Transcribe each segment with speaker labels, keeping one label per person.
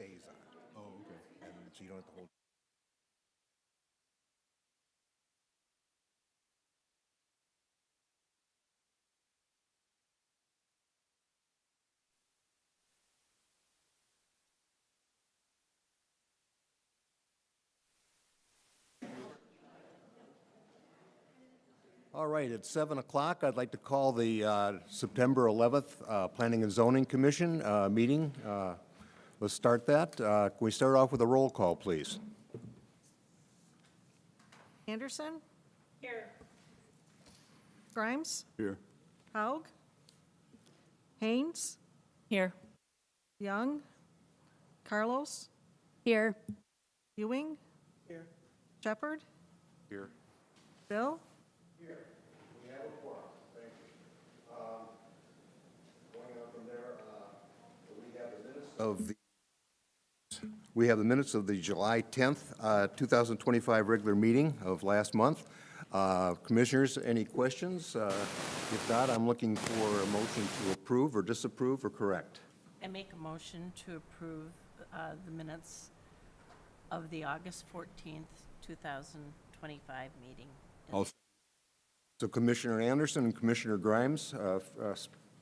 Speaker 1: stays on.
Speaker 2: Oh, okay.
Speaker 1: And so you don't have to hold. All right, it's 7 o'clock. I'd like to call the September 11th Planning and Zoning Commission meeting. Let's start that. Can we start off with a roll call, please?
Speaker 3: Anderson? Here. Grimes?
Speaker 2: Here.
Speaker 3: Haug? Haynes?
Speaker 4: Here.
Speaker 3: Young? Carlos?
Speaker 4: Here.
Speaker 3: Ewing? Here. Shepherd?
Speaker 1: Here.
Speaker 3: Bill?
Speaker 1: We have the minutes of the July 10th, 2025 regular meeting of last month. Commissioners, any questions? If not, I'm looking for a motion to approve or disapprove or correct.
Speaker 4: I make a motion to approve the minutes of the August 14th, 2025 meeting.
Speaker 1: So Commissioner Anderson and Commissioner Grimes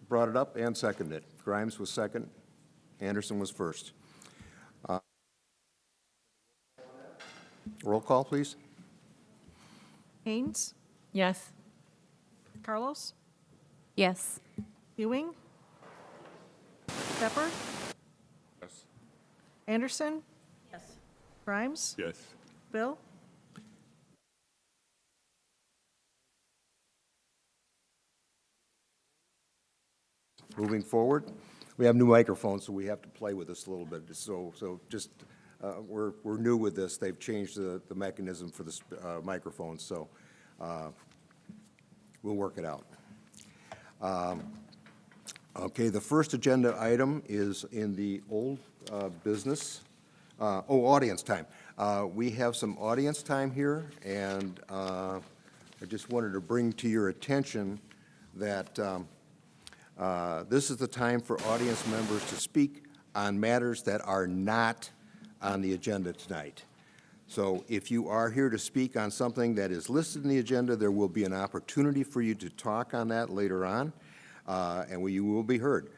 Speaker 1: brought it up and seconded it. Grimes was second, Anderson was first. Roll call, please.
Speaker 3: Haynes?
Speaker 4: Yes.
Speaker 3: Carlos?
Speaker 4: Yes.
Speaker 3: Ewing? Shepherd?
Speaker 2: Yes.
Speaker 3: Anderson?
Speaker 4: Yes.
Speaker 3: Grimes?
Speaker 2: Yes.
Speaker 3: Bill?
Speaker 1: Moving forward, we have new microphones, so we have to play with this a little bit. So just, we're new with this. They've changed the mechanism for the microphones, so we'll work it out. Okay, the first agenda item is in the old business. Audience time. We have some audience time here, and I just wanted to bring to your attention that this is the time for audience members to speak on matters that are not on the agenda tonight. So if you are here to speak on something that is listed in the agenda, there will be an opportunity for you to talk on that later on, and you will be heard.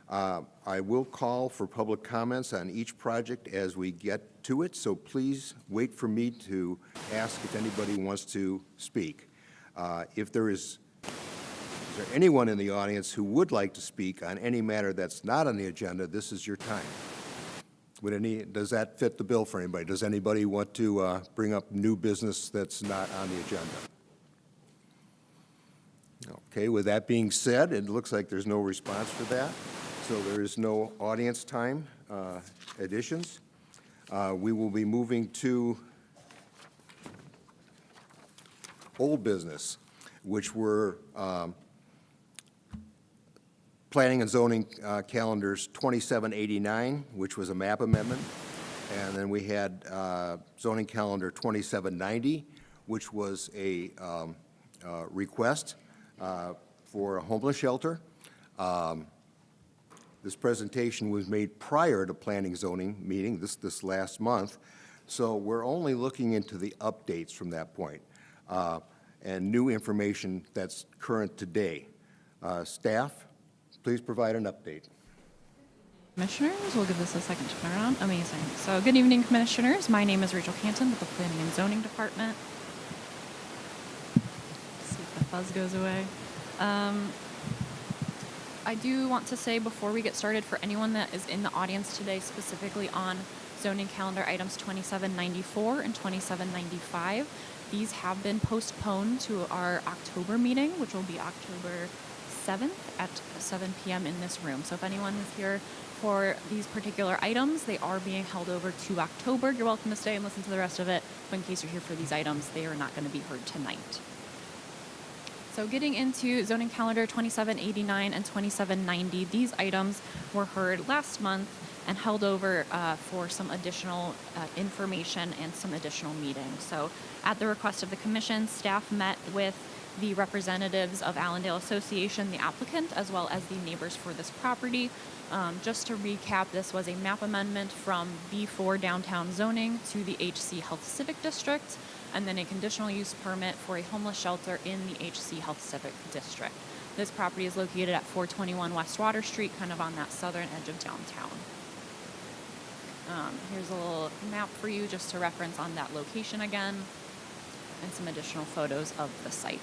Speaker 1: I will call for public comments on each project as we get to it, so please wait for me to ask if anybody wants to speak. If there is there anyone in the audience who would like to speak on any matter that's not on the agenda, this is your time. Does that fit the bill for anybody? Does anybody want to bring up new business that's not on the agenda? Okay, with that being said, it looks like there's no response for that, so there is no audience time additions. We will be moving to old business, which were Planning and Zoning Calendars 2789, which was a map amendment, and then we had Zoning Calendar 2790, which was a request for a homeless shelter. This presentation was made prior to Planning Zoning meeting this last month, so we're only looking into the updates from that point and new information that's current today. Staff, please provide an update.
Speaker 5: Commissioners, we'll give this a second to turn around. Amazing. So good evening, Commissioners. My name is Rachel Canton with the Planning and Zoning Department. See if the fuzz goes away. I do want to say before we get started, for anyone that is in the audience today, specifically on zoning calendar items 2794 and 2795, these have been postponed to our October meeting, which will be October 7th at 7 p.m. in this room. So if anyone is here for these particular items, they are being held over to October. You're welcome to stay and listen to the rest of it, but in case you're here for these items, they are not going to be heard tonight. So getting into zoning calendar 2789 and 2790, these items were heard last month and held over for some additional information and some additional meetings. So at the request of the commission, staff met with the representatives of Allendale Association, the applicant, as well as the neighbors for this property. Just to recap, this was a map amendment from B4 downtown zoning to the HC Health Civic District, and then a conditional use permit for a homeless shelter in the HC Health Civic District. This property is located at 421 West Water Street, kind of on that southern edge of downtown. Here's a little map for you just to reference on that location again, and some additional photos of the site.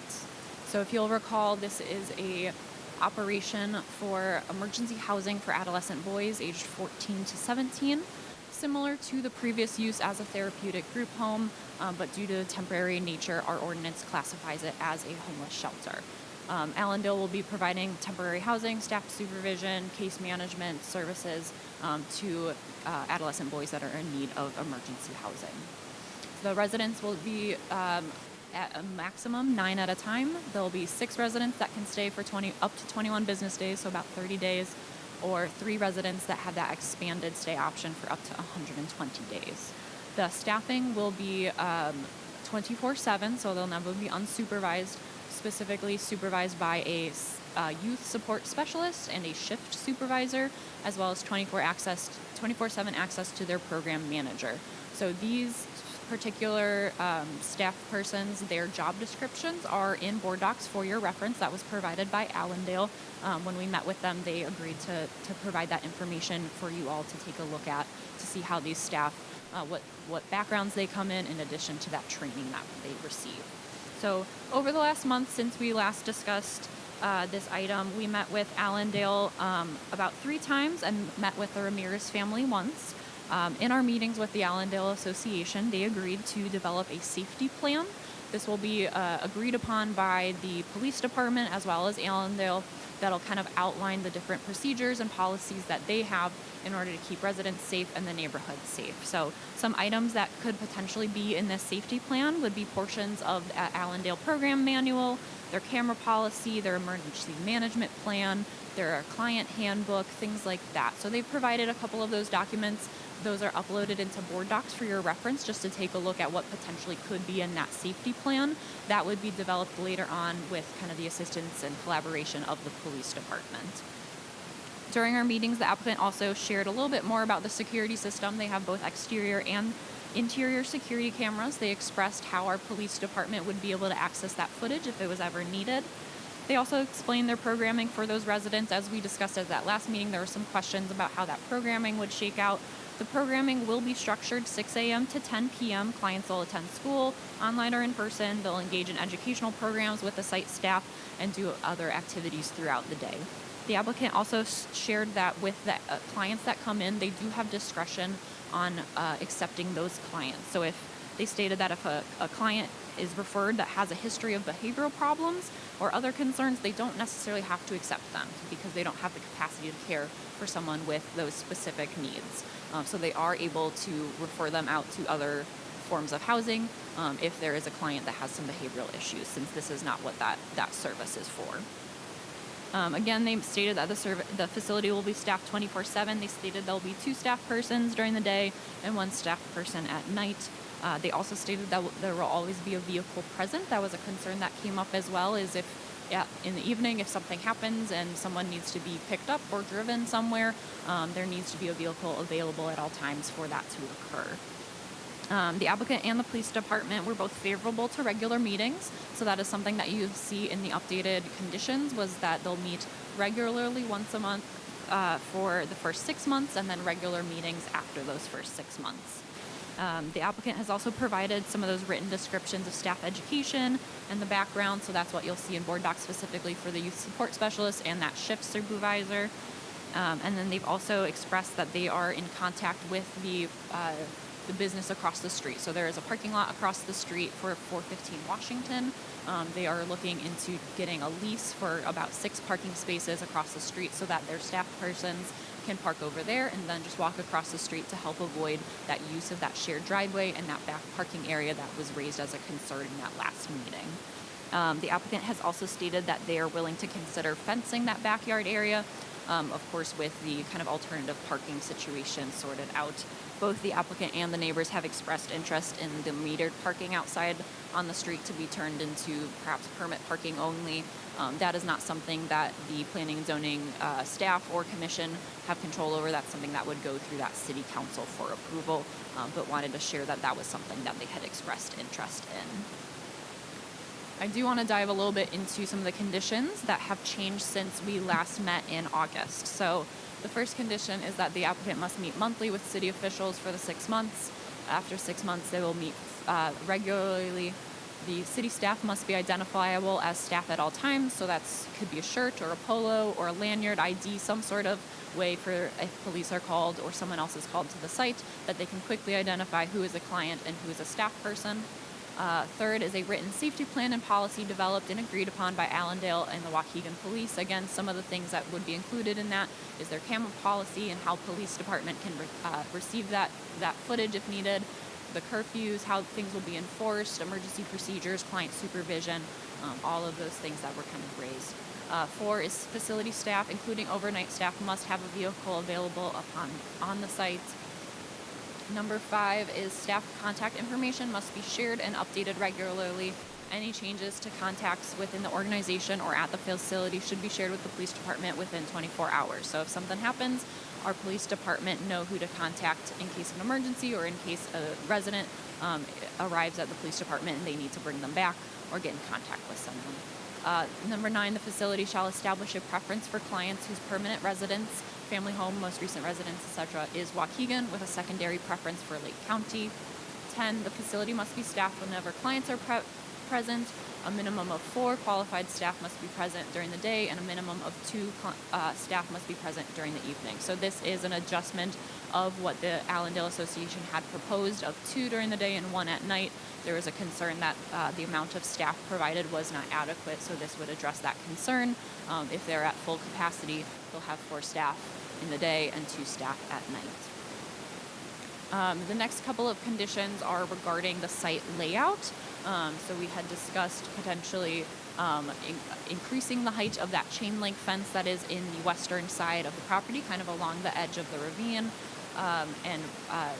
Speaker 5: So if you'll recall, this is a operation for emergency housing for adolescent boys aged 14 to 17, similar to the previous use as a therapeutic group home, but due to the temporary nature, our ordinance classifies it as a homeless shelter. Allendale will be providing temporary housing, staff supervision, case management services to adolescent boys that are in need of emergency housing. The residents will be at a maximum 9 at a time. There will be 6 residents that can stay for up to 21 business days, so about 30 days, or 3 residents that have that expanded stay option for up to 120 days. The staffing will be 24/7, so they'll never be unsupervised, specifically supervised by a youth support specialist and a shift supervisor, as well as 24/7 access to their program manager. So these particular staff persons, their job descriptions are in board docs for your reference. That was provided by Allendale. When we met with them, they agreed to provide that information for you all to take a look at, to see how these staff, what backgrounds they come in addition to that training that they receive. So over the last month since we last discussed this item, we met with Allendale about 3 times and met with the Ramirez family once. In our meetings with the Allendale Association, they agreed to develop a safety plan. This will be agreed upon by the police department as well as Allendale. That'll kind of outline the different procedures and policies that they have in order to keep residents safe and the neighborhood safe. So some items that could potentially be in this safety plan would be portions of the Allendale program manual, their camera policy, their emergency management plan, their client handbook, things like that. So they've provided a couple of those documents. Those are uploaded into board docs for your reference, just to take a look at what potentially could be in that safety plan. That would be developed later on with kind of the assistance and collaboration of the police department. During our meetings, the applicant also shared a little bit more about the security system. They have both exterior and interior security cameras. They expressed how our police department would be able to access that footage if it was ever needed. They also explained their programming for those residents. As we discussed at that last meeting, there were some questions about how that programming would shake out. The programming will be structured 6 a.m. to 10 p.m. Clients will attend school, online or in person. They'll engage in educational programs with the site staff and do other activities throughout the day. The applicant also shared that with the clients that come in, they do have discretion on accepting those clients. So if they stated that if a client is referred that has a history of behavioral problems or other concerns, they don't necessarily have to accept them because they don't have the capacity to care for someone with those specific needs. So they are able to refer them out to other forms of housing if there is a client that has some behavioral issues, since this is not what that service is for. Again, they stated that the facility will be staffed 24/7. They stated there'll be 2 staff persons during the day and 1 staff person at night. They also stated that there will always be a vehicle present. That was a concern that came up as well, is if in the evening, if something happens and someone needs to be picked up or driven somewhere, there needs to be a vehicle available at all times for that to occur. The applicant and the police department were both favorable to regular meetings, so that is something that you see in the updated conditions, was that they'll meet regularly once a month for the first 6 months, and then regular meetings after those first 6 months. The applicant has also provided some of those written descriptions of staff education and the background, so that's what you'll see in board docs specifically for the youth support specialist and that shift supervisor. And then they've also expressed that they are in contact with the business across the street. So there is a parking lot across the street for 415 Washington. They are looking into getting a lease for about 6 parking spaces across the street so that their staff persons can park over there and then just walk across the street to help avoid that use of that shared driveway and that back parking area that was raised as a concern in that last meeting. The applicant has also stated that they are willing to consider fencing that backyard area, of course with the kind of alternative parking situation sorted out both the applicant and the neighbors have expressed interest in the metered parking outside on the street to be turned into perhaps permit parking only. That is not something that the planning and zoning staff or commission have control over. That's something that would go through that city council for approval, but wanted to share that that was something that they had expressed interest in. I do want to dive a little bit into some of the conditions that have changed since we last met in August. So the first condition is that the applicant must meet monthly with city officials for the 6 months. After 6 months, they will meet regularly. The city staff must be identifiable as staff at all times, so that could be a shirt or a polo or a lanyard, ID, some sort of way for if police are called or someone else is called to the site, that they can quickly identify who is a client and who is a staff person. Third is a written safety plan and policy developed and agreed upon by Allendale and the Waukegan Police. Again, some of the things that would be included in that is their camera policy and how police department can receive that footage if needed, the curfews, how things will be enforced, emergency procedures, client supervision, all of those things that were kind of raised. 4 is facility staff, including overnight staff, must have a vehicle available on the site. Number 5 is staff contact information must be shared and updated regularly. Any changes to contacts within the organization or at the facility should be shared with the police department within 24 hours. So if something happens, our police department know who to contact in case of an emergency or in case a resident arrives at the police department and they need to bring them back or get in contact with someone. Number 9, the facility shall establish a preference for clients whose permanent residence, family home, most recent residence, etc., is Waukegan with a secondary preference for Lake County. 10, the facility must be staffed whenever clients are present. A minimum of 4 qualified staff must be present during the day, and a minimum of 2 staff must be present during the evening. So this is an adjustment of what the Allendale Association had proposed of 2 during the day and 1 at night. There was a concern that the amount of staff provided was not adequate, so this would address that concern. If they're at full capacity, they'll have 4 staff in the day and 2 staff at night. The next couple of conditions are regarding the site layout. So we had discussed potentially increasing the height of that chain link fence that is in the western side of the property, kind of along the edge of the ravine, and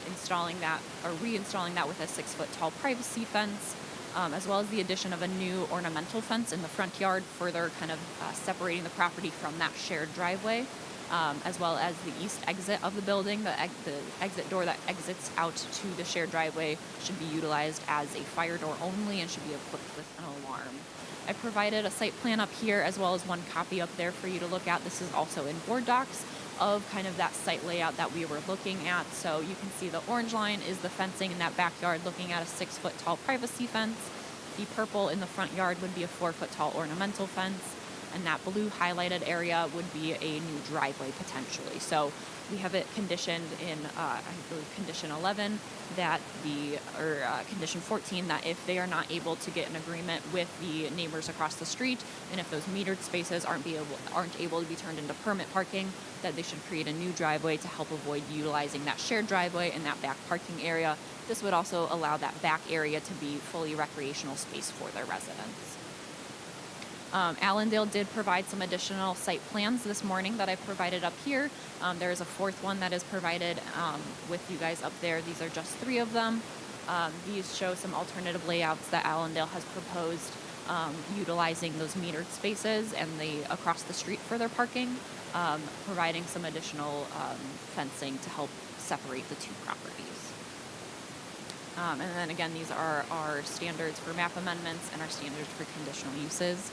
Speaker 5: installing that or reinstalling that with a 6-foot tall privacy fence, as well as the addition of a new ornamental fence in the front yard, further kind of separating the property from that shared driveway. As well as the east exit of the building. The exit door that exits out to the shared driveway should be utilized as a fire door only and should be equipped with an alarm. I provided a site plan up here as well as 1 copy up there for you to look at. This is also in board docs of kind of that site layout that we were looking at. So you can see the orange line is the fencing in that backyard, looking at a 6-foot tall privacy fence. The purple in the front yard would be a 4-foot tall ornamental fence. And that blue highlighted area would be a new driveway potentially. So we have it conditioned in, I believe, condition 11 that condition 14 that if they are not able to get an agreement with the neighbors across the street, and if those metered spaces aren't able to be turned into permit parking, that they should create a new driveway to help avoid utilizing that shared driveway and that back parking area. This would also allow that back area to be fully recreational space for their residents. Allendale did provide some additional site plans this morning that I provided up here. There is a 4th one that is provided with you guys up there. These are just 3 of them. These show some alternative layouts that Allendale has proposed utilizing those metered spaces and the across the street for their parking, providing some additional fencing to help separate the 2 properties. And then again, these are our standards for map amendments and our standards for conditional uses.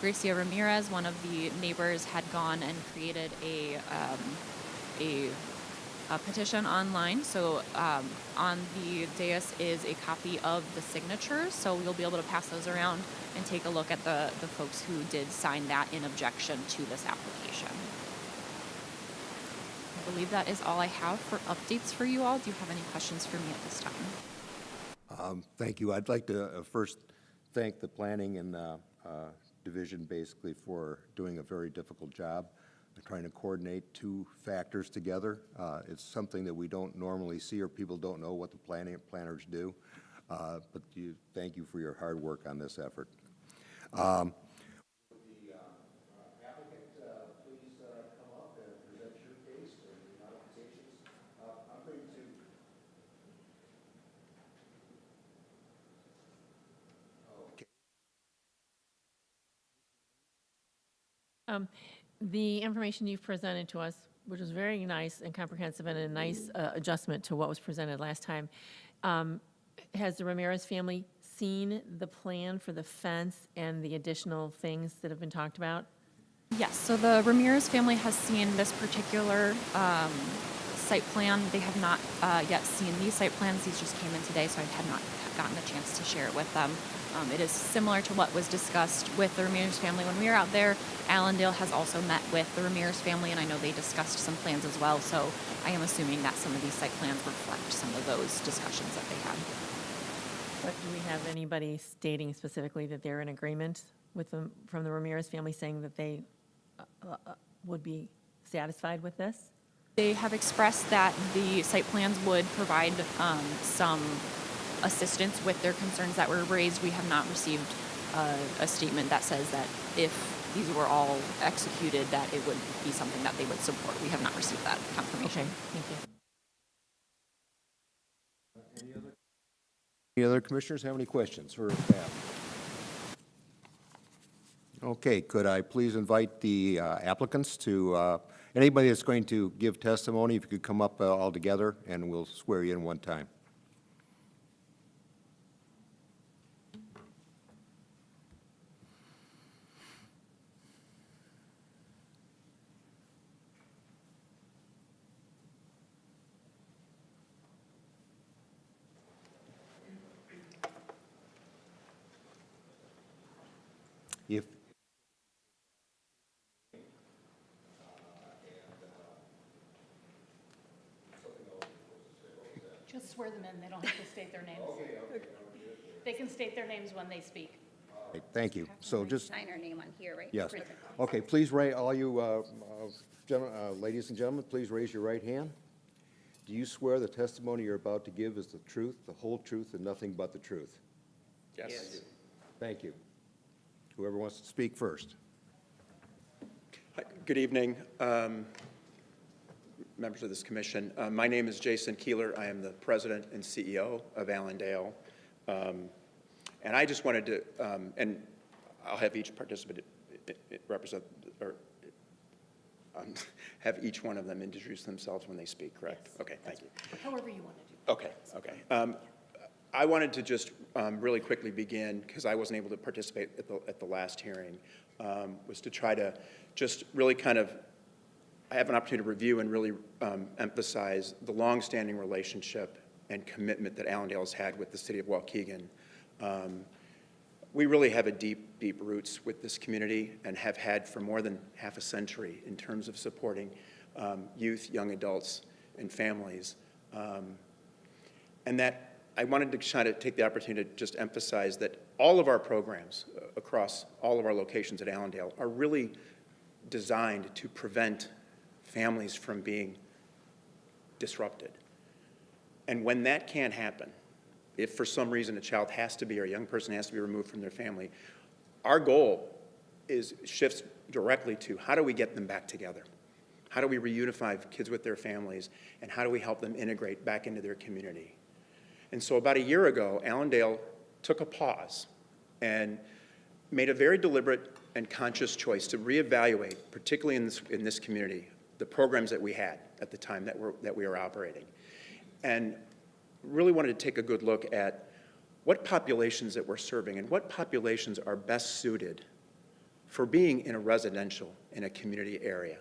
Speaker 5: Gracia Ramirez, one of the neighbors, had gone and created a petition online. So on the dais is a copy of the signatures. So we'll be able to pass those around and take a look at the folks who did sign that in objection to this application. I believe that is all I have for updates for you all. Do you have any questions for me at this time?
Speaker 1: Thank you. I'd like to first thank the planning and division basically for doing a very difficult job of trying to coordinate 2 factors together. It's something that we don't normally see or people don't know what the planners do. But thank you for your hard work on this effort. The applicant, please come up and present your case or your modifications. I'm going to
Speaker 6: The information you've presented to us, which was very nice and comprehensive and a nice adjustment to what was presented last time, has the Ramirez family seen the plan for the fence and the additional things that have been talked about?
Speaker 5: Yes, so the Ramirez family has seen this particular site plan. They have not yet seen these site plans. These just came in today, so I had not gotten a chance to share it with them. It is similar to what was discussed with the Ramirez family when we were out there. Allendale has also met with the Ramirez family, and I know they discussed some plans as well, so I am assuming that some of these site plans reflect some of those discussions that they had.
Speaker 6: But do we have anybody stating specifically that they're in agreement with them, from the Ramirez family, saying that they would be satisfied with this?
Speaker 5: They have expressed that the site plans would provide some assistance with their concerns that were raised. We have not received a statement that says that if these were all executed, that it would be something that they would support. We have not received that confirmation.
Speaker 6: Okay, thank you.
Speaker 1: Any other commissioners have any questions for staff? Okay, could I please invite the applicants to, anybody that's going to give testimony, if you could come up all together, and we'll swear you in one time. If
Speaker 7: Just swear them in, they don't have to state their names. They can state their names when they speak.
Speaker 1: Thank you. So just,
Speaker 8: Sign our name on here, right?
Speaker 1: yes.
Speaker 8: Right.
Speaker 1: Okay, please raise, all you ladies and gentlemen, please raise your right hand. Do you swear the testimony you're about to give is the truth, the whole truth, and nothing but the truth?
Speaker 2: Yes.
Speaker 1: Thank you. Whoever wants to speak first.
Speaker 9: Hi, good evening, members of this commission. My name is Jason Keeler. I am the president and CEO of Allendale. And I just wanted to, and I'll have each participant represent, or have each one of them introduce themselves when they speak, correct? Yes. Okay, thank you.
Speaker 7: However you want to do.
Speaker 9: Okay. I wanted to just really quickly begin, because I wasn't able to participate at the last hearing, was to try to just really kind of have an opportunity to review and really emphasize the longstanding relationship and commitment that Allendale has had with the city of Waukegan. We really have a deep roots with this community and have had for more than half a century in terms of supporting youth, young adults, and families. And that I wanted to try to take the opportunity to just emphasize that all of our programs across all of our locations at Allendale are really designed to prevent families from being disrupted. And when that can't happen, if for some reason a child has to be or a young person has to be removed from their family, our goal shifts directly to how do we get them back together? How do we reunify kids with their families, and how do we help them integrate back into their community? And so about a year ago, Allendale took a pause and made a very deliberate and conscious choice to reevaluate, particularly in this community, the programs that we had at the time that we were operating. And really wanted to take a good look at what populations that we're serving and what populations are best suited for being in a residential, in a community area.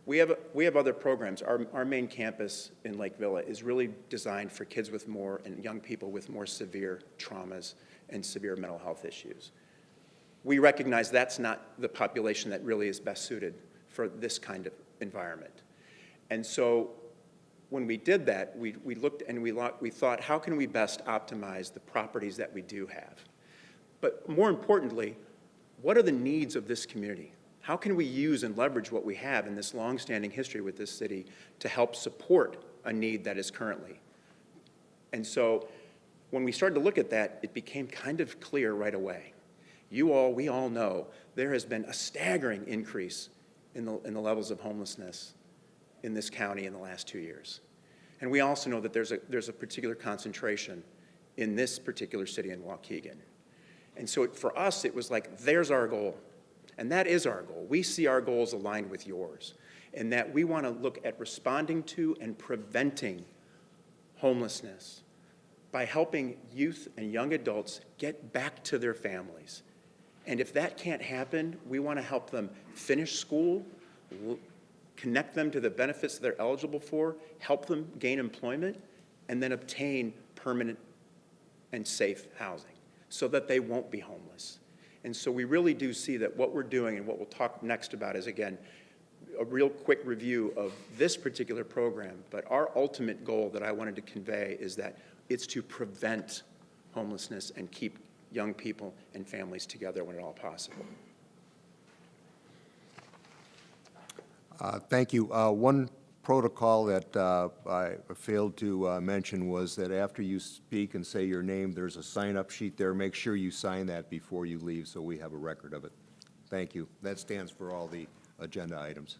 Speaker 9: We have other programs. Our main campus in Lake Villa is really designed for kids with more, and young people with more severe traumas and severe mental health issues. We recognize that's not the population that really is best suited for this kind of environment. And so when we did that, we looked and we thought, how can we best optimize the properties that we do have? But more importantly, what are the needs of this community? How can we use and leverage what we have in this long-standing history with this city to help support a need that is currently? And so when we started to look at that, it became kind of clear right away. We all know there has been a staggering increase in the levels of homelessness in this county in the last 2 years. And we also know that there's a particular concentration in this particular city in Waukegan. And so for us, it was like, there's our goal. And that is our goal. We see our goals aligned with yours, and that we want to look at responding to and preventing homelessness by helping youth and young adults get back to their families. And if that can't happen, we want to help them finish school, connect them to the benefits they're eligible for, help them gain employment, and then obtain permanent and safe housing so that they won't be homeless. And so we really do see that what we're doing and what we'll talk next about is, again, a real quick review of this particular program. But our ultimate goal that I wanted to convey is that it's to prevent homelessness and keep young people and families together when at all possible.
Speaker 1: Thank you. One protocol that I failed to mention was that after you speak and say your name, there's a sign-up sheet there. Make sure you sign that before you leave so we have a record of it. Thank you. That stands for all the agenda items.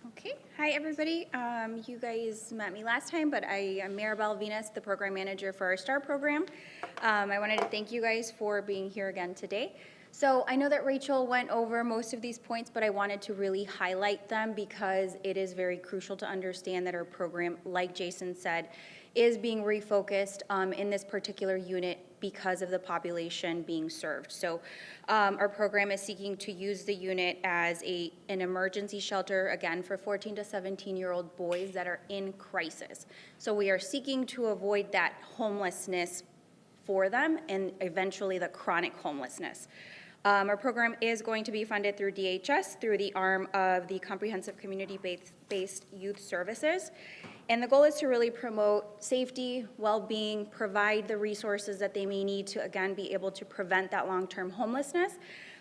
Speaker 8: Okay, hi everybody. You guys met me last time, but I am Maribel Venus, the program manager for our STAR program. I wanted to thank you guys for being here again today. So I know that Rachel went over most of these points, but I wanted to really highlight them because it is very crucial to understand that our program, like Jason said, is being refocused in this particular unit because of the population being served. So our program is seeking to use the unit as an emergency shelter, again, for 14 to 17-year-old boys that are in crisis. So we are seeking to avoid that homelessness for them and eventually the chronic homelessness. Our program is going to be funded through DHS, through the arm of the Comprehensive Community-Based Youth Services. And the goal is to really promote safety, well-being, provide the resources that they may need to, again, be able to prevent that long-term homelessness.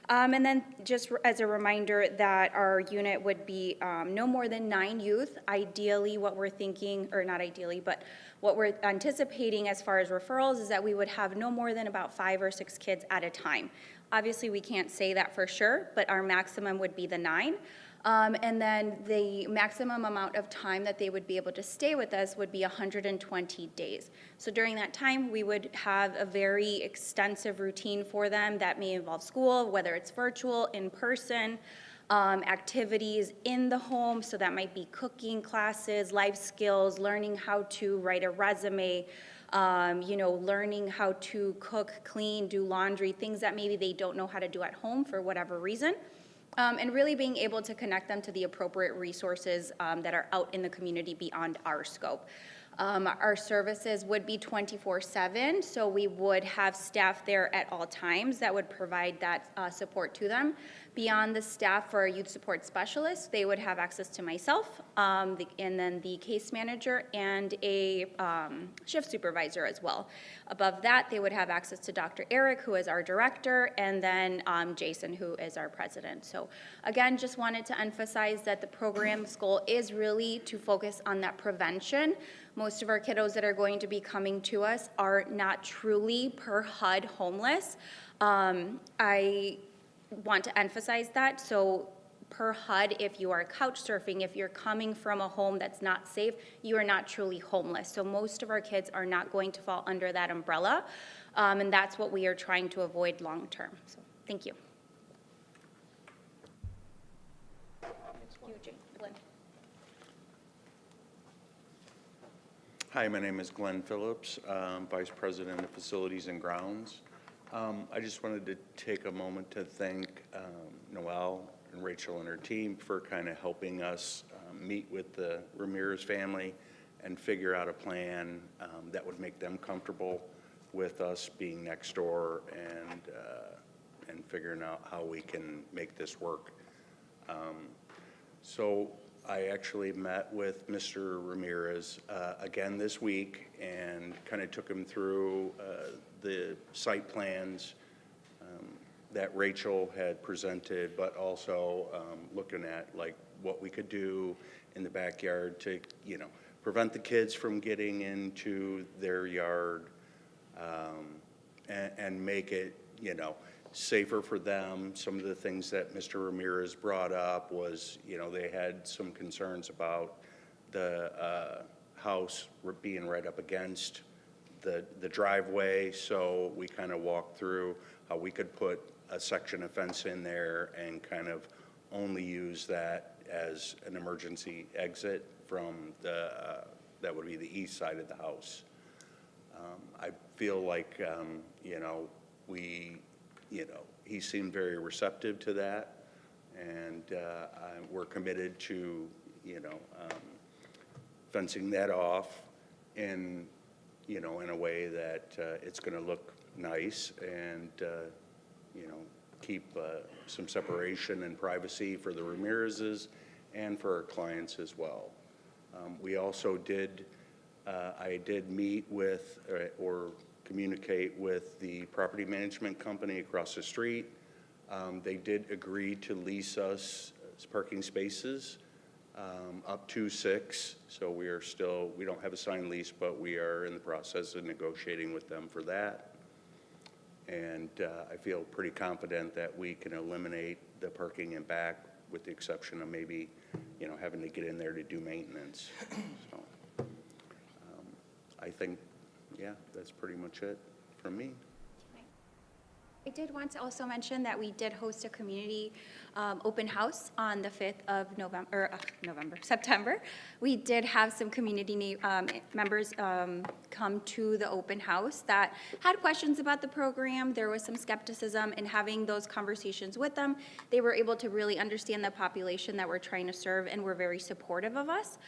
Speaker 8: And then just as a reminder that our unit would be no more than 9 youth. Ideally, what we're thinking, or not ideally, but what we're anticipating as far as referrals is that we would have no more than about 5 or 6 kids at a time. Obviously, we can't say that for sure, but our maximum would be the 9. And then the maximum amount of time that they would be able to stay with us would be 120 days. So during that time, we would have a very extensive routine for them that may involve school, whether it's virtual, in person, activities in the home. So that might be cooking classes, life skills, learning how to write a resume, learning how to cook, clean, do laundry, things that maybe they don't know how to do at home for whatever reason. And really being able to connect them to the appropriate resources that are out in the community beyond our scope. Our services would be 24/7, so we would have staff there at all times that would provide that support to them. Beyond the staff for our youth support specialists, they would have access to myself, and then the case manager and a shift supervisor as well. Above that, they would have access to Dr. Eric, who is our director, and then Jason, who is our president. So again, just wanted to emphasize that the program's goal is really to focus on that prevention. Most of our kiddos that are going to be coming to us are not truly per HUD homeless. I want to emphasize that. So per HUD, if you are couch surfing, if you're coming from a home that's not safe, you are not truly homeless. So most of our kids are not going to fall under that umbrella. And that's what we are trying to avoid long term. So thank you. Glenn.
Speaker 2: Hi, my name is Glenn Phillips, Vice President of Facilities and Grounds. I just wanted to take a moment to thank Noelle and Rachel and her team for kind of helping us meet with the Ramirez family and figure out a plan that would make them comfortable with us being next door and figuring out how we can make this work. So I actually met with Mr. Ramirez again this week and kind of took him through the site plans that Rachel had presented, but also looking at like what we could do in the backyard to, prevent the kids from getting into their yard and make it, safer for them. Some of the things that Mr. Ramirez brought up was, they had some concerns about the house being right up against the driveway, so we kind of walked through how we could put a section of fence in there and kind of only use that as an emergency exit from that would be the east side of the house. I feel like, he seemed very receptive to that, and we're committed to, fencing that off in a way that it's going to look nice and, keep some separation and privacy for the Ramirez's and for our clients as well. We also I did meet with or communicate with the property management company across the street. They did agree to lease us parking spaces up to 6. So we don't have a signed lease, but we are in the process of negotiating with them for that. And I feel pretty confident that we can eliminate the parking in back with the exception of maybe, having to get in there to do maintenance. So I think, that's pretty much it from me.
Speaker 8: I did want to also mention that we did host a community open house on the 5th of September. We did have some community members come to the open house that had questions about the program. There was some skepticism, and having those conversations with them, they were able to really understand the population that we're trying to serve and were very supportive of us.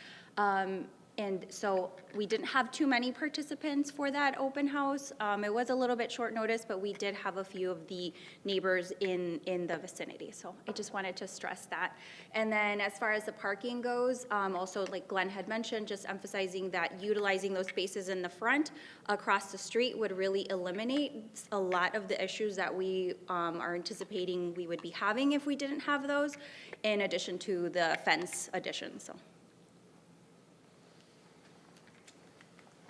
Speaker 8: And so we didn't have too many participants for that open house. It was a little bit short notice, but we did have a few of the neighbors in the vicinity. So I just wanted to stress that. And then as far as the parking goes, also like Glenn had mentioned, just emphasizing that utilizing those spaces in the front across the street would really eliminate a lot of the issues that we are anticipating we would be having if we didn't have those, in addition to the fence addition, so.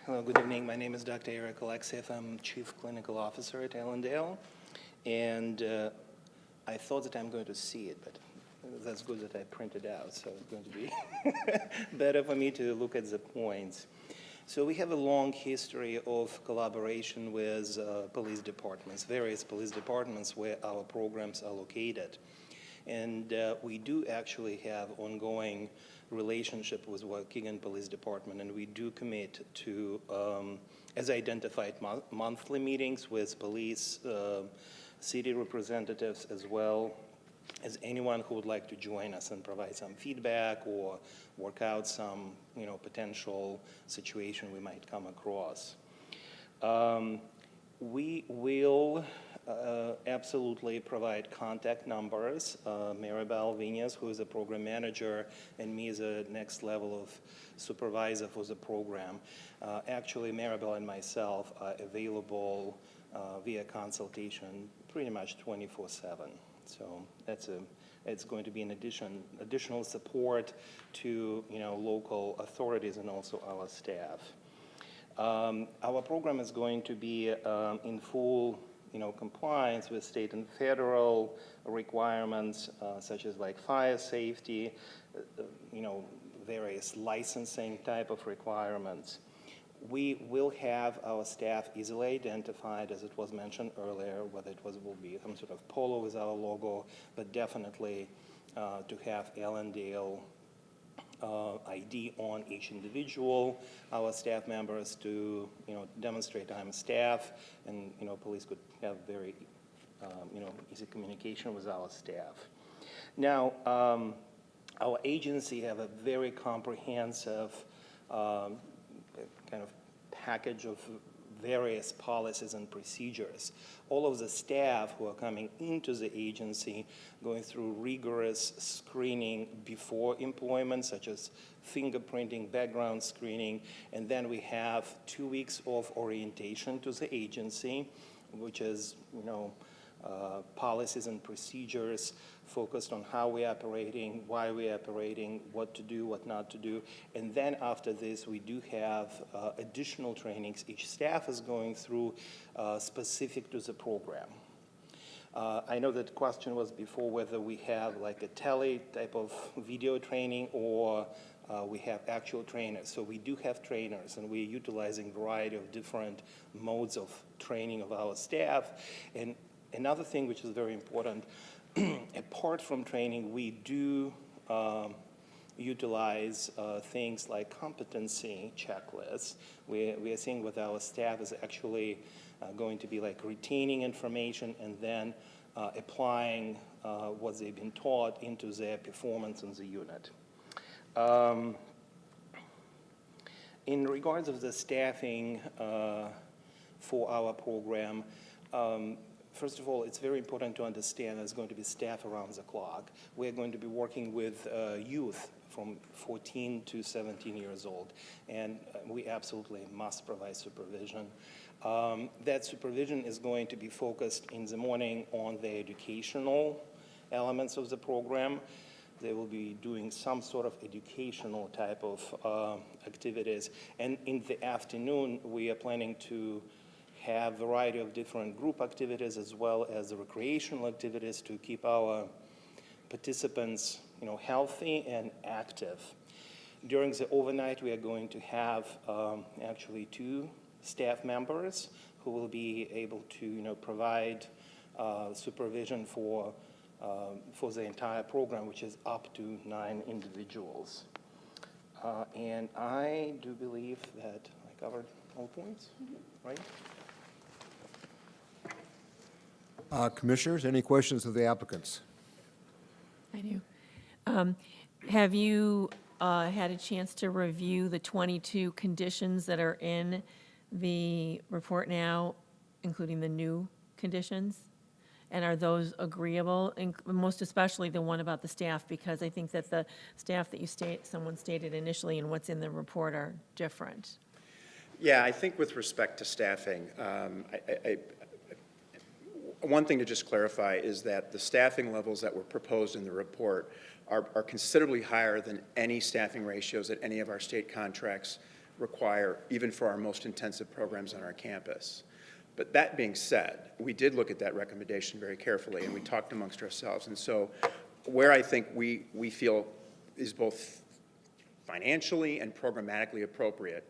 Speaker 10: Hello, good evening. My name is Dr. Eric Alexiev. I'm Chief Clinical Officer at Allendale. And I thought that I'm going to see it, but that's good that I printed out, so it's going to be better for me to look at the points. So we have a long history of collaboration with police departments, various police departments where our programs are located. And we do actually have ongoing relationship with Waukegan Police Department, and we do commit to, as identified, monthly meetings with police, city representatives, as well as anyone who would like to join us and provide some feedback or work out some, potential situation we might come across. We will absolutely provide contact numbers. Maribel Vinas, who is a program manager, and me as a next level of supervisor for the program. Actually, Maribel and myself are available via consultation pretty much 24/7. So it's going to be an additional support to local authorities and also our staff. Our program is going to be in full compliance with state and federal requirements, such as like fire safety, various licensing type of requirements. We will have our staff easily identified, as it was mentioned earlier, whether it will be some sort of polo with our logo, but definitely to have Allendale ID on each individual, our staff members to, demonstrate I'm staff, and, police could have very, easy communication with our staff. Now, our agency have a very comprehensive kind of package of various policies and procedures. All of the staff who are coming into the agency going through rigorous screening before employment, such as fingerprinting, background screening, and then we have 2 weeks of orientation to the agency, which is, policies and procedures focused on how we're operating, why we're operating, what to do, what not to do. And then after this, we do have additional trainings each staff is going through specific to the program. I know that the question was before whether we have like a tele type of video training or we have actual trainers. So we do have trainers, and we're utilizing a variety of different modes of training of our staff. And another thing which is very important, apart from training, we do utilize things like competency checklists. We are seeing with our staff is actually going to be like retaining information and then applying what they've been taught into their performance in the unit. In regards of the staffing for our program, first of all, it's very important to understand there's going to be staff around the clock. We're going to be working with youth from 14 to 17 years old, and we absolutely must provide supervision. That supervision is going to be focused in the morning on the educational elements of the program. They will be doing some sort of educational type of activities. And in the afternoon, we are planning to have a variety of different group activities as well as recreational activities to keep our participants, healthy and active. During the overnight, we are going to have actually 2 staff members who will be able to, provide supervision for the entire program, which is up to 9 individuals. And I do believe that I covered all points, right?
Speaker 1: Commissioners, any questions of the applicants?
Speaker 6: I do. Have you had a chance to review the 22 conditions that are in the report now, including the new conditions? And are those agreeable, and most especially the one about the staff, because I think that the staff that someone stated initially and what's in the report are different.
Speaker 9: Yeah, I think with respect to staffing, one thing to just clarify is that the staffing levels that were proposed in the report are considerably higher than any staffing ratios that any of our state contracts require, even for our most intensive programs on our campus. But that being said, we did look at that recommendation very carefully, and we talked amongst ourselves. And so where I think we feel is both financially and programmatically appropriate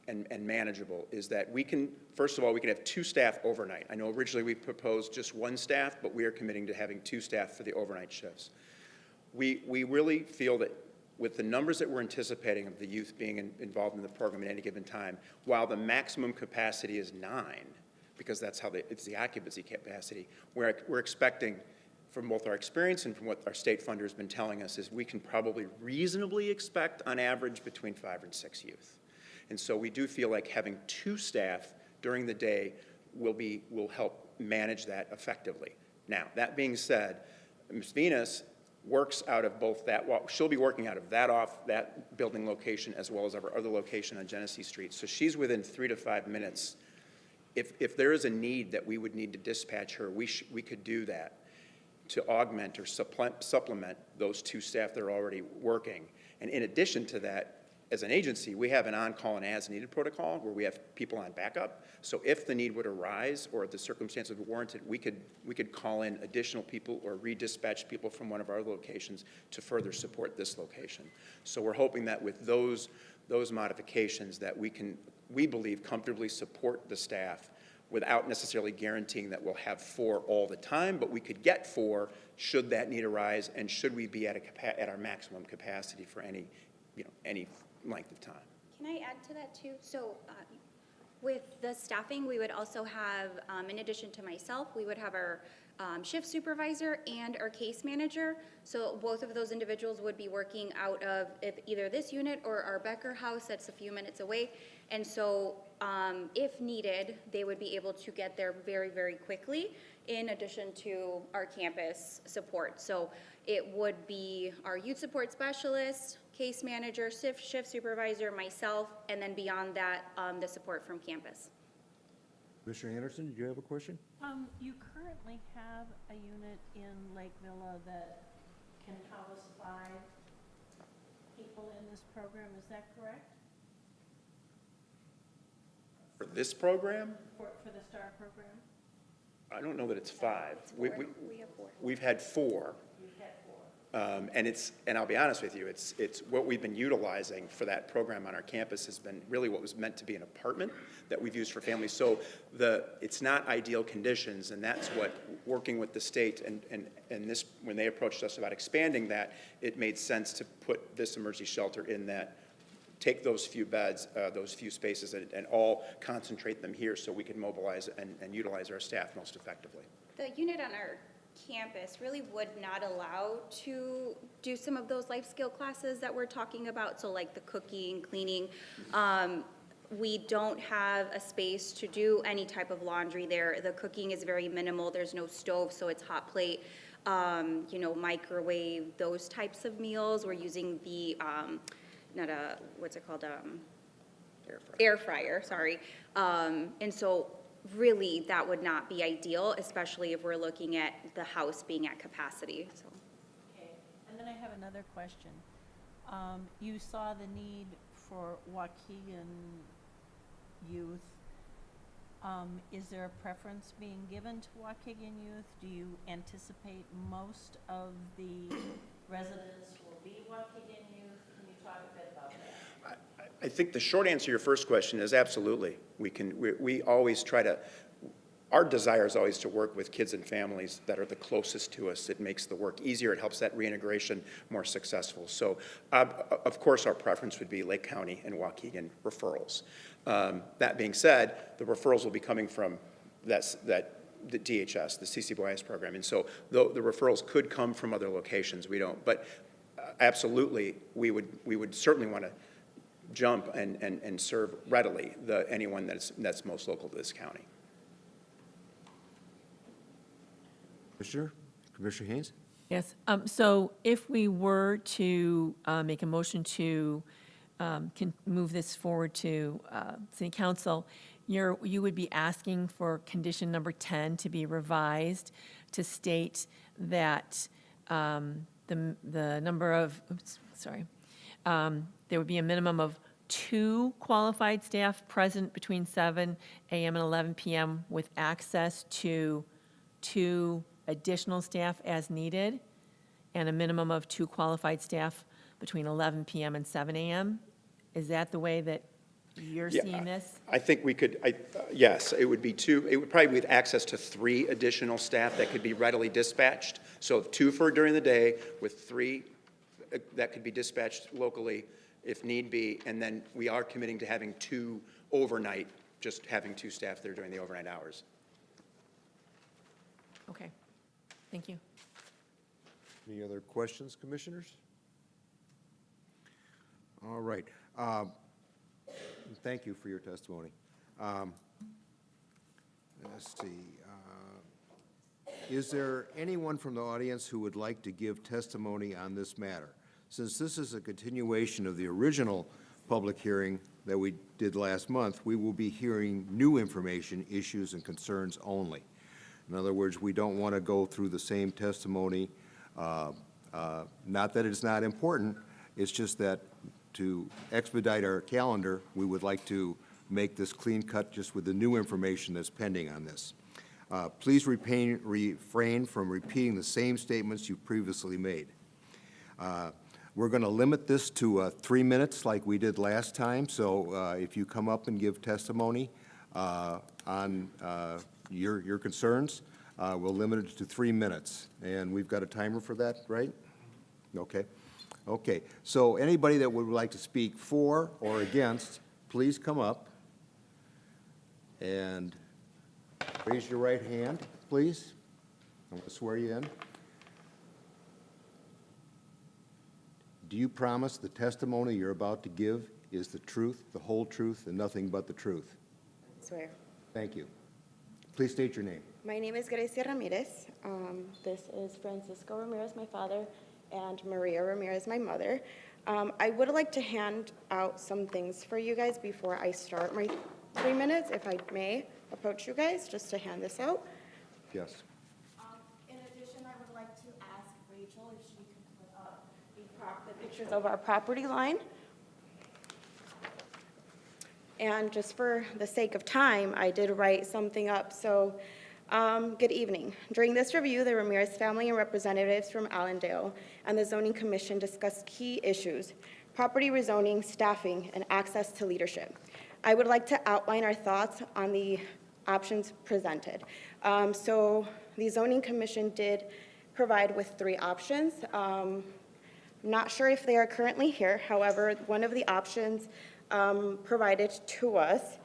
Speaker 9: and manageable is that we can, first of all, we can have 2 staff overnight. I know originally we proposed just 1 staff, but we are committing to having 2 staff for the overnight shifts. We really feel that with the numbers that we're anticipating of the youth being involved in the program at any given time, while the maximum capacity is 9, because that's how it's the occupancy capacity, we're expecting, from both our experience and from what our state funder has been telling us, is we can probably reasonably expect on average between 5 and 6 youth. And so we do feel like having 2 staff during the day will help manage that effectively. Now, that being said, Ms. Venus works out of both that, well, she'll be working out of that building location as well as our other location on Genesee Street. So she's within 3 to 5 minutes. If there is a need that we would need to dispatch her, we could do that to augment or supplement those 2 staff that are already working. And in addition to that, as an agency, we have an on-call and as-needed protocol where we have people on backup. So if the need would arise or if the circumstances would warrant it, we could call in additional people or redispatch people from one of our locations to further support this location. So we're hoping that with those modifications that we believe comfortably support the staff without necessarily guaranteeing that we'll have 4 all the time, but we could get 4 should that need arise and should we be at our maximum capacity for any length of time.
Speaker 8: Can I add to that too? So with the staffing, we would also have, in addition to myself, we would have our shift supervisor and our case manager. So both of those individuals would be working out of either this unit or our Becker house that's a few minutes away. And so if needed, they would be able to get there very, very quickly in addition to our campus support. So it would be our youth support specialist, case manager, shift supervisor, myself, and then beyond that, the support from campus.
Speaker 1: Commissioner Anderson, did you have a question?
Speaker 4: You currently have a unit in Lake Villa that can house 5 people in this program, is that correct?
Speaker 9: For this program?
Speaker 4: For the STAR program?
Speaker 9: I don't know that it's 5.
Speaker 8: We have 4.
Speaker 9: We've had 4. And I'll be honest with you, it's what we've been utilizing for that program on our campus has been really what was meant to be an apartment that we've used for families. So it's not ideal conditions, and that's what, working with the state and this, when they approached us about expanding that, it made sense to put this emergency shelter in that, take those few beds, those few spaces, and all concentrate them here so we can mobilize and utilize our staff most effectively.
Speaker 8: The unit on our campus really would not allow to do some of those life skill classes that we're talking about, so like the cooking, cleaning. We don't have a space to do any type of laundry there. The cooking is very minimal. There's no stove, so it's hot plate, microwave, those types of meals. We're using the, what's it called? Air fryer, sorry. And so really, that would not be ideal, especially if we're looking at the house being at capacity, so.
Speaker 4: Okay, and then I have another question. You saw the need for Waukegan youth. Is there a preference being given to Waukegan youth? Do you anticipate most of the residents will be Waukegan youth? Can you talk a bit about that?
Speaker 9: I think the short answer to your first question is absolutely. We always try to, our desire is always to work with kids and families that are the closest to us. It makes the work easier. It helps that reintegration more successful. So, of course, our preference would be Lake County and Waukegan referrals. That being said, the referrals will be coming from the DHS, the CCBYS program. And so the referrals could come from other locations. We don't. But absolutely, we would certainly want to jump and serve readily anyone that's most local to this county.
Speaker 1: Commissioner Haynes?
Speaker 6: Yes, so if we were to make a motion to move this forward to City Council, you would be asking for condition number 10 to be revised to state that the number of, there would be a minimum of 2 qualified staff present between 7 a.m. and 11 p.m. with access to 2 additional staff as needed, and a minimum of 2 qualified staff between 11 p.m. and 7 a.m. Is that the way that you're seeing this?
Speaker 9: I think we could, yes, it would be 2, it would probably be with access to 3 additional staff that could be readily dispatched. So 2 for during the day with 3 that could be dispatched locally if need be, and then we are committing to having 2 overnight, just having 2 staff there during the overnight hours.
Speaker 6: Okay, thank you.
Speaker 1: Any other questions, commissioners? All right. Thank you for your testimony. Let's see. Is there anyone from the audience who would like to give testimony on this matter? Since this is a continuation of the original public hearing that we did last month, we will be hearing new information, issues, and concerns only. In other words, we don't want to go through the same testimony. Not that it's not important, it's just that to expedite our calendar, we would like to make this clean cut just with the new information that's pending on this. Please refrain from repeating the same statements you previously made. We're going to limit this to 3 minutes like we did last time, so if you come up and give testimony on your concerns, we'll limit it to 3 minutes. And we've got a timer for that, right? Okay. Okay. So anybody that would like to speak for or against, please come up and raise your right hand, please. I'm going to swear you in. Do you promise the testimony you're about to give is the truth, the whole truth, and nothing but the truth?
Speaker 11: I swear.
Speaker 1: Thank you. Please state your name.
Speaker 11: My name is Grecia Ramirez. This is Francisco Ramirez, my father, and Maria Ramirez, my mother. I would like to hand out some things for you guys before I start my 3 minutes, if I may approach you guys, just to hand this out.
Speaker 1: Yes.
Speaker 11: In addition, I would like to ask Rachel if she can put up the pictures of our property line. And just for the sake of time, I did write something up. So Good evening. During this review, the Ramirez family and representatives from Allendale and the Zoning Commission discussed key issues: property rezoning, staffing, and access to leadership. I would like to outline our thoughts on the options presented. So the Zoning Commission did provide with 3 options. Not sure if they are currently here. However, one of the options provided to us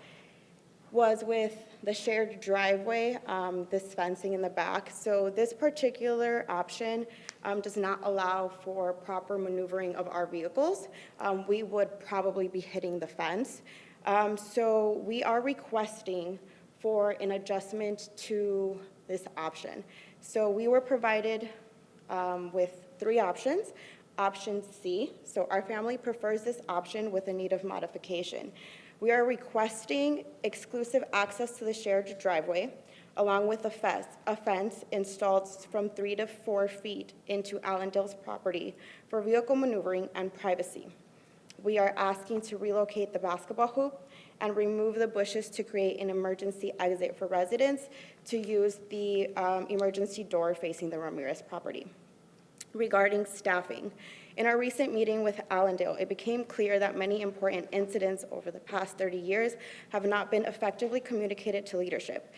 Speaker 11: was with the shared driveway, this fencing in the back. So this particular option does not allow for proper maneuvering of our vehicles. We would probably be hitting the fence. So we are requesting for an adjustment to this option. So we were provided with 3 options. Option C, so our family prefers this option with a need of modification. We are requesting exclusive access to the shared driveway, along with a fence installed from 3 to 4 feet into Allendale's property for vehicle maneuvering and privacy. We are asking to relocate the basketball hoop and remove the bushes to create an emergency exit for residents to use the emergency door facing the Ramirez property. Regarding staffing, in our recent meeting with Allendale, it became clear that many important incidents over the past 30 years have not been effectively communicated to leadership.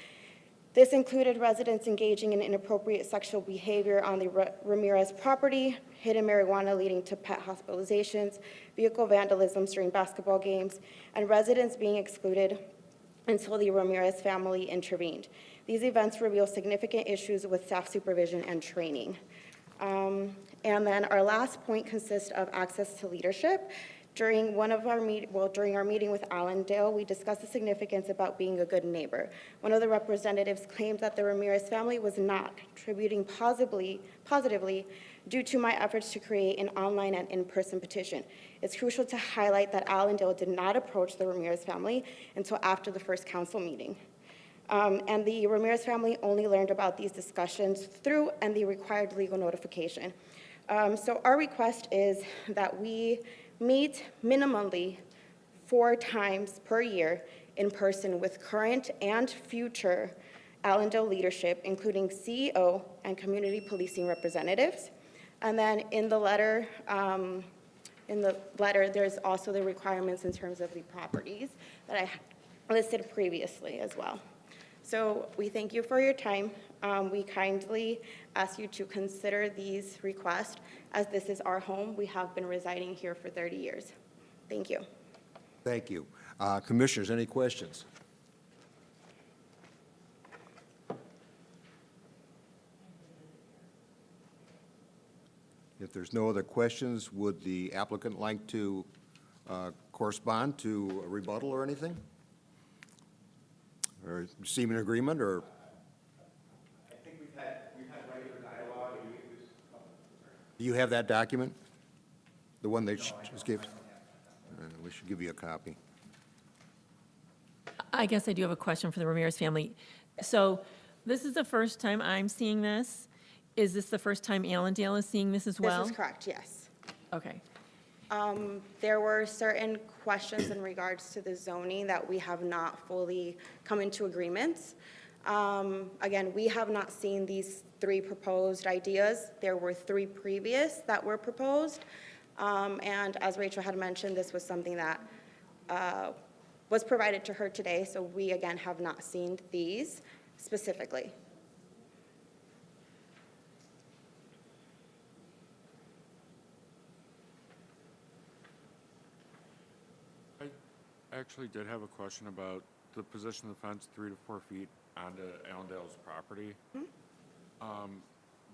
Speaker 11: This included residents engaging in inappropriate sexual behavior on the Ramirez property, hidden marijuana leading to pet hospitalizations, vehicle vandalism during basketball games, and residents being excluded until the Ramirez family intervened. These events reveal significant issues with staff supervision and training. And then our last point consists of access to leadership. During our meeting with Allendale, we discussed the significance about being a good neighbor. One of the representatives claimed that the Ramirez family was not contributing positively due to my efforts to create an online and in-person petition. It's crucial to highlight that Allendale did not approach the Ramirez family until after the first council meeting. And the Ramirez family only learned about these discussions through and the required legal notification. So our request is that we meet minimally 4 times per year in person with current and future Allendale leadership, including CEO and community policing representatives. And then in the letter, there's also the requirements in terms of the properties that I listed previously as well. So we thank you for your time. We kindly ask you to consider these requests, as this is our home. We have been residing here for 30 years. Thank you.
Speaker 1: Thank you. Commissioners, any questions? If there's no other questions, would the applicant like to correspond to a rebuttal or anything? Or seem in agreement, or?
Speaker 9: I think we've had regular dialogue, and
Speaker 1: Do you have that document? The one they just gave? We should give you a copy.
Speaker 6: I guess I do have a question for the Ramirez family. So this is the first time I'm seeing this. Is this the first time Allendale is seeing this as well?
Speaker 11: This is correct, yes.
Speaker 6: Okay.
Speaker 11: There were certain questions in regards to the zoning that we have not fully come into agreements. Again, we have not seen these 3 proposed ideas. There were 3 previous that were proposed. And as Rachel had mentioned, this was something that was provided to her today. So we, again, have not seen these specifically.
Speaker 12: I actually did have a question about the position of the fence 3 to 4 feet onto Allendale's property.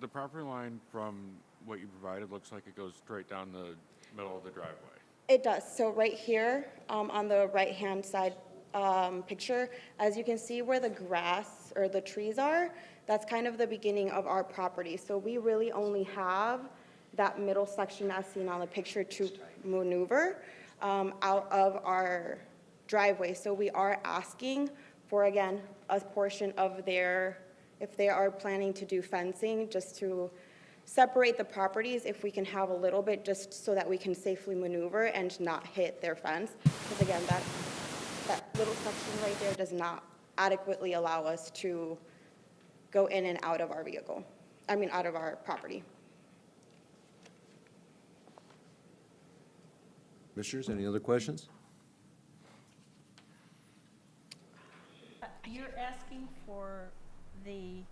Speaker 12: The property line from what you provided looks like it goes straight down the middle of the driveway.
Speaker 11: It does. So right here on the right-hand side picture, as you can see where the grass or the trees are, that's kind of the beginning of our property. So we really only have that middle section as seen on the picture to maneuver out of our driveway. So we are asking for, again, a portion of their, if they are planning to do fencing, just to separate the properties, if we can have a little bit, just so that we can safely maneuver and not hit their fence. Because again, that little section right there does not adequately allow us to go in and out of our vehicle, out of our property.
Speaker 1: Commissioners, any other questions?
Speaker 4: You're asking for the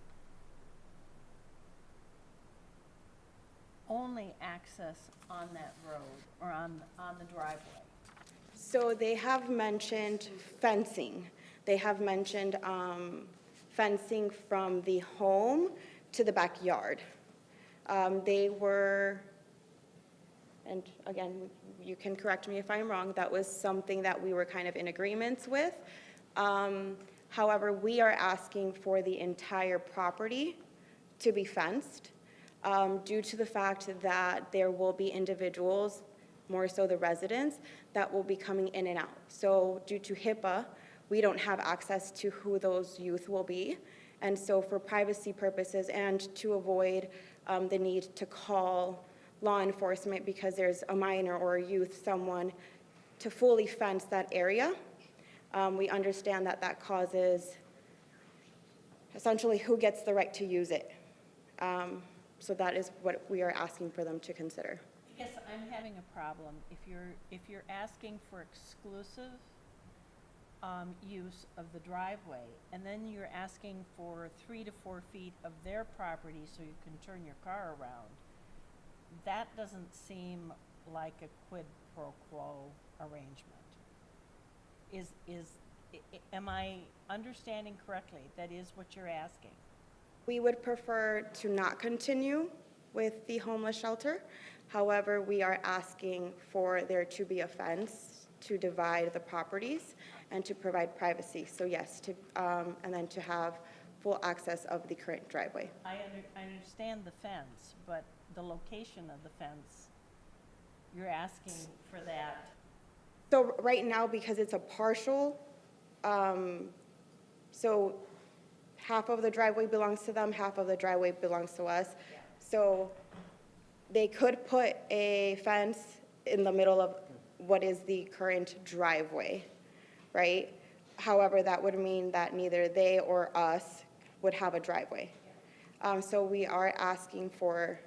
Speaker 4: only access on that road or on the driveway?
Speaker 11: So they have mentioned fencing. They have mentioned fencing from the home to the backyard. They were, and again, you can correct me if I'm wrong, that was something that we were kind of in agreements with. However, we are asking for the entire property to be fenced due to the fact that there will be individuals, more so the residents, that will be coming in and out. So due to HIPAA, we don't have access to who those youth will be. And so for privacy purposes and to avoid the need to call law enforcement because there's a minor or a youth, someone to fully fence that area, we understand that that causes essentially who gets the right to use it. So that is what we are asking for them to consider.
Speaker 4: I guess I'm having a problem. If you're asking for exclusive use of the driveway, and then you're asking for 3 to 4 feet of their property so you can turn your car around, that doesn't seem like a quid pro quo arrangement. Am I understanding correctly? That is what you're asking?
Speaker 11: We would prefer to not continue with the homeless shelter. However, we are asking for there to be a fence to divide the properties and to provide privacy. So yes, and then to have full access of the current driveway.
Speaker 4: I understand the fence, but the location of the fence, you're asking for that.
Speaker 11: So right now, because it's a partial, so half of the driveway belongs to them, half of the driveway belongs to us.
Speaker 4: Yeah.
Speaker 11: So they could put a fence in the middle of what is the current driveway, right? However, that would mean that neither they or us would have a driveway. So we are asking for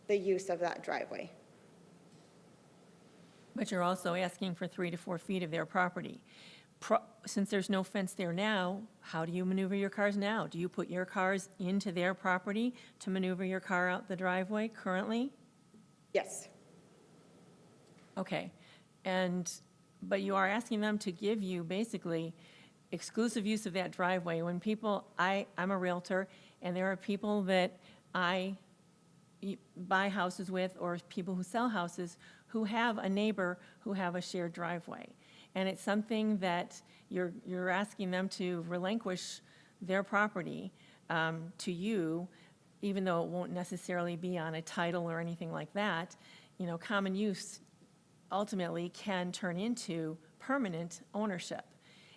Speaker 11: the use of that driveway.
Speaker 6: But you're also asking for 3 to 4 feet of their property. Since there's no fence there now, how do you maneuver your cars now? Do you put your cars into their property to maneuver your car out the driveway currently?
Speaker 11: Yes.
Speaker 6: Okay. But you are asking them to give you basically exclusive use of that driveway. When people, I'm a realtor, and there are people that I buy houses with, or people who sell houses, who have a neighbor who have a shared driveway. And it's something that you're asking them to relinquish their property to you, even though it won't necessarily be on a title or anything like that. You know, common use ultimately can turn into permanent ownership.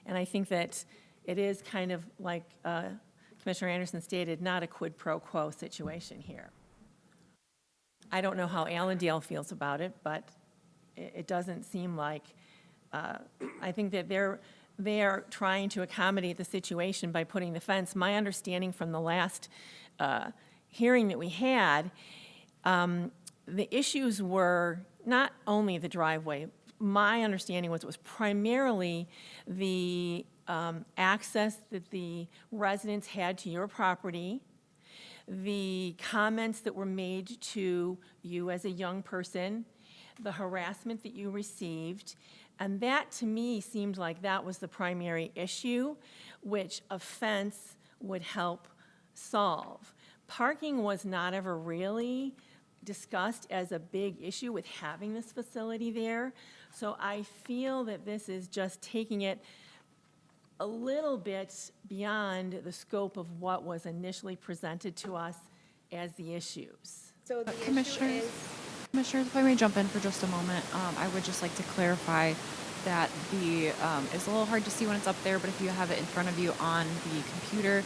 Speaker 6: And I think that it is kind of like Commissioner Anderson stated, not a quid pro quo situation here. I don't know how Allendale feels about it, but it doesn't seem like, I think that they are trying to accommodate the situation by putting the fence. My understanding from the last hearing that we had, the issues were not only the driveway. My understanding was it was primarily the access that the residents had to your property, the comments that were made to you as a young person, the harassment that you received, and that to me seemed like that was the primary issue, which a fence would help solve. Parking was not ever really discussed as a big issue with having this facility there, so I feel that this is just taking it a little bit beyond the scope of what was initially presented to us as the issues.
Speaker 11: So the issue
Speaker 5: Commissioners,
Speaker 11: is,
Speaker 5: Commissioners, if I may jump in for just a moment, I would just like to clarify that it's a little hard to see when it's up there, but if you have it in front of you on the computer,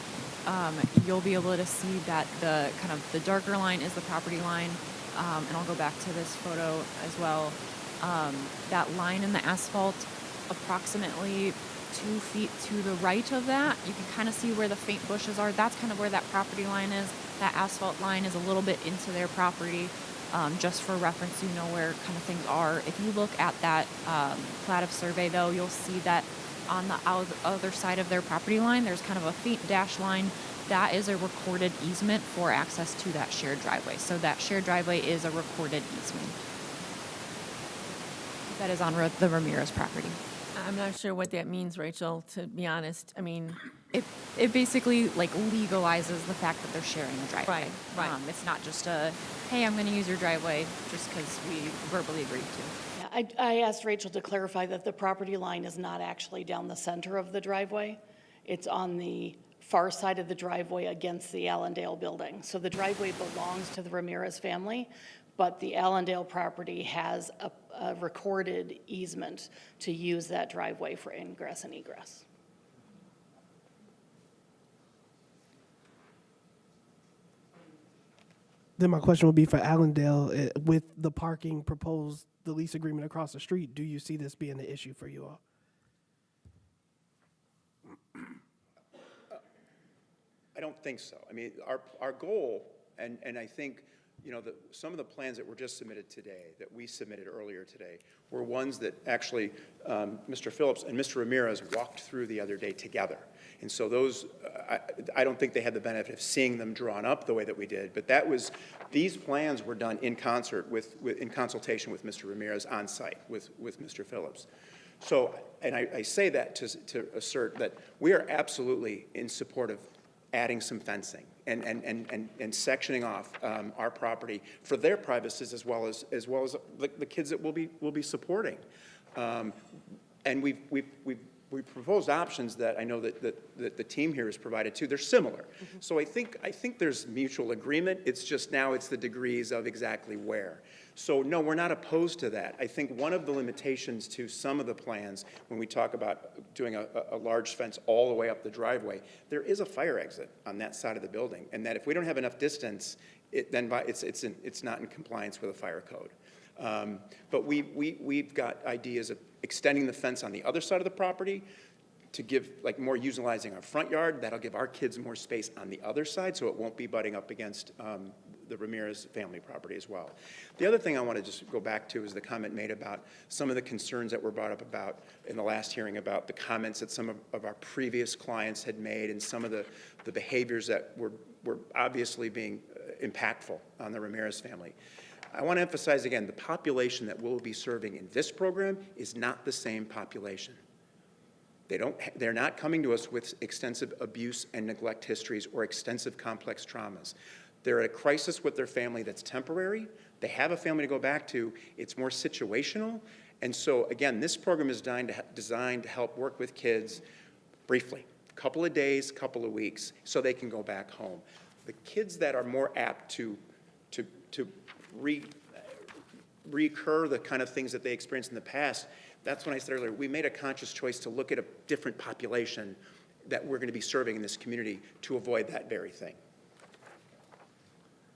Speaker 5: you'll be able to see that the darker line is the property line, and I'll go back to this photo as well. That line in the asphalt, approximately 2 feet to the right of that. You can kind of see where the faint bushes are. That's kind of where that property line is. That asphalt line is a little bit into their property. Just for reference, you know where kind of things are. If you look at that plat of survey, though, you'll see that on the other side of their property line, there's kind of a faint dash line. That is a recorded easement for access to that shared driveway. So that shared driveway is a recorded easement. That is on the Ramirez property.
Speaker 6: I'm not sure what that means, Rachel, to be honest. I mean,
Speaker 5: It basically like legalizes the fact that they're sharing the driveway.
Speaker 6: Right.
Speaker 5: It's not just a, hey, I'm going to use your driveway just because we verbally agreed to.
Speaker 7: Yeah, I asked Rachel to clarify that the property line is not actually down the center of the driveway. It's on the far side of the driveway against the Allendale building. So the driveway belongs to the Ramirez family, but the Allendale property has a recorded easement to use that driveway for ingress and egress.
Speaker 13: Then my question would be for Allendale, with the parking proposed, the lease agreement across the street, do you see this being an issue for you all?
Speaker 9: I don't think so. I mean, our goal, and I think, you know, some of the plans that were just submitted today, that we submitted earlier today, were ones that actually Mr. Phillips and Mr. Ramirez walked through the other day together. And so those, I don't think they had the benefit of seeing them drawn up the way that we did, but these plans were done in concert in consultation with Mr. Ramirez on site with Mr. Phillips. So, and I say that to assert that we are absolutely in support of adding some fencing and sectioning off our property for their privacies as well as the kids that we'll be supporting. And we've proposed options that I know that the team here has provided too. They're similar. So I think there's mutual agreement. It's just now it's the degrees of exactly where. So no, we're not opposed to that. I think one of the limitations to some of the plans when we talk about doing a large fence all the way up the driveway, there is a fire exit on that side of the building, and that if we don't have enough distance, it's not in compliance with the fire code. But we've got ideas of extending the fence on the other side of the property to give, like, more utilizing our front yard. That'll give our kids more space on the other side, so it won't be butting up against the Ramirez family property as well. The other thing I want to just go back to is the comment made about some of the concerns that were brought up about in the last hearing about the comments that some of our previous clients had made and some of the behaviors that were obviously being impactful on the Ramirez family. I want to emphasize again, the population that we'll be serving in this program is not the same population. They're not coming to us with extensive abuse and neglect histories or extensive complex traumas. They're at a crisis with their family that's temporary. They have a family to go back to. It's more situational. And so again, this program is designed to help work with kids briefly, a couple of days, couple of weeks, so they can go back home. The kids that are more apt to recur the kind of things that they experienced in the past, that's when I said earlier, we made a conscious choice to look at a different population that we're going to be serving in this community to avoid that very thing.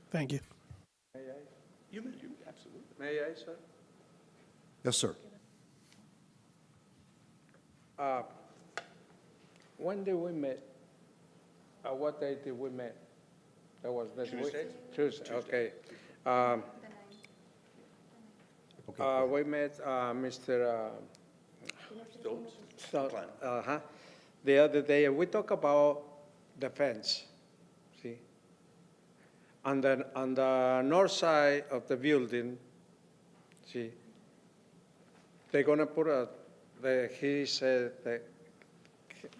Speaker 13: Thank you.
Speaker 9: You absolutely.
Speaker 14: May I, sir?
Speaker 1: Yes, sir.
Speaker 14: When did we meet? What day did we meet? That was this week? Tuesday, okay. We met Mr. The other day. We talked about the fence, see? On the north side of the building, see, they're gonna put he said that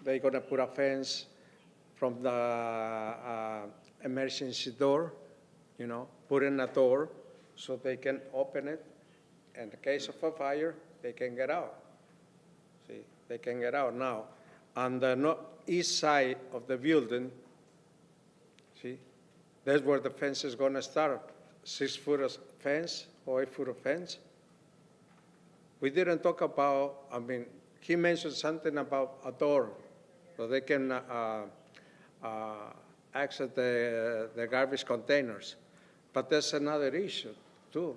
Speaker 14: they're gonna put a fence from the emergency door, you know, put in a door so they can open it. In the case of a fire, they can get out. See, they can get out now. On the east side of the building, see, that's where the fence is going to start, 6 foot of fence or 8 foot of fence. We didn't talk about, I mean, he mentioned something about a door, so they can access the garbage containers. But there's another issue, too,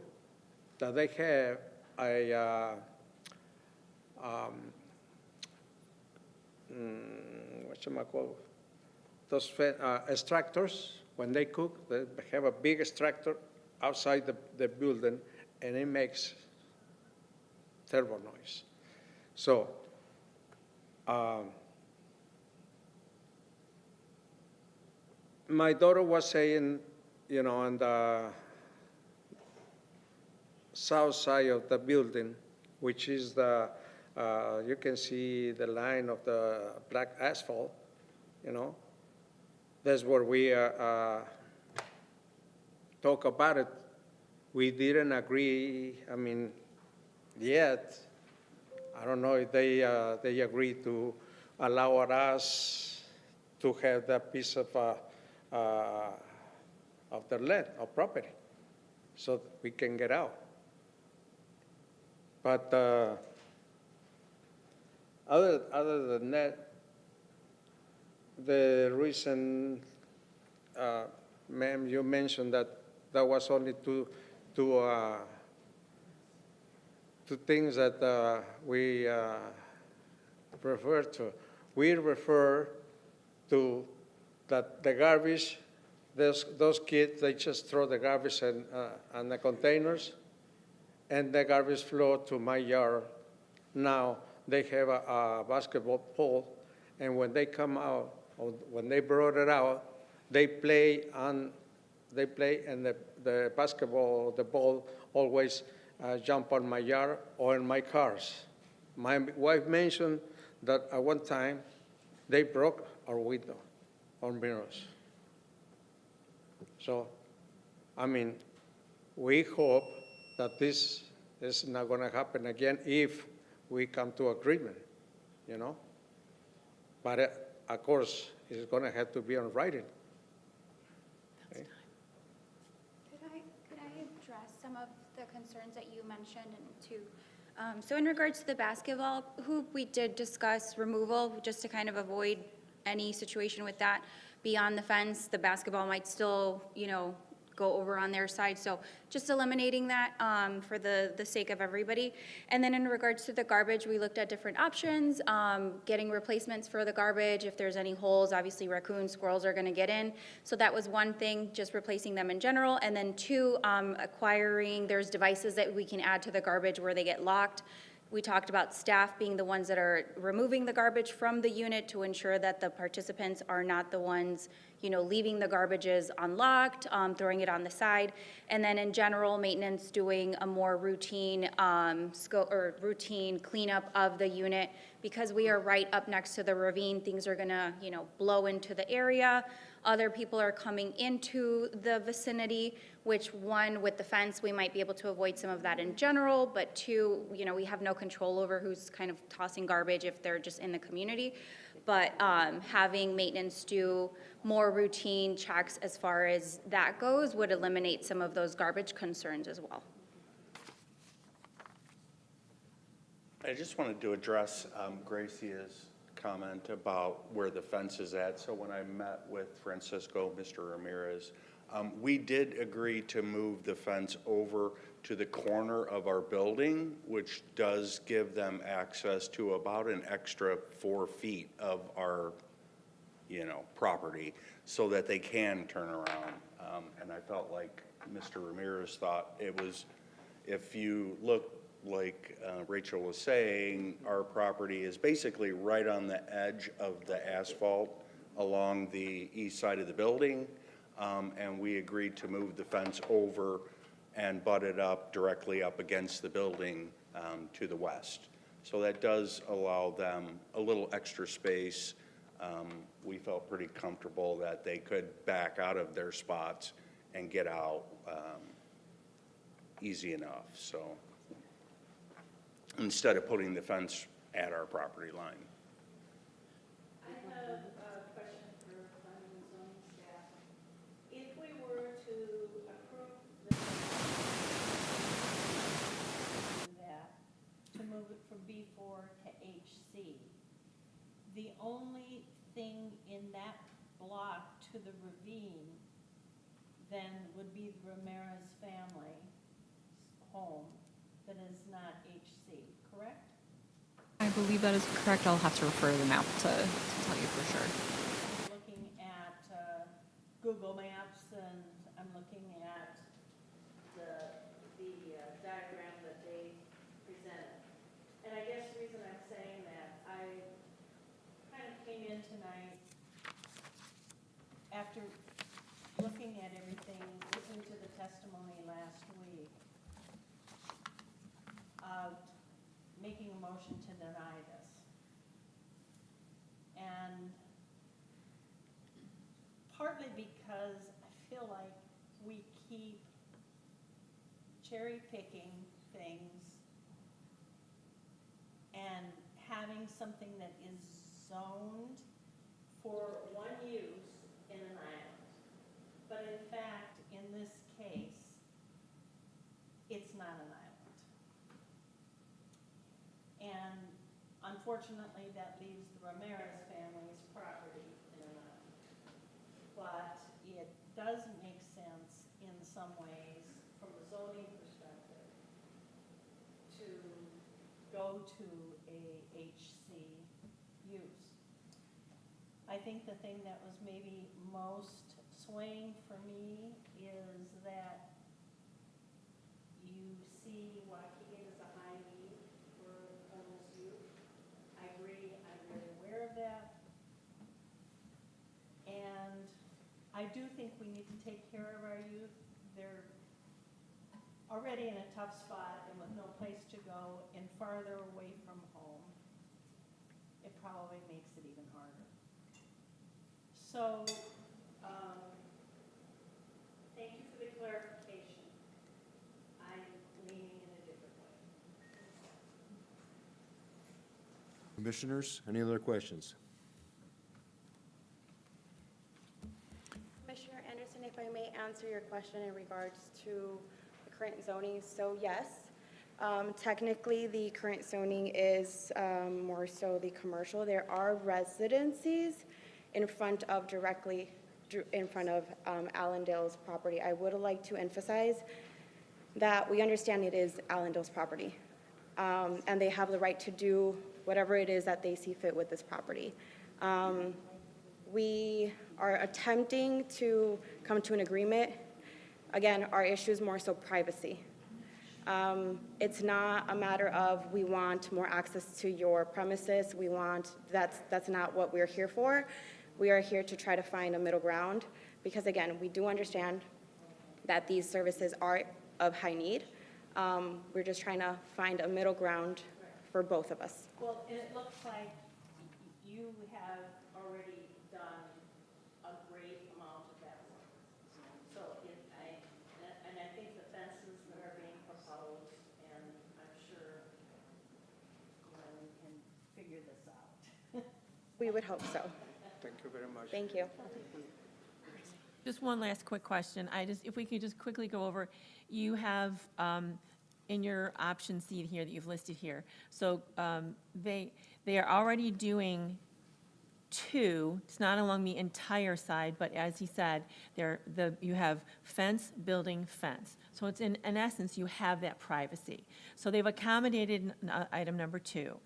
Speaker 14: that they have whatchamacallit, those extractors, when they cook, they have a big extractor outside the building, and it makes terrible noise. So, my daughter was saying, you know, on the south side of the building, which is the, you can see the line of the black asphalt, you know. That's where we talk about it. We didn't agree, I mean, yet. I don't know if they agreed to allow us to have that piece of their land, of property, so that we can get out. But other than that, the reason, ma'am, you mentioned that was only two things that we refer to. We refer to that the garbage, those kids, they just throw the garbage in the containers, and the garbage flow to my yard. Now they have a basketball pole, and when they come out, or when they brought it out, they play, and the basketball, the ball always jump on my yard or in my cars. My wife mentioned that at one time they broke our window, our mirrors. So, I mean, we hope that this is not going to happen again if we come to agreement, you know? But of course, it's going to have to be on writing. Okay?
Speaker 8: Could I address some of the concerns that you mentioned? So in regards to the basketball hoop, we did discuss removal just to kind of avoid any situation with that. Beyond the fence, the basketball might still, you know, go over on their side. So just eliminating that for the sake of everybody. And then in regards to the garbage, we looked at different options, getting replacements for the garbage. If there's any holes, obviously raccoons, squirrels are gonna get in. So that was one thing, just replacing them in general. And then two, acquiring, there's devices that we can add to the garbage where they get locked. We talked about staff being the ones that are removing the garbage from the unit to ensure that the participants are not the ones, you know, leaving the garbages unlocked, throwing it on the side. And then in general, maintenance doing a more routine routine cleanup of the unit. Because we are right up next to the ravine, things are gonna, you know, blow into the area. Other people are coming into the vicinity, which one, with the fence, we might be able to avoid some of that in general, but two, you know, we have no control over who's kind of tossing garbage if they're just in the community. But having maintenance do more routine checks as far as that goes would eliminate some of those garbage concerns as well.
Speaker 2: I just wanted to address Gracia's comment about where the fence is at. So when I met with Francisco, Mr. Ramirez, we did agree to move the fence over to the corner of our building, which does give them access to about an extra 4 feet of our, you know, property so that they can turn around. And I felt like Mr. Ramirez thought it was, if you look, like Rachel was saying, our property is basically right on the edge of the asphalt along the east side of the building. And we agreed to move the fence over and butt it up directly up against the building to the west. So that does allow them a little extra space. We felt pretty comfortable that they could back out of their spots and get out easy enough. So instead of putting the fence at our property line.
Speaker 4: I have a question for planning and zoning staff. If we were to approve to move it from B4 to HC, the only thing in that block to the ravine then would be the Ramirez family's home that is not HC, correct?
Speaker 5: I believe that is correct. I'll have to refer to the map to tell you for sure.
Speaker 4: Looking at Google Maps, and I'm looking at the diagram that they presented. And I guess the reason I'm saying that, I kind of came in tonight after looking at everything, listening to the testimony last week, of making a motion to deny this. And partly because I feel like we keep cherry picking things and having something that is zoned for one use in an island. But in fact, in this case, it's not an island. And unfortunately, that leaves the Ramirez family's property in an island. But it does make sense in some ways, from a zoning perspective, to go to a HC use. I think the thing that was maybe most swaying for me is that you see Waukegan as a high need for homeless youth. I agree, I'm very aware of that. And I do think we need to take care of our youth. They're already in a tough spot and with no place to go and farther away from home. It probably makes it even harder. So, thank you for the clarification. I'm leaning in a different way.
Speaker 1: Commissioners, any other questions?
Speaker 11: Commissioner Anderson, if I may answer your question in regards to the current zoning. So yes, technically the current zoning is more so the commercial. There are residencies in front of Allendale's property. I would like to emphasize that we understand it is Allendale's property, and they have the right to do whatever it is that they see fit with this property. We are attempting to come to an agreement. Again, our issue is more so privacy. It's not a matter of we want more access to your premises. That's not what we're here for. We are here to try to find a middle ground because, again, we do understand that these services are of high need. We're just trying to find a middle ground for both of us.
Speaker 4: Well, and it looks like you have already done a great amount of that work. So I think the fences that are being proposed, and I'm sure we can figure this out.
Speaker 11: We would hope so.
Speaker 14: Thank you very much.
Speaker 11: Thank you.
Speaker 6: Just one last quick question. If we could just quickly go over, you have in your option sheet here that you've listed here. So they are already doing two. It's not along the entire side, but as he said, you have fence, building, fence. So it's in essence, you have that privacy. So they've accommodated item number 2.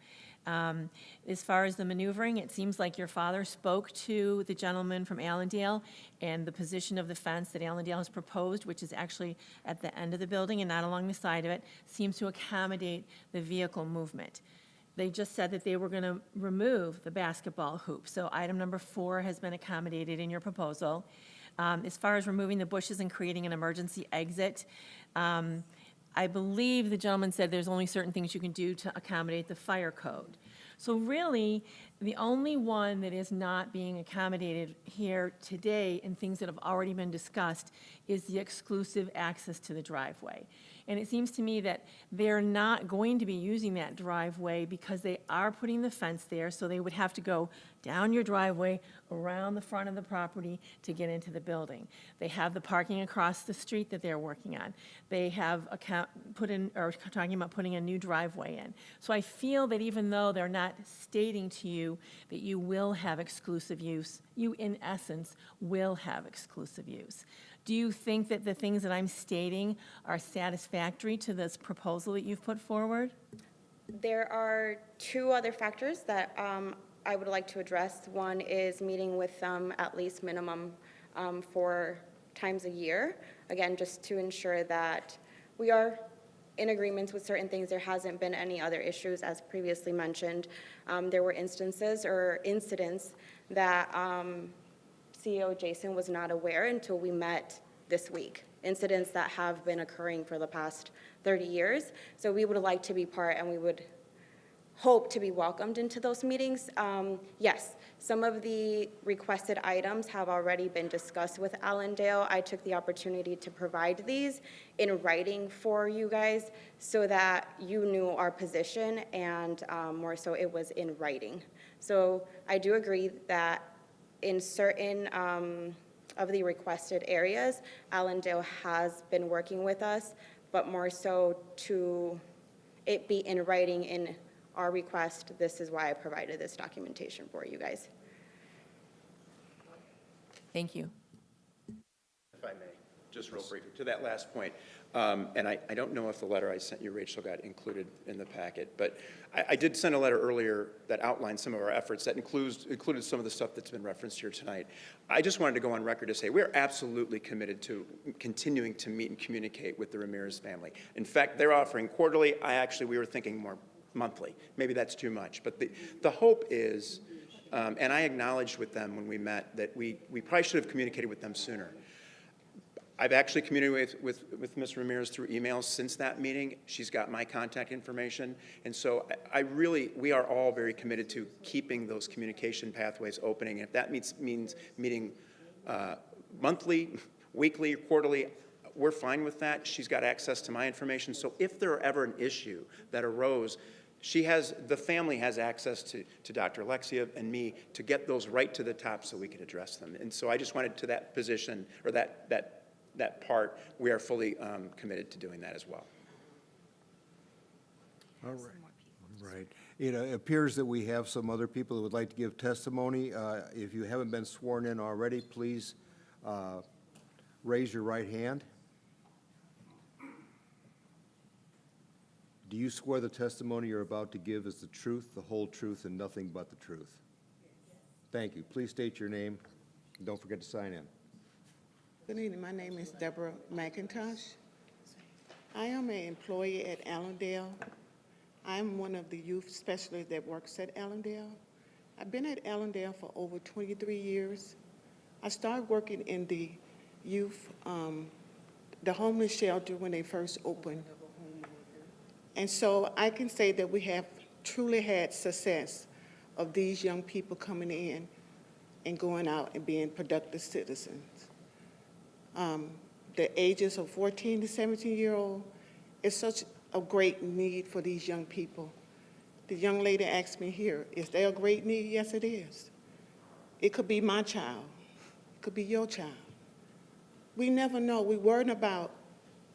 Speaker 6: As far as the maneuvering, it seems like your father spoke to the gentleman from Allendale, and the position of the fence that Allendale has proposed, which is actually at the end of the building and not along the side of it, seems to accommodate the vehicle movement. They just said that they were going to remove the basketball hoop. So item number 4 has been accommodated in your proposal. As far as removing the bushes and creating an emergency exit, I believe the gentleman said there's only certain things you can do to accommodate the fire code. So really, the only one that is not being accommodated here today and things that have already been discussed is the exclusive access to the driveway. And it seems to me that they're not going to be using that driveway because they are putting the fence there, so they would have to go down your driveway, around the front of the property to get into the building. They have the parking across the street that they're working on. They have talking about putting a new driveway in. So I feel that even though they're not stating to you that you will have exclusive use, you in essence will have exclusive use. Do you think that the things that I'm stating are satisfactory to this proposal that you've put forward?
Speaker 11: There are two other factors that I would like to address. One is meeting with them at least minimum 4 times a year. Again, just to ensure that we are in agreements with certain things. There hasn't been any other issues, as previously mentioned. There were instances or incidents that CEO Jason was not aware until we met this week. Incidents that have been occurring for the past 30 years. So we would like to be part, and we would hope to be welcomed into those meetings. Yes, some of the requested items have already been discussed with Allendale. I took the opportunity to provide these in writing for you guys so that you knew our position, and more so it was in writing. So I do agree that in certain of the requested areas, Allendale has been working with us, but more so to it be in writing in our request. This is why I provided this documentation for you guys.
Speaker 6: Thank you.
Speaker 9: If I may, just real briefly, to that last point, and I don't know if the letter I sent you, Rachel, got included in the packet, but I did send a letter earlier that outlined some of our efforts, that included some of the stuff that's been referenced here tonight. I just wanted to go on record to say we're absolutely committed to continuing to meet and communicate with the Ramirez family. In fact, they're offering quarterly. We were thinking more monthly. Maybe that's too much, but the hope is, and I acknowledged with them when we met that we probably should have communicated with them sooner. I've actually communicated with Ms. Ramirez through emails since that meeting. She's got my contact information. And so we are all very committed to keeping those communication pathways opening. If that means meeting monthly, weekly, quarterly, we're fine with that. She's got access to my information. So if there were ever an issue that arose, the family has access to Dr. Alexiev and me to get those right to the top so we could address them. And so I just wanted to that position, or that part, we are fully committed to doing that as well.
Speaker 1: All right. Right. It appears that we have some other people who would like to give testimony. If you haven't been sworn in already, please raise your right hand. Do you swear the testimony you're about to give is the truth, the whole truth, and nothing but the truth? Thank you. Please state your name. And don't forget to sign in.
Speaker 15: Good evening. My name is Deborah McIntosh. I am an employee at Allendale. I'm one of the youth specialists that works at Allendale. I've been at Allendale for over 23 years. I started working in the youth, the homeless shelter when they first opened. And so I can say that we have truly had success of these young people coming in and going out and being productive citizens. The ages of 14 to 17-year-old is such a great need for these young people. The young lady asked me here, is there a great need? Yes, it is. It could be my child. It could be your child. We never know. We worrying about,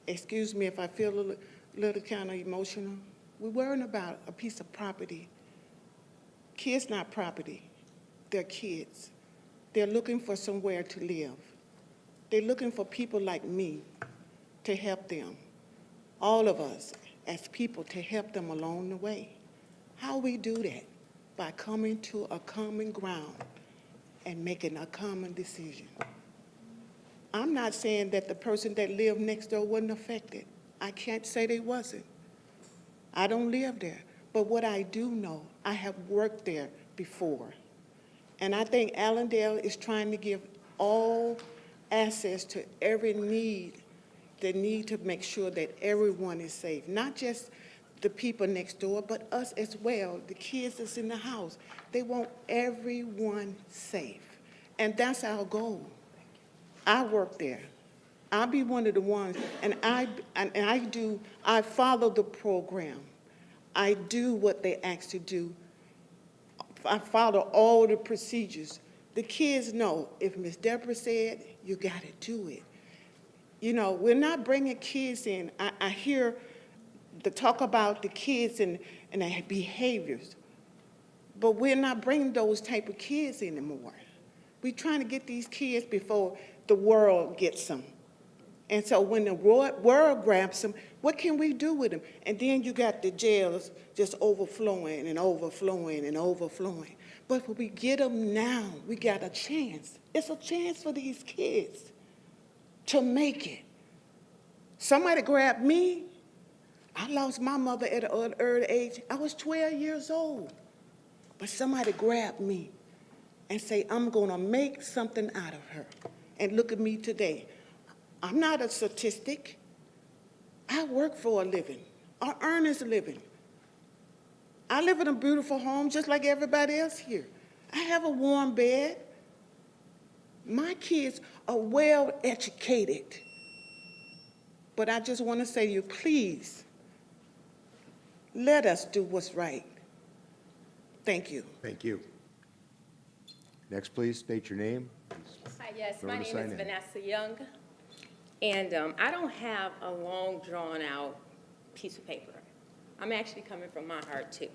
Speaker 15: excuse me if I feel a little kind of emotional, we're worrying about a piece of property. Kids not property. They're kids. They're looking for somewhere to live. They're looking for people like me to help them, all of us as people, to help them along the way. How we do that? By coming to a common ground and making a common decision. I'm not saying that the person that lived next door wasn't affected. I can't say they wasn't. I don't live there. But what I do know, I have worked there before. And I think Allendale is trying to give all access to every need, the need to make sure that everyone is safe. Not just the people next door, but us as well, the kids that's in the house. They want everyone safe. And that's our goal. I work there. I'll be one of the ones, and I follow the program. I do what they ask to do. I follow all the procedures. The kids know, if Ms. Deborah said, you got to do it. You know, we're not bringing kids in. I hear the talk about the kids and their behaviors, but we're not bringing those type of kids anymore. We're trying to get these kids before the world gets them. And so when the world grabs them, what can we do with them? And then you got the jails just overflowing and overflowing and overflowing. But if we get them now, we got a chance. It's a chance for these kids to make it. Somebody grabbed me. I lost my mother at an early age. I was 12 years old. But somebody grabbed me and say, I'm going to make something out of her. And look at me today. I'm not a statistic. I work for a living. I earn this living. I live in a beautiful home just like everybody else here. I have a warm bed. My kids are well educated. But I just want to say to you, please, let us do what's right. Thank you.
Speaker 1: Thank you. Next, please, state your name.
Speaker 16: Hi, yes,
Speaker 1: Remember
Speaker 16: my
Speaker 1: to
Speaker 16: name
Speaker 1: sign
Speaker 16: is
Speaker 1: in.
Speaker 16: Vanessa Young, and I don't have a long, drawn-out piece of paper. I'm actually coming from my heart, too.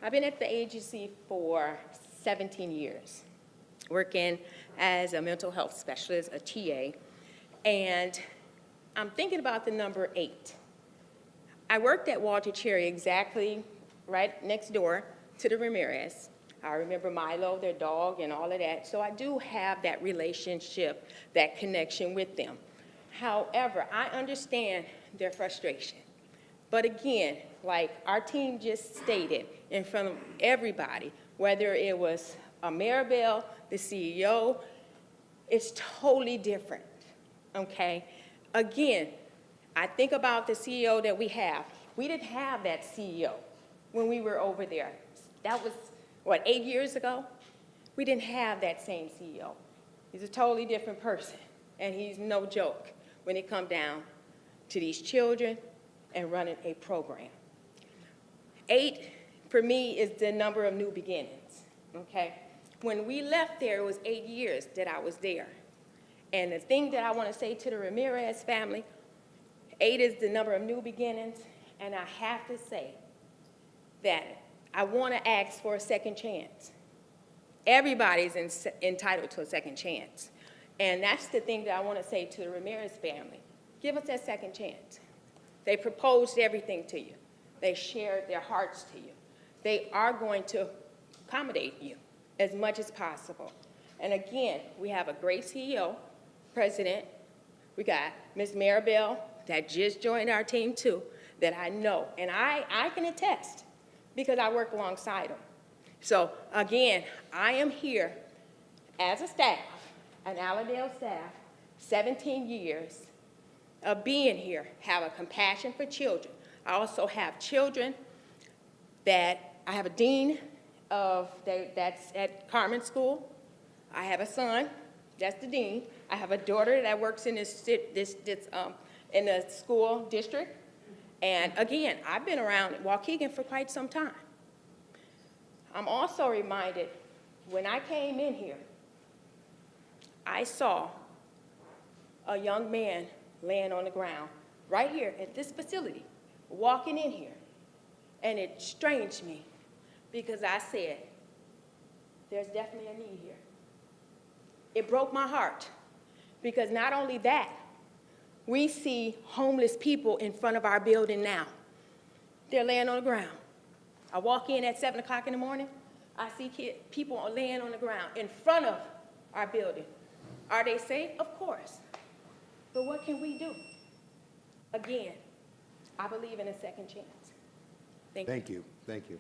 Speaker 16: I've been at the agency for 17 years, working as a mental health specialist, a TA, and I'm thinking about the number 8. I worked at Walter Cherry exactly right next door to the Ramirez. I remember Milo, their dog, and all of that. So I do have that relationship, that connection with them. However, I understand their frustration. But again, like our team just stated in front of everybody, whether it was Maribel, the CEO, it's totally different, okay? Again, I think about the CEO that we have. We didn't have that CEO when we were over there. That was, what, 8 years ago? We didn't have that same CEO. He's a totally different person, and he's no joke when it comes down to these children and running a program. 8, for me, is the number of new beginnings, okay? When we left there, it was 8 years that I was there. And the thing that I want to say to the Ramirez family, 8 is the number of new beginnings, and I have to say that I want to ask for a second chance. Everybody's entitled to a second chance. And that's the thing that I want to say to the Ramirez family. Give us that second chance. They proposed everything to you. They shared their hearts to you. They are going to accommodate you as much as possible. And again, we have a great CEO, president. We got Ms. Maribel that just joined our team too, that I know. And I can attest because I work alongside them. So again, I am here as a staff, an Allendale staff, 17 years of being here, have a compassion for children. I also have children that I have a dean of that's at Carmen School. I have a son, that's the dean. I have a daughter that works in in the school district. And again, I've been around Waukegan for quite some time. I'm also reminded, when I came in here, I saw a young man laying on the ground right here at this facility, walking in here. And it strange me because I said, there's definitely a need here. It broke my heart because not only that, we see homeless people in front of our building now. They're laying on the ground. I walk in at 7 o'clock in the morning, I see people are laying on the ground in front of our building. Are they safe? Of course. But what can we do? Again, I believe in a second chance. Thank you.
Speaker 1: Thank you.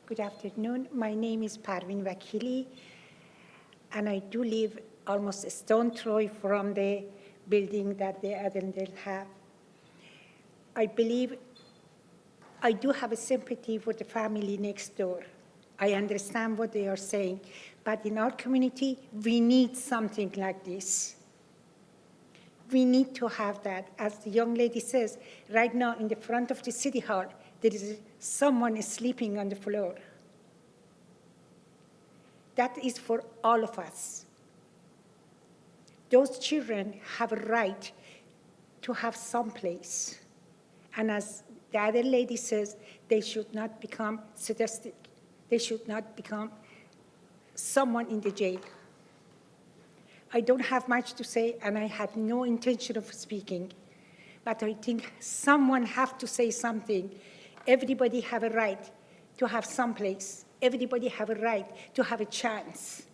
Speaker 17: Good afternoon. My name is Parvin Vakili, and I do live almost a stone throw from the building that the Allendale have. I believe I do have a sympathy for the family next door. I understand what they are saying, but in our community, we need something like this. We need to have that. As the young lady says, right now in the front of the city hall, there is someone sleeping on the floor. That is for all of us. Those children have a right to have some place. And as the other lady says, they should not become sadistic. They should not become someone in the jail. I don't have much to say, and I had no intention of speaking, but I think someone have to say something. Everybody have a right to have some place. Everybody have a right to have a chance.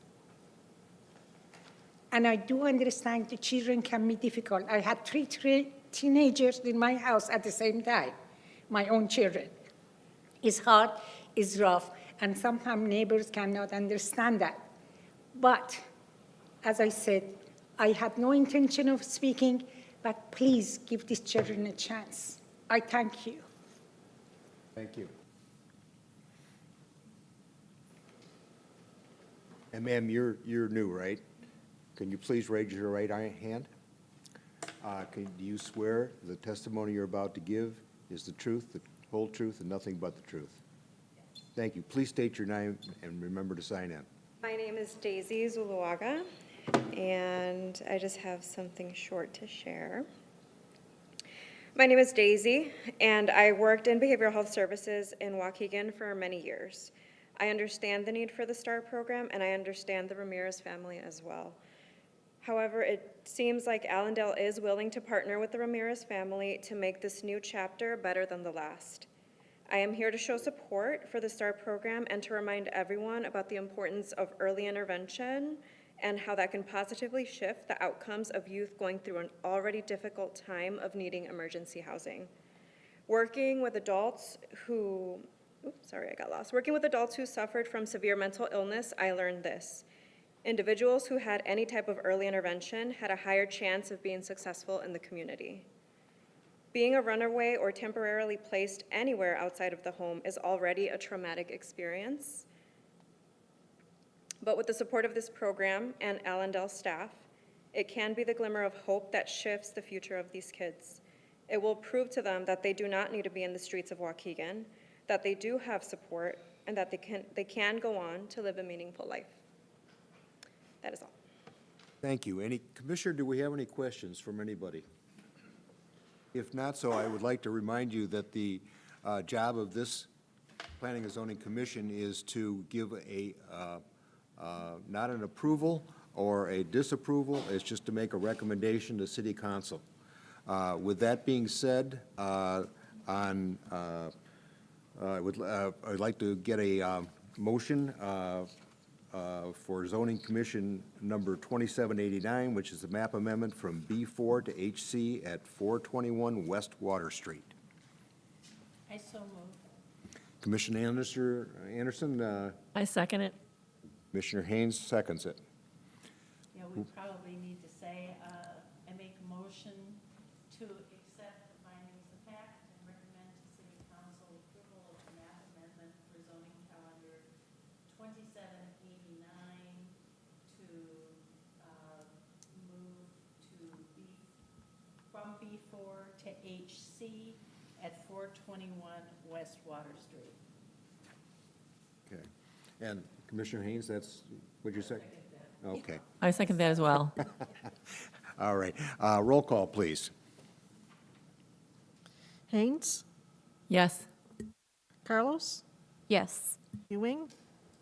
Speaker 17: And I do understand the children can be difficult. I had three teenagers in my house at the same time, my own children. It's hard, it's rough, and sometimes neighbors cannot understand that. But, as I said, I had no intention of speaking, but please give these children a chance. I thank you.
Speaker 1: Thank you. And ma'am, you're new, right? Can you please raise your right hand? Do you swear the testimony you're about to give is the truth, the whole truth, and nothing but the truth? Thank you. Please state your name and remember to sign in.
Speaker 18: My name is Daisy Zuluaga, and I just have something short to share. My name is Daisy, and I worked in behavioral health services in Waukegan for many years. I understand the need for the STAR program, and I understand the Ramirez family as well. However, it seems like Allendale is willing to partner with the Ramirez family to make this new chapter better than the last. I am here to show support for the STAR program and to remind everyone about the importance of early intervention and how that can positively shift the outcomes of youth going through an already difficult time of needing emergency housing. Working with adults who suffered from severe mental illness, I learned this. Individuals who had any type of early intervention had a higher chance of being successful in the community. Being a runaway or temporarily placed anywhere outside of the home is already a traumatic experience. But with the support of this program and Allendale staff, it can be the glimmer of hope that shifts the future of these kids. It will prove to them that they do not need to be in the streets of Waukegan, that they do have support, and that they can go on to live a meaningful life. That is all.
Speaker 1: Thank you. Commissioner, do we have any questions from anybody? If not so, I would like to remind you that the job of this Planning and Zoning Commission is to give not an approval or a disapproval, it's just to make a recommendation to City Council. With that being said, I'd like to get a motion for Zoning Commission number 2789, which is the map amendment from B4 to HC at 421 West Water Street.
Speaker 4: I so move.
Speaker 1: Commissioner Anderson,
Speaker 6: I second it.
Speaker 1: Commissioner Haynes seconds it.
Speaker 4: Yeah, we probably need to say, I make a motion to accept the findings of fact and recommend to City Council approval of the map amendment for zoning calendar 2789 to move from B4 to HC at 421 West Water Street.
Speaker 1: Okay. And Commissioner Haynes, that's what you say? Okay.
Speaker 6: I second that as well.
Speaker 1: All right. Roll call, please.
Speaker 3: Haynes,
Speaker 6: Yes.
Speaker 3: Carlos,
Speaker 5: Yes.
Speaker 3: Ewing,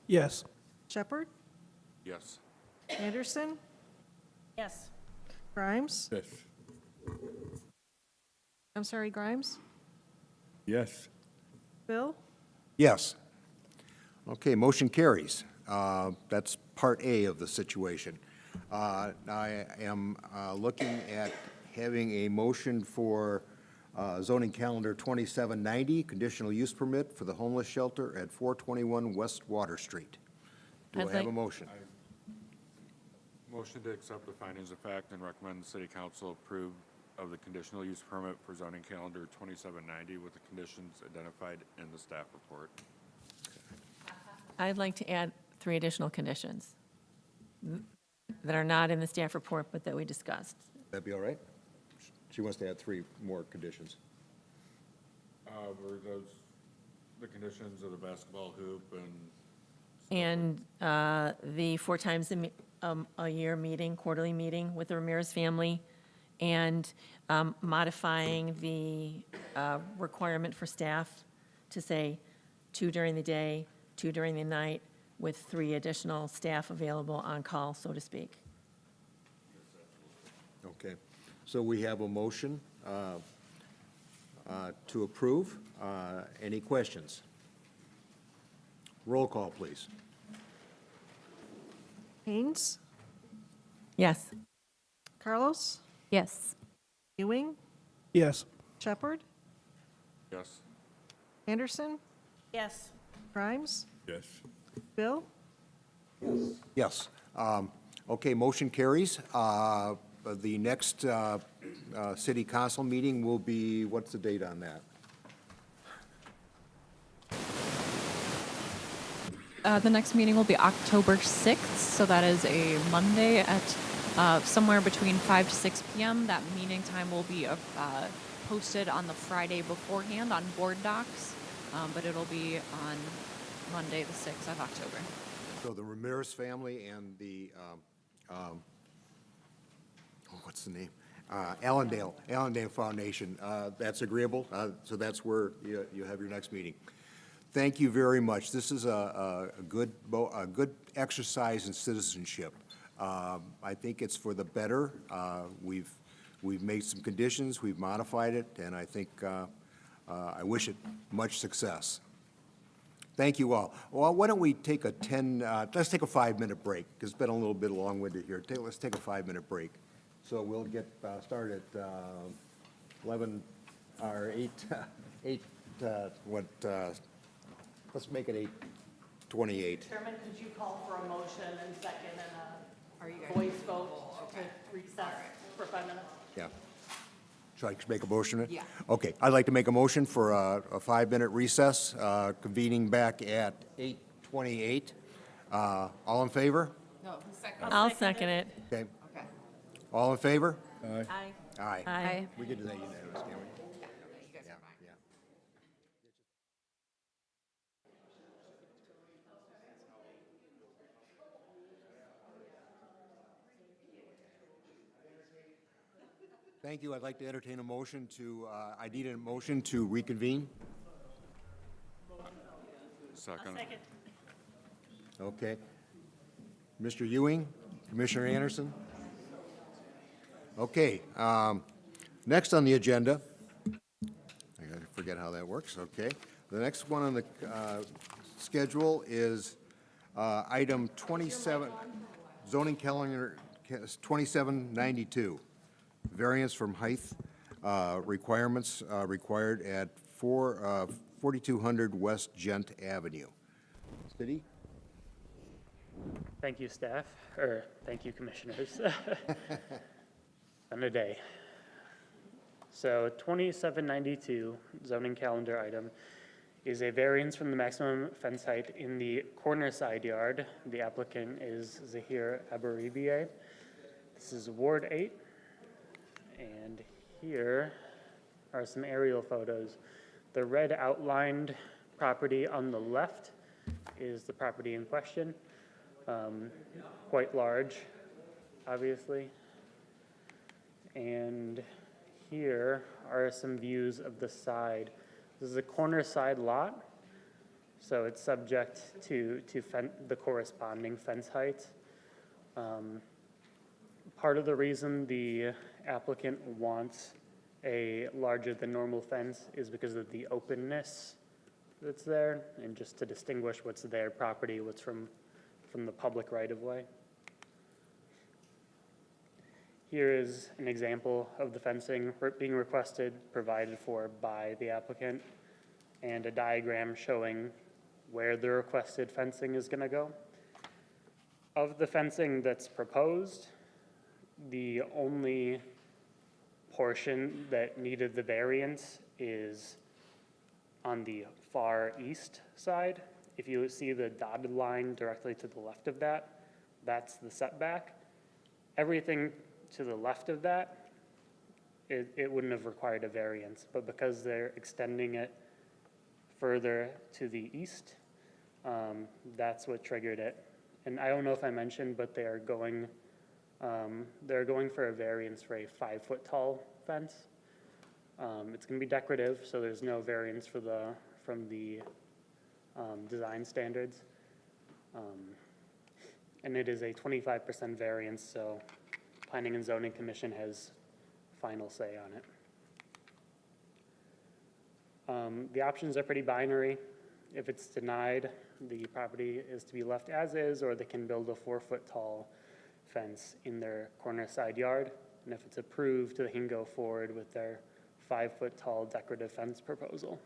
Speaker 13: Yes.
Speaker 3: Shepherd,
Speaker 12: Yes.
Speaker 3: Anderson,
Speaker 4: Yes.
Speaker 3: Grimes.
Speaker 12: Yes.
Speaker 3: I'm sorry, Grimes,
Speaker 12: Yes.
Speaker 3: Bill,
Speaker 1: Yes. Okay, motion carries. That's part A of the situation. I am looking at having a motion for zoning calendar 2790, conditional use permit for the homeless shelter at 421 West Water Street. Do I have a motion?
Speaker 12: Motion to accept the findings of fact and recommend the City Council approve of the conditional use permit for zoning calendar 2790 with the conditions identified in the staff report.
Speaker 6: I'd like to add 3 additional conditions that are not in the staff report, but that we discussed.
Speaker 1: That'd be all right? She wants to add 3 more conditions.
Speaker 12: Were those the conditions of the basketball hoop
Speaker 6: And the 4 times a year meeting, quarterly meeting with the Ramirez family, and modifying the requirement for staff to say 2 during the day, 2 during the night, with 3 additional staff available on call, so to speak.
Speaker 1: Okay, so we have a motion to approve. Any questions? Roll call, please.
Speaker 3: Haynes,
Speaker 6: Yes.
Speaker 3: Carlos,
Speaker 5: Yes.
Speaker 3: Ewing,
Speaker 13: Yes.
Speaker 3: Shepherd,
Speaker 12: Yes.
Speaker 3: Anderson,
Speaker 4: Yes.
Speaker 3: Grimes,
Speaker 12: Yes.
Speaker 3: Bill,
Speaker 1: Yes. Okay, motion carries. The next city council meeting will be, what's the date on that?
Speaker 5: The next meeting will be October 6th, so that is a Monday at somewhere between 5 to 6 p.m. That meeting time will be posted on the Friday beforehand on board docs, but it'll be on Monday, the 6th of October.
Speaker 1: So the Ramirez family and the, what's the name? Allendale Foundation, that's agreeable? So that's where you have your next meeting. Thank you very much. This is a good exercise in citizenship. I think it's for the better. We've made some conditions, we've modified it, and I think I wish it much success. Thank you all. Well, why don't we take a let's take a 5-minute break, because it's been a little bit long-winded here. Let's take a 5-minute break. So we'll get started at 11, or 8, let's make it 8:28.
Speaker 7: Chairman, could you call for a motion and second and a voice vote to recess for 5 minutes?
Speaker 1: Yeah. Should I make a motion?
Speaker 7: Yeah.
Speaker 1: Okay, I'd like to make a motion for a 5-minute recess, convening back at 8:28. All in favor?
Speaker 7: No,
Speaker 6: I'll second it.
Speaker 1: Okay. All in favor?
Speaker 6: Aye.
Speaker 1: Aye.
Speaker 6: Aye.
Speaker 1: We can do that unanimous, can't we? Yeah, yeah. Thank you. I'd like to entertain a motion I need a motion to reconvene.
Speaker 12: Second.
Speaker 1: Okay. Mr. Ewing, Commissioner Anderson? Okay, next on the agenda, I gotta forget how that works, okay. The next one on the schedule is item 27, zoning calendar 2792, variance from height requirements required at 4200 West Gent Avenue. City?
Speaker 19: Thank you, staff, or thank you, commissioners. On a day. So 2792 zoning calendar item is a variance from the maximum fence height in the corner side yard. The applicant is Zahir Abaribiye. This is Ward 8. And here are some aerial photos. The red outlined property on the left is the property in question. Quite large, obviously. And here are some views of the side. This is a corner side lot, so it's subject to the corresponding fence height. Part of the reason the applicant wants a larger than normal fence is because of the openness that's there, and just to distinguish what's their property, what's from the public right-of-way. Here is an example of the fencing being requested, provided for by the applicant, and a diagram showing where the requested fencing is going to go. Of the fencing that's proposed, the only portion that needed the variance is on the far east side. If you see the dotted line directly to the left of that, that's the setback. Everything to the left of that, it wouldn't have required a variance, but because they're extending it further to the east, that's what triggered it. And I don't know if I mentioned, but they are going They're going for a variance for a 5-foot tall fence. It's going to be decorative, so there's no variance for from the design standards. And it is a 25% variance, so Planning and Zoning Commission has final say on it. The options are pretty binary. If it's denied, the property is to be left as is, or they can build a 4-foot tall fence in their corner side yard. And if it's approved, they can go forward with their 5-foot tall decorative fence proposal.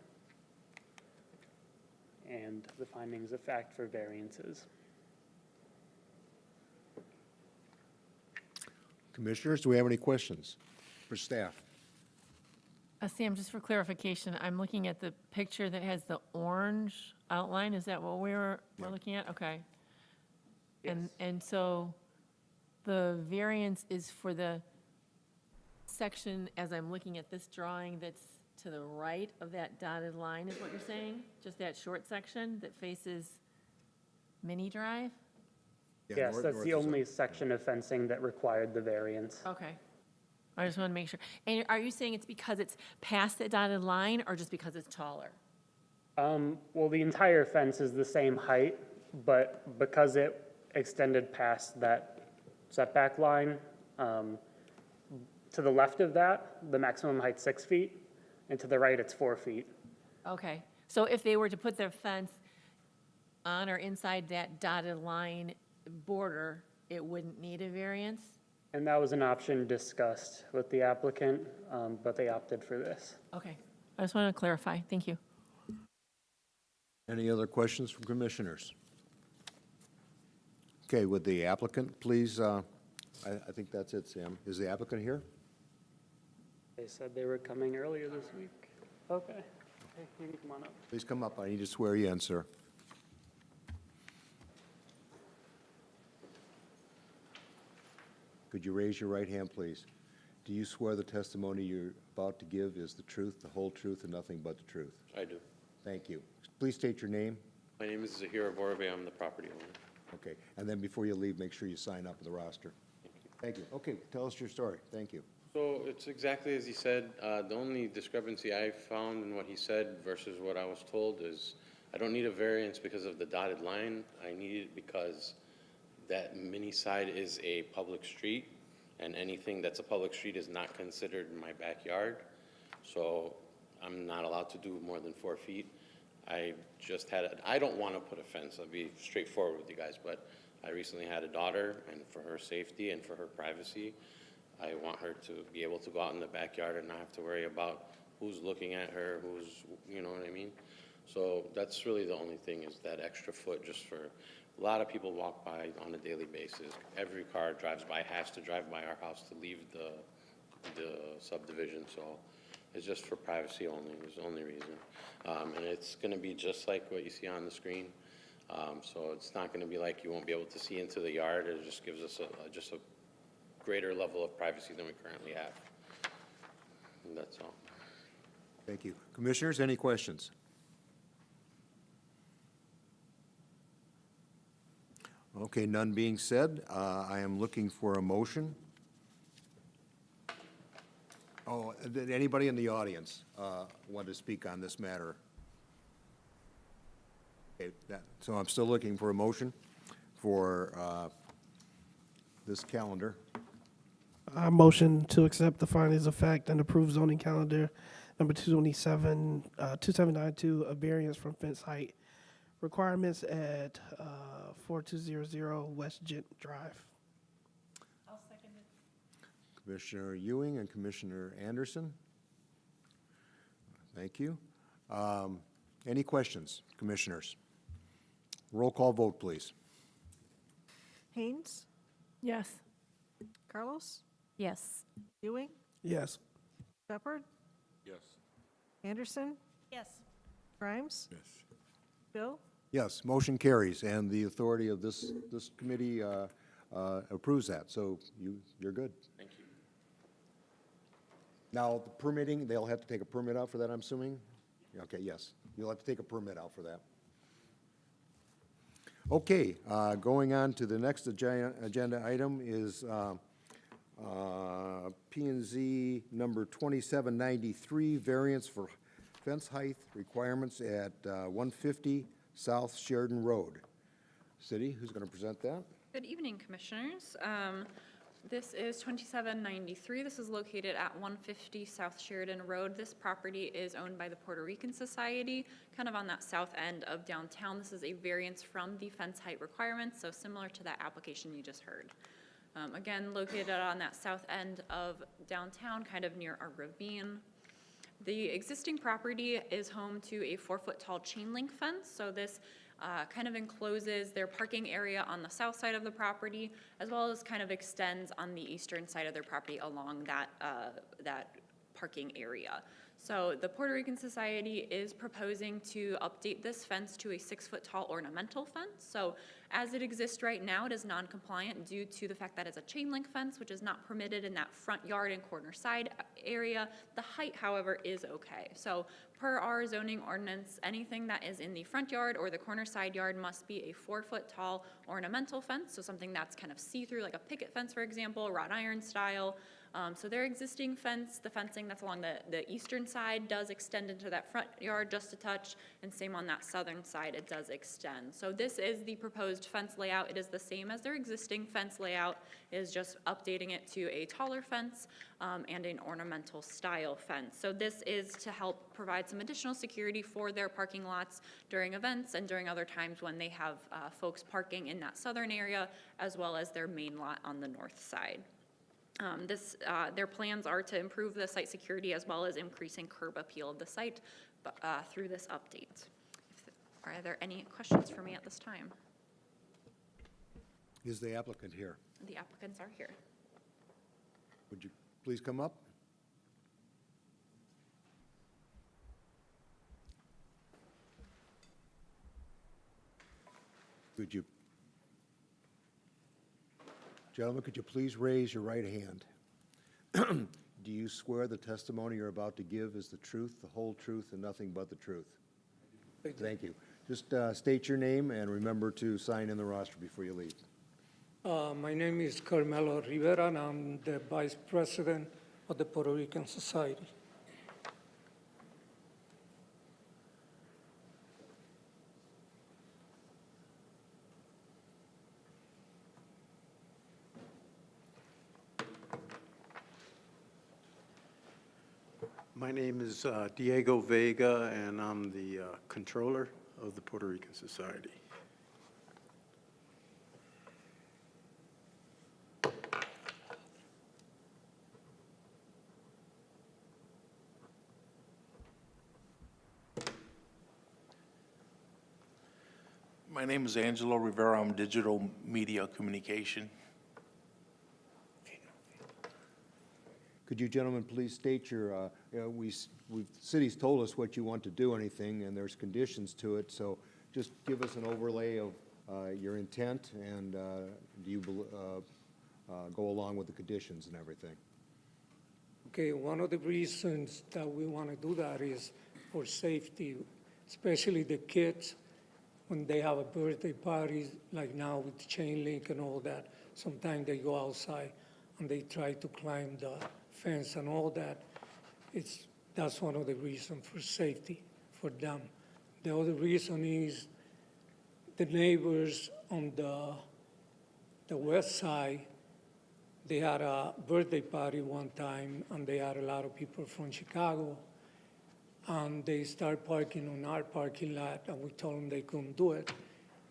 Speaker 19: And the findings of fact for variances.
Speaker 1: Commissioners, do we have any questions for staff?
Speaker 6: Sam, just for clarification, I'm looking at the picture that has the orange outline. Is that what we're looking at? Okay. And so the variance is for the section, as I'm looking at this drawing, that's to the right of that dotted line, is what you're saying? Just that short section that faces Mini Drive?
Speaker 19: Yes, that's the only section of fencing that required the variance.
Speaker 6: Okay. I just want to make sure. And are you saying it's because it's past the dotted line or just because it's taller?
Speaker 19: Well, the entire fence is the same height, but because it extended past that setback line, to the left of that, the maximum height's 6 feet, and to the right, it's 4 feet.
Speaker 6: Okay. So if they were to put their fence on or inside that dotted line border, it wouldn't need a variance?
Speaker 19: And that was an option discussed with the applicant, but they opted for this.
Speaker 6: Okay. I just wanted to clarify. Thank you.
Speaker 1: Any other questions from commissioners? Okay, would the applicant please, I think that's it, Sam. Is the applicant here?
Speaker 19: They said they were coming earlier this week. Okay. Hey, you can come on up.
Speaker 1: Please come up. I need to swear you in, sir. Could you raise your right hand, please? Do you swear the testimony you're about to give is the truth, the whole truth, and nothing but the truth?
Speaker 20: I do.
Speaker 1: Thank you. Please state your name.
Speaker 20: My name is Zahira Vorbe. I'm the property owner.
Speaker 1: Okay, and then before you leave, make sure you sign up in the roster. Thank you. Okay, tell us your story. Thank you.
Speaker 20: So it's exactly as he said. The only discrepancy I found in what he said versus what I was told is I don't need a variance because of the dotted line. I need it because that mini side is a public street, and anything that's a public street is not considered in my backyard. So I'm not allowed to do more than 4 feet. I don't want to put a fence. I'll be straightforward with you guys, but I recently had a daughter, and for her safety and for her privacy, I want her to be able to go out in the backyard and not have to worry about who's looking at her, you know what I mean? So that's really the only thing, is that extra foot, just for, a lot of people walk by on a daily basis. Every car drives by, has to drive by our house to leave the subdivision, so it's just for privacy only, is the only reason. And it's gonna be just like what you see on the screen. So it's not gonna be like you won't be able to see into the yard. It just gives us just a greater level of privacy than we currently have. And that's all.
Speaker 1: Thank you. Commissioners, any questions? Okay, none being said, I am looking for a motion. Oh, did anybody in the audience want to speak on this matter? Okay, so I'm still looking for a motion for this calendar.
Speaker 13: I motion to accept the findings of fact and approve zoning calendar number 2792, a variance from fence height requirements at 4200 West Gent Drive.
Speaker 4: I'll second it.
Speaker 1: Commissioner Ewing and Commissioner Anderson. Thank you. Any questions, commissioners? Roll call vote, please.
Speaker 3: Haynes,
Speaker 6: Yes.
Speaker 3: Carlos,
Speaker 5: Yes.
Speaker 3: Ewing,
Speaker 13: Yes.
Speaker 3: Shepherd,
Speaker 12: Yes.
Speaker 3: Anderson,
Speaker 4: Yes.
Speaker 3: Grimes,
Speaker 12: Yes.
Speaker 3: Bill,
Speaker 1: Yes, motion carries, and the authority of this committee approves that, so you're good.
Speaker 20: Thank you.
Speaker 1: Now, the permitting, they'll have to take a permit out for that, I'm assuming? Okay, yes, you'll have to take a permit out for that. Okay, going on to the next agenda item is P and Z number 2793, variance for fence height requirements at 150 South Sheridan Road. City, who's going to present that?
Speaker 5: Good evening, Commissioners. This is 2793. This is located at 150 South Sheridan Road. This property is owned by the Puerto Rican Society, kind of on that south end of downtown. This is a variance from the fence height requirements, so similar to that application you just heard. Again, located on that south end of downtown, kind of near a ravine. The existing property is home to a 4-foot tall chain link fence, so this kind of encloses their parking area on the south side of the property, as well as kind of extends on the eastern side of their property along that parking area. So the Puerto Rican Society is proposing to update this fence to a 6-foot tall ornamental fence. So as it exists right now, it is non-compliant due to the fact that it's a chain link fence, which is not permitted in that front yard and corner side area. The height, however, is okay. So per our zoning ordinance, anything that is in the front yard or the corner side yard must be a 4-foot tall ornamental fence. So something that's kind of see-through, like a picket fence, for example, wrought iron style. So their existing fence, the fencing that's along the eastern side does extend into that front yard just a touch, and same on that southern side, it does extend. So this is the proposed fence layout. It is the same as their existing fence layout. It is just updating it to a taller fence and an ornamental style fence. So this is to help provide some additional security for their parking lots during events and during other times when they have folks parking in that southern area, as well as their main lot on the north side. Their plans are to improve the site security as well as increasing curb appeal of the site through this update. Are there any questions for me at this time?
Speaker 1: Is the applicant here?
Speaker 5: The applicants are here.
Speaker 1: Would you please come up? Could you, gentlemen, could you please raise your right hand? Do you swear the testimony you're about to give is the truth, the whole truth, and nothing but the truth? Thank you. Just state your name and remember to sign in the roster before you leave.
Speaker 21: My name is Carmelo Rivera, and I'm the Vice President of the Puerto Rican Society.
Speaker 22: My name is Diego Vega, and I'm the controller of the Puerto Rican Society.
Speaker 23: My name is Angelo Rivera. I'm digital media communication.
Speaker 1: Could you gentlemen please state your, city's told us what you want to do, anything, and there's conditions to it, so just give us an overlay of your intent, and do you go along with the conditions and everything?
Speaker 21: Okay, one of the reasons that we want to do that is for safety, especially the kids when they have a birthday party, like now with the chain link and all that. Sometimes they go outside and they try to climb the fence and all that. That's one of the reasons for safety for them. The other reason is the neighbors on the west side, they had a birthday party one time, and they had a lot of people from Chicago, and they started parking on our parking lot, and we told them they couldn't do it.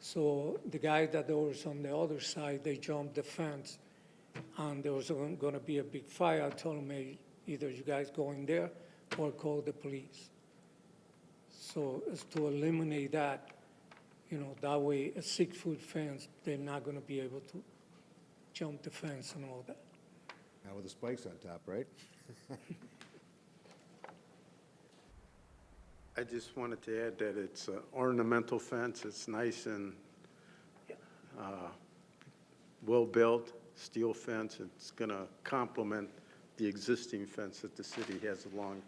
Speaker 21: So the guy that was on the other side, they jumped the fence, and there was going to be a big fire. I told them, hey, either you guys go in there or call the police. So as to eliminate that, that way a 6-foot fence, they're not going to be able to jump the fence and all that.
Speaker 1: Now with the spikes on top, right?
Speaker 22: I just wanted to add that it's an ornamental fence. It's nice and well-built, steel fence. It's going to complement the existing fence that the city has along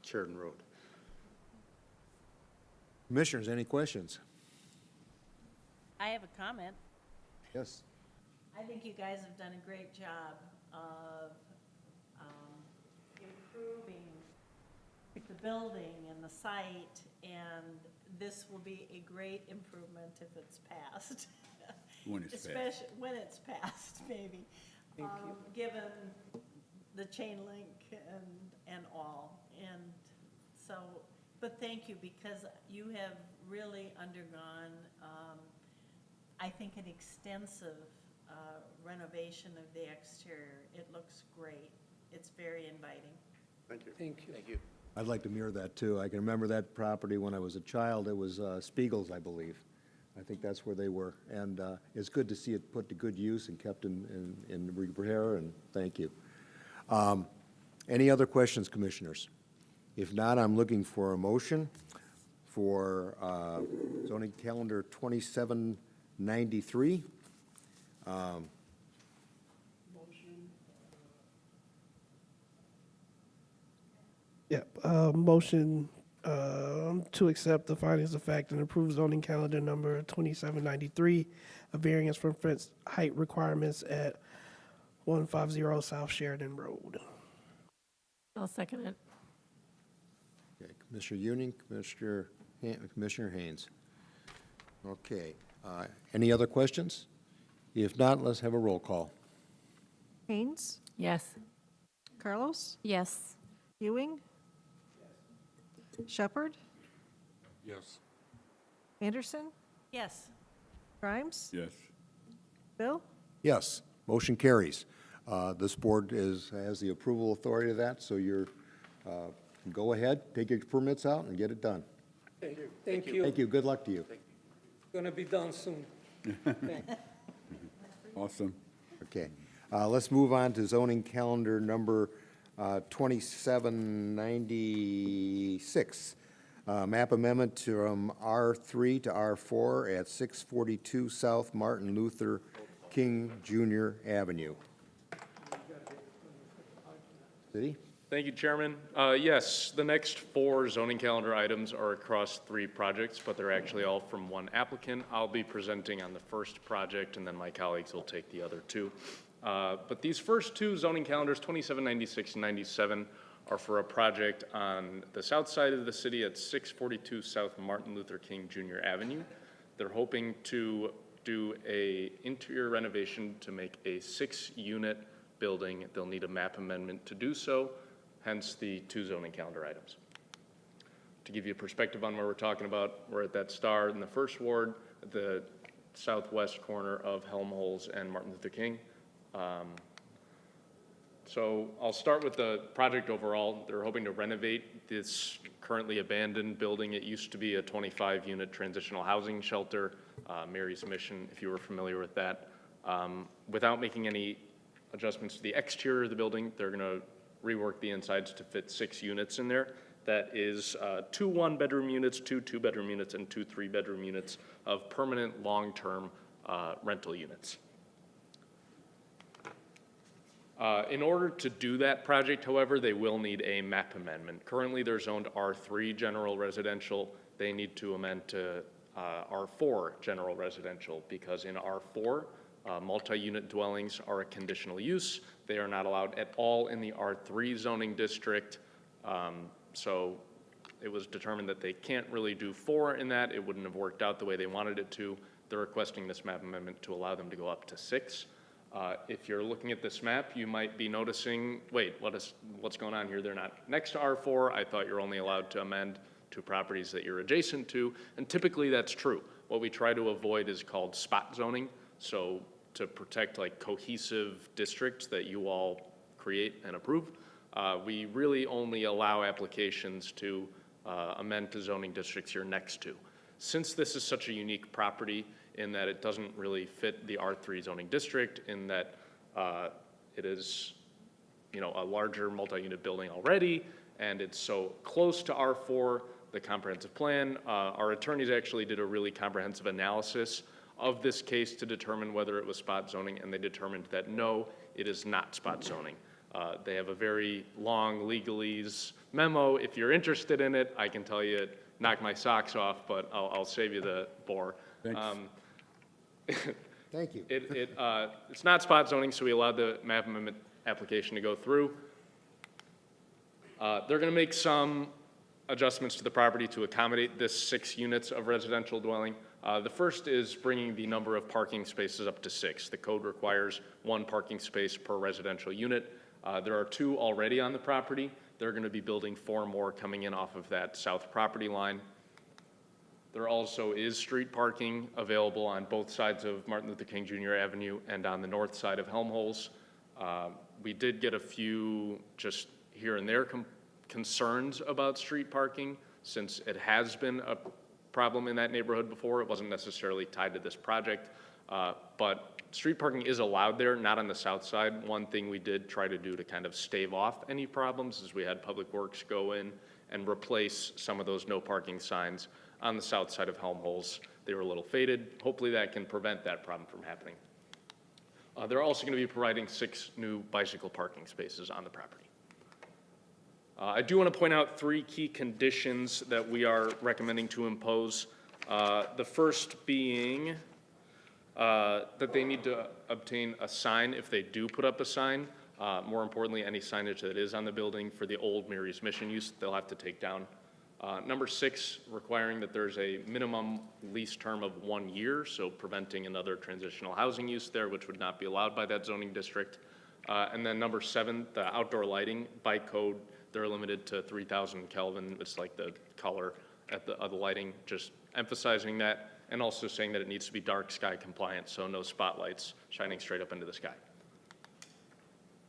Speaker 22: Sheridan Road.
Speaker 1: Commissioners, any questions?
Speaker 4: I have a comment.
Speaker 1: Yes.
Speaker 4: I think you guys have done a great job of improving the building and the site, and this will be a great improvement if it's passed.
Speaker 2: When it's passed.
Speaker 4: Especially when it's passed, maybe. Given the chain link and all. And so, but thank you, because you have really undergone, I think, an extensive renovation of the exterior. It looks great. It's very inviting.
Speaker 9: Thank you.
Speaker 21: Thank you.
Speaker 9: Thank you.
Speaker 1: I'd like to mirror that, too. I can remember that property when I was a child. It was Spiegel's, I believe. I think that's where they were. And it's good to see it put to good use and kept in repair, and thank you. Any other questions, commissioners? If not, I'm looking for a motion for zoning calendar 2793.
Speaker 13: Motion to accept the findings of fact and approve zoning calendar number 2793, a variance from fence height requirements at 150 South Sheridan Road.
Speaker 6: I'll second it.
Speaker 1: Okay, Commissioner Ewing, Commissioner Haynes. Okay, any other questions? If not, let's have a roll call.
Speaker 3: Haynes,
Speaker 6: Yes.
Speaker 3: Carlos,
Speaker 5: Yes.
Speaker 3: Ewing, Shepherd,
Speaker 12: Yes.
Speaker 3: Anderson,
Speaker 4: Yes.
Speaker 2: Yes.
Speaker 3: Grimes, Bill,
Speaker 1: Yes, motion carries. This board has the approval authority of that, so you're, go ahead, take your permits out and get it done.
Speaker 21: Thank you. Thank you.
Speaker 1: Thank you, good luck to you.
Speaker 21: Gonna be done soon.
Speaker 2: Awesome.
Speaker 1: Okay, let's move on to zoning calendar number 2796. Map amendment from R3 to R4 at 642 South Martin Luther King Jr. Avenue. City?
Speaker 8: Thank you, Chairman. Yes, the next 4 zoning calendar items are across 3 projects, but they're actually all from one applicant. I'll be presenting on the first project, and then my colleagues will take the other 2. But these first 2 zoning calendars, 2796 and 97, are for a project on the south side of the city at 642 South Martin Luther King Jr. Avenue. They're hoping to do a interior renovation to make a 6-unit building. They'll need a map amendment to do so, hence the 2 zoning calendar items. To give you a perspective on where we're talking about, we're at that star in the first ward, at the southwest corner of Helmholtz and Martin Luther King. So I'll start with the project overall. They're hoping to renovate this currently abandoned building. It used to be a 25-unit transitional housing shelter, Mary's Mission, if you were familiar with that. Without making any adjustments to the exterior of the building, they're going to rework the insides to fit 6 units in there. That is 2 one-bedroom units, 2 two-bedroom units, and 2 three-bedroom units of permanent long-term rental units. In order to do that project, however, they will need a map amendment. Currently, they're zoned R3 general residential. They need to amend to R4 general residential, because in R4, multi-unit dwellings are a conditional use. They are not allowed at all in the R3 zoning district. So it was determined that they can't really do 4 in that. It wouldn't have worked out the way they wanted it to. They're requesting this map amendment to allow them to go up to 6. If you're looking at this map, you might be noticing, wait, what's going on here? They're not next to R4. I thought you're only allowed to amend to properties that you're adjacent to, and typically that's true. What we try to avoid is called spot zoning, so to protect like cohesive districts that you all create and approve, we really only allow applications to amend to zoning districts you're next to. Since this is such a unique property in that it doesn't really fit the R3 zoning district, in that it is, a larger multi-unit building already, and it's so close to R4, the comprehensive plan, our attorneys actually did a really comprehensive analysis of this case to determine whether it was spot zoning, and they determined that no, it is not spot zoning. They have a very long legalese memo. If you're interested in it, I can tell you it knocked my socks off, but I'll save you the bore.
Speaker 1: Thank you.
Speaker 8: It's not spot zoning, so we allowed the map amendment application to go through. They're going to make some adjustments to the property to accommodate this 6 units of residential dwelling. The first is bringing the number of parking spaces up to 6. The code requires 1 parking space per residential unit. There are 2 already on the property. They're going to be building 4 more coming in off of that south property line. There also is street parking available on both sides of Martin Luther King Jr. Avenue and on the north side of Helmholtz. We did get a few just here and there concerns about street parking, since it has been a problem in that neighborhood before. It wasn't necessarily tied to this project, but street parking is allowed there, not on the south side. One thing we did try to do to kind of stave off any problems is we had Public Works go in and replace some of those no parking signs on the south side of Helmholtz. They were a little faded. Hopefully that can prevent that problem from happening. They're also going to be providing 6 new bicycle parking spaces on the property. I do want to point out 3 key conditions that we are recommending to impose. The first being that they need to obtain a sign if they do put up a sign. More importantly, any signage that is on the building for the old Mary's Mission use, they'll have to take down. Number 6, requiring that there's a minimum lease term of 1 year, so preventing another transitional housing use there, which would not be allowed by that zoning district. And then number 7, the outdoor lighting by code, they're limited to 3,000 Kelvin. It's like the color of the lighting, just emphasizing that, and also saying that it needs to be dark sky compliant, so no spotlights shining straight up into the sky.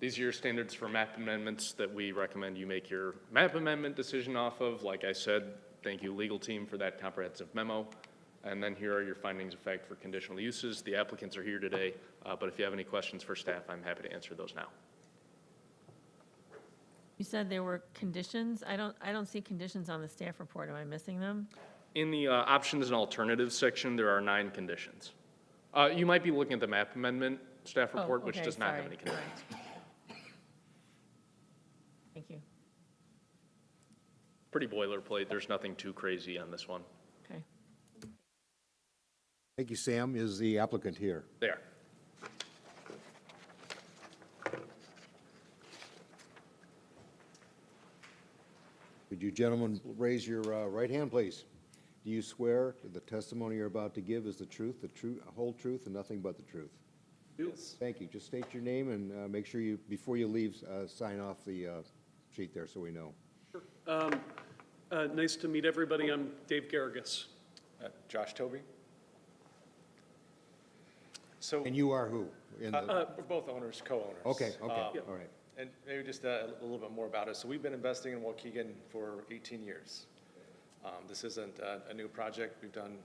Speaker 8: These are your standards for map amendments that we recommend you make your map amendment decision off of. Like I said, thank you, legal team, for that comprehensive memo. And then here are your findings of fact for conditional uses. The applicants are here today, but if you have any questions for staff, I'm happy to answer those now.
Speaker 6: You said there were conditions. I don't see conditions on the staff report. Am I missing them?
Speaker 8: In the options and alternatives section, there are 9 conditions. You might be looking at the map amendment staff report, which does not have any conditions.
Speaker 6: Thank you.
Speaker 8: Pretty boilerplate. There's nothing too crazy on this one.
Speaker 6: Okay.
Speaker 1: Thank you, Sam. Is the applicant here?
Speaker 8: There.
Speaker 1: Could you gentlemen raise your right hand, please? Do you swear that the testimony you're about to give is the truth, whole truth, and nothing but the truth?
Speaker 2: Yes.
Speaker 1: Thank you. Just state your name and make sure you, before you leave, sign off the sheet there so we know.
Speaker 2: Nice to meet everybody. I'm Dave Garrigus.
Speaker 10: Josh Toby.
Speaker 1: And you are who?
Speaker 10: We're both owners, co-owners.
Speaker 1: Okay, all right.
Speaker 10: And maybe just a little bit more about us. So we've been investing in Waukegan for 18 years. This isn't a new project. We've done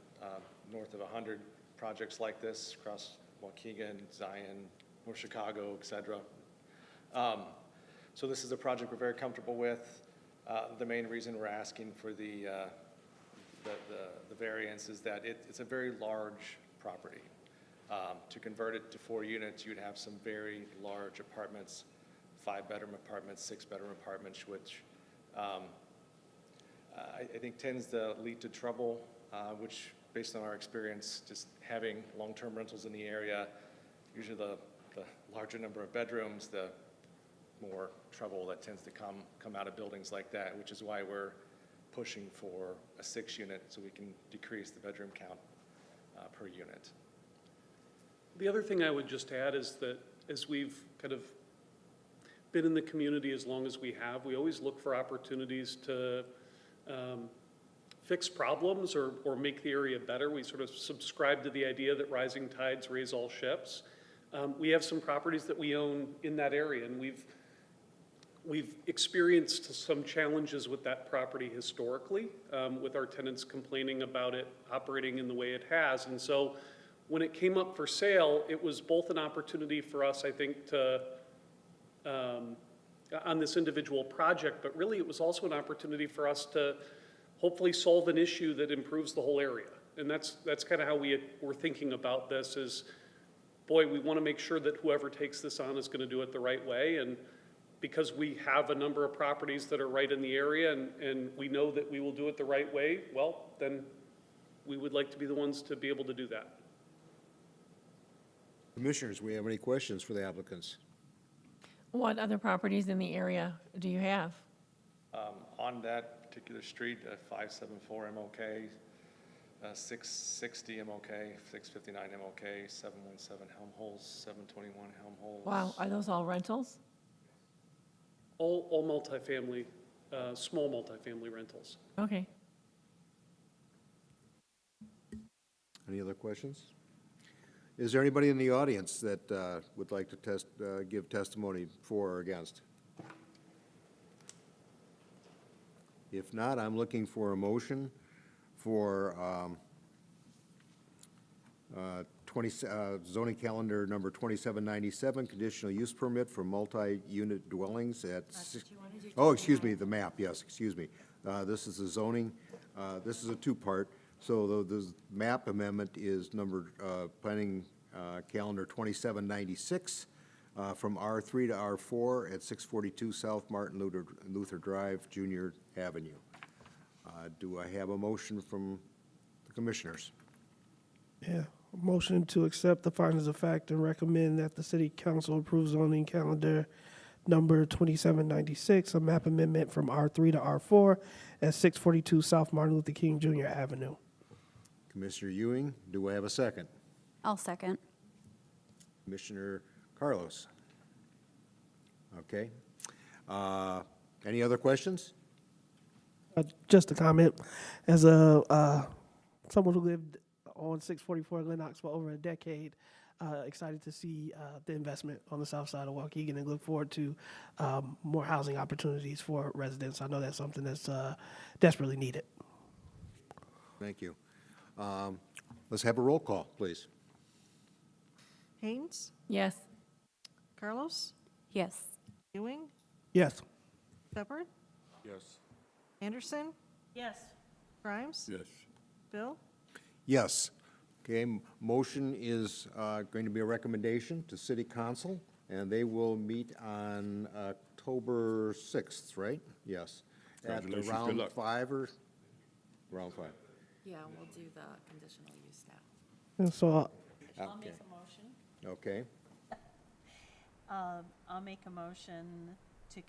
Speaker 10: north of 100 projects like this across Waukegan, Zion, North Chicago, et cetera. So this is a project we're very comfortable with. The main reason we're asking for the variance is that it's a very large property. To convert it to 4 units, you'd have some very large apartments, 5-bedroom apartments, 6-bedroom apartments, which I think tends to lead to trouble, which based on our experience, just having long-term rentals in the area, usually the larger number of bedrooms, the more trouble that tends to come out of buildings like that, which is why we're pushing for a 6 unit so we can decrease the bedroom count per unit.
Speaker 2: The other thing I would just add is that as we've kind of been in the community as long as we have, we always look for opportunities to fix problems or make the area better. We sort of subscribe to the idea that rising tides raise all ships. We have some properties that we own in that area, and we've experienced some challenges with that property historically, with our tenants complaining about it operating in the way it has. And so when it came up for sale, it was both an opportunity for us, I think, to on this individual project, but really it was also an opportunity for us to hopefully solve an issue that improves the whole area. And that's kind of how we're thinking about this is, boy, we want to make sure that whoever takes this on is going to do it the right way. And because we have a number of properties that are right in the area and we know that we will do it the right way, well, then we would like to be the ones to be able to do that.
Speaker 1: Commissioners, we have any questions for the applicants?
Speaker 6: What other properties in the area do you have?
Speaker 10: On that particular street, 574 MOK, 660 MOK, 659 MOK, 717 Helmholtz, 721 Helmholtz.
Speaker 6: Wow, are those all rentals?
Speaker 2: All multifamily, small multifamily rentals.
Speaker 6: Okay.
Speaker 1: Any other questions? Is there anybody in the audience that would like to give testimony for or against? If not, I'm looking for a motion for zoning calendar number 2797, conditional use permit for multi-unit dwellings at, oh, excuse me, the map, yes, excuse me. This is the zoning, this is a two-part. So the map amendment is number, planning calendar 2796, from R3 to R4 at 642 South Martin Luther Drive, Junior Avenue. Do I have a motion from the commissioners?
Speaker 13: Yeah, motion to accept the findings of fact and recommend that the city council approve zoning calendar number 2796, a map amendment from R3 to R4 at 642 South Martin Luther King Jr. Avenue.
Speaker 1: Commissioner Ewing, do I have a second?
Speaker 11: I'll second.
Speaker 1: Commissioner Carlos? Okay. Any other questions?
Speaker 13: Just a comment. As a someone who lived on 644 Glen Oaks for over a decade, excited to see the investment on the south side of Waukegan and look forward to more housing opportunities for residents. I know that's something that's desperately needed.
Speaker 1: Thank you. Let's have a roll call, please.
Speaker 3: Haynes,
Speaker 6: Yes.
Speaker 3: Carlos,
Speaker 11: Yes.
Speaker 3: Ewing,
Speaker 13: Yes.
Speaker 3: Shepard,
Speaker 12: Yes.
Speaker 3: Anderson,
Speaker 4: Yes.
Speaker 3: Grimes,
Speaker 12: Yes.
Speaker 3: Bill,
Speaker 1: Yes. Okay, motion is going to be a recommendation to city council, and they will meet on October 6th, right? Yes. At
Speaker 12: Congratulations,
Speaker 1: around
Speaker 12: good luck.
Speaker 1: 5 or? Around 5.
Speaker 11: Yeah, we'll do the conditional use staff.
Speaker 13: And so
Speaker 4: I'll make a motion.
Speaker 1: Okay.
Speaker 4: I'll make a motion to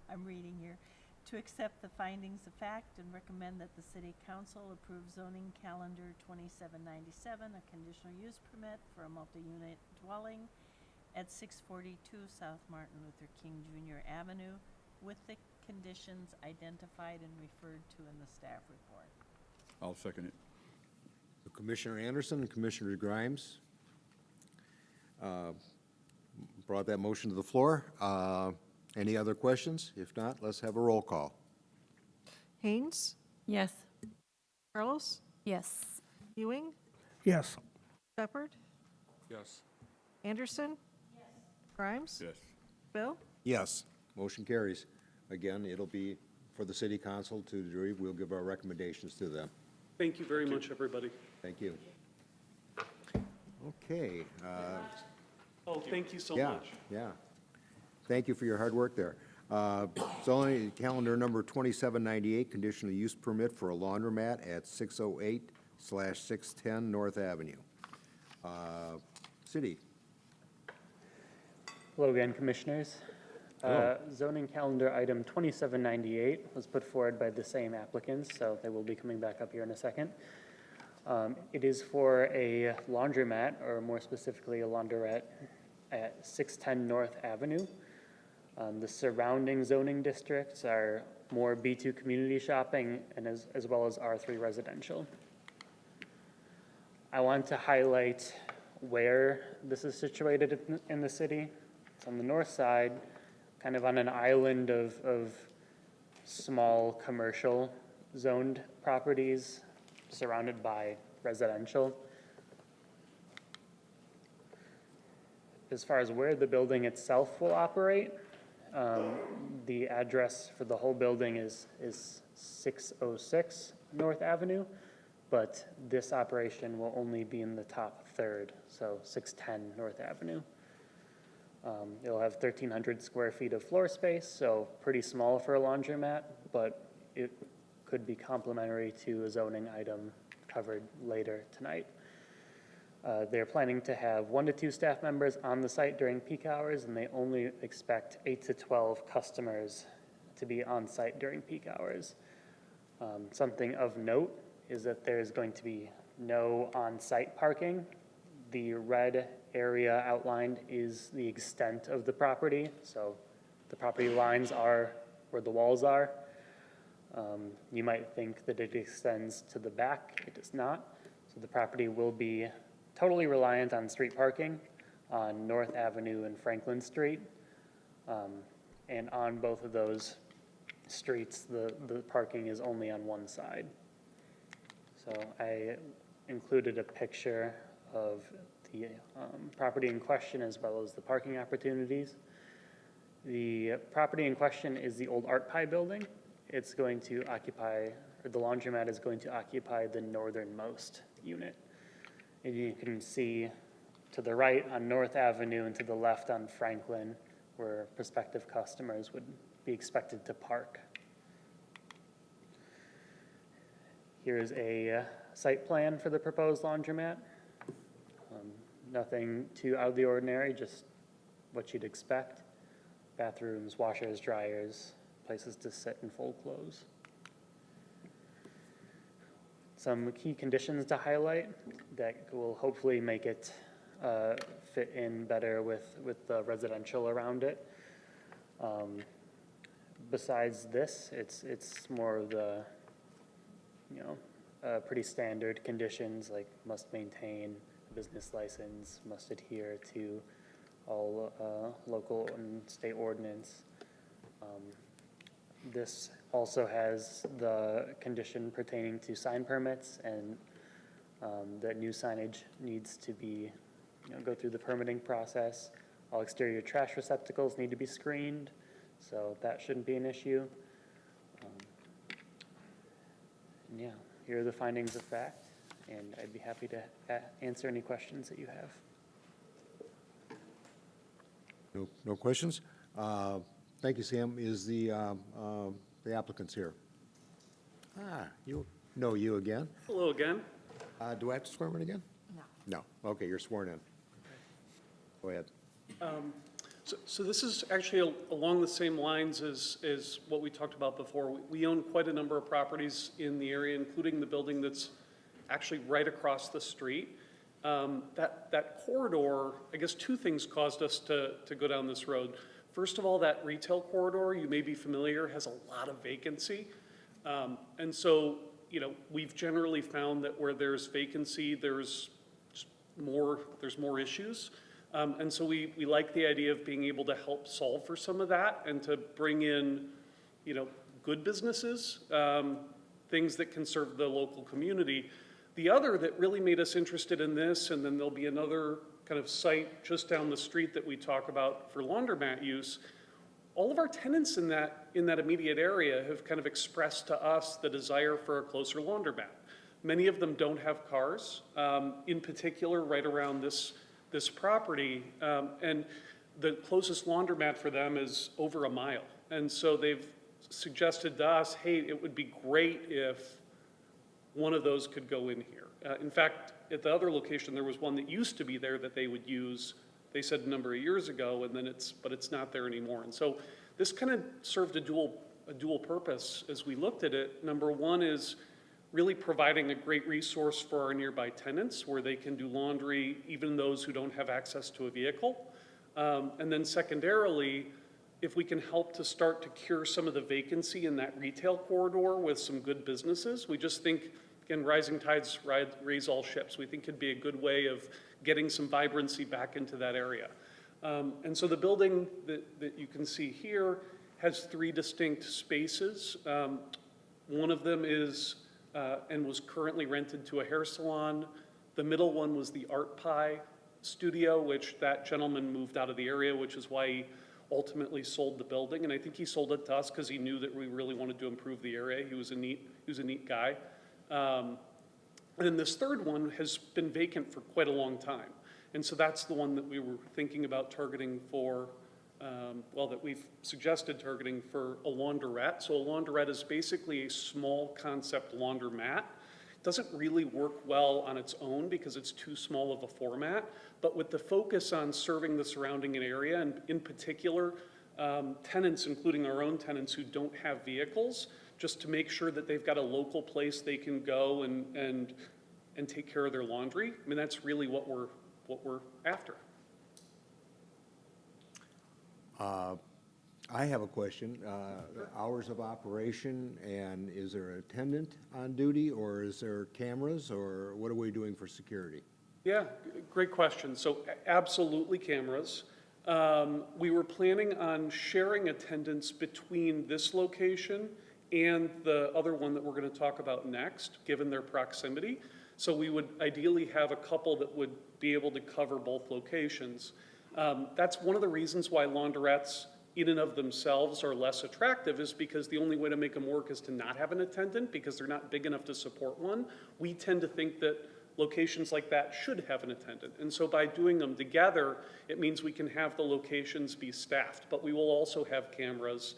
Speaker 4: I'm reading here, to accept the findings of fact and recommend that the city council approve zoning calendar 2797, a conditional use permit for a multi-unit dwelling at 642 South Martin Luther King Jr. Avenue with the conditions identified and referred to in the staff report.
Speaker 12: I'll second it.
Speaker 1: Commissioner Anderson and Commissioner Grimes brought that motion to the floor. Any other questions? If not, let's have a roll call.
Speaker 3: Haynes,
Speaker 6: Yes.
Speaker 3: Carlos,
Speaker 11: Yes.
Speaker 3: Ewing,
Speaker 13: yes.
Speaker 3: Shepard,
Speaker 12: Yes.
Speaker 3: Anderson, Grimes,
Speaker 12: Yes.
Speaker 3: Bill,
Speaker 1: Yes, motion carries. Again, it'll be for the city council to do. We'll give our recommendations to them.
Speaker 2: Thank you very much, everybody.
Speaker 1: Thank you. Okay.
Speaker 2: Oh, thank you so
Speaker 1: Yeah,
Speaker 2: much.
Speaker 1: yeah. Thank you for your hard work there. Zoning calendar number 2798, conditional use permit for a laundromat at 608/610 North Avenue. City.
Speaker 19: Hello again, Commissioners.
Speaker 1: Hello.
Speaker 19: Zoning calendar item 2798 was put forward by the same applicants, so they will be coming back up here in a second. It is for a laundromat, or more specifically, a laundrette at 610 North Avenue. The surrounding zoning districts are more B2 community shopping and as well as R3 residential. I want to highlight where this is situated in the city. It's on the north side, kind of on an island of small commercial zoned properties surrounded by residential. As far as where the building itself will operate, the address for the whole building is 606 North Avenue, but this operation will only be in the top third, so 610 North Avenue. It'll have 1,300 square feet of floor space, so pretty small for a laundromat, but it could be complementary to a zoning item covered later tonight. They're planning to have 1 to 2 staff members on the site during peak hours, and they only expect 8 to 12 customers to be on site during peak hours. Something of note is that there's going to be no on-site parking. The red area outlined is the extent of the property, so the property lines are where the walls are. You might think that it extends to the back. It does not. So the property will be totally reliant on street parking on North Avenue and Franklin Street. And on both of those streets, the parking is only on one side. So I included a picture of the property in question as well as the parking opportunities. The property in question is the old Art Pie building. It's going to occupy, or the laundromat is going to occupy the northernmost unit. And you can see to the right on North Avenue and to the left on Franklin where prospective customers would be expected to park. Here's a site plan for the proposed laundromat. Nothing too out of the ordinary, just what you'd expect. Bathrooms, washers, dryers, places to sit and fold clothes. Some key conditions to highlight that will hopefully make it fit in better with the residential around it. Besides this, it's more of the, pretty standard conditions like must maintain a business license, must adhere to all local and state ordinance. This also has the condition pertaining to sign permits and that new signage needs to be, go through the permitting process. All exterior trash receptacles need to be screened, so that shouldn't be an issue. And yeah, here are the findings of fact, and I'd be happy to answer any questions that you have.
Speaker 1: No questions? Thank you, Sam. Is the applicants here? You again?
Speaker 2: Hello again.
Speaker 1: Do I have to swear in again? No. No. Okay, you're sworn in. Go ahead.
Speaker 2: So this is actually along the same lines as what we talked about before. We own quite a number of properties in the area, including the building that's actually right across the street. That corridor, I guess two things caused us to go down this road. First of all, that retail corridor, you may be familiar, has a lot of vacancy. And so, we've generally found that where there's vacancy, there's more issues. And so we like the idea of being able to help solve for some of that and to bring in, good businesses, things that can serve the local community. The other that really made us interested in this, and then there'll be another kind of site just down the street that we talk about for laundromat use, all of our tenants in that immediate area have kind of expressed to us the desire for a closer laundromat. Many of them don't have cars, in particular right around this property, and the closest laundromat for them is over a mile. And so they've suggested to us, hey, it would be great if one of those could go in here. In fact, at the other location, there was one that used to be there that they would use, they said a number of years ago, and then it's not there anymore. And so this kind of served a dual purpose as we looked at it. Number one is really providing a great resource for our nearby tenants where they can do laundry, even those who don't have access to a vehicle. And then secondarily, if we can help to start to cure some of the vacancy in that retail corridor with some good businesses, we just think, again, rising tides raise all ships. We think it'd be a good way of getting some vibrancy back into that area. And so the building that you can see here has 3 distinct spaces. One of them is and was currently rented to a hair salon. The middle one was the Art Pie studio, which that gentleman moved out of the area, which is why he ultimately sold the building. And I think he sold it to us because he knew that we really wanted to improve the area. He was a neat guy. And then this third one has been vacant for quite a long time. And so that's the one that we were thinking about targeting for, that we've suggested targeting for a laundrette. So a laundrette is basically a small concept laundromat. doesn't really work well on its own because it's too small of a format. But with the focus on serving the surrounding area, and in particular, tenants, including our own tenants who don't have vehicles, just to make sure that they've got a local place they can go and take care of their laundry. I mean, that's really what we're after.
Speaker 1: I have a question. Hours of operation, and is there an attendant on duty, or is there cameras, or what are we doing for security?
Speaker 2: Yeah, great question. So absolutely cameras. We were planning on sharing attendance between this location and the other one that we're going to talk about next, given their proximity. So we would ideally have a couple that would be able to cover both locations. That's one of the reasons why laundrettes in and of themselves are less attractive, is because the only way to make them work is to not have an attendant because they're not big enough to support one. We tend to think that locations like that should have an attendant. And so by doing them together, it means we can have the locations be staffed, but we will also have cameras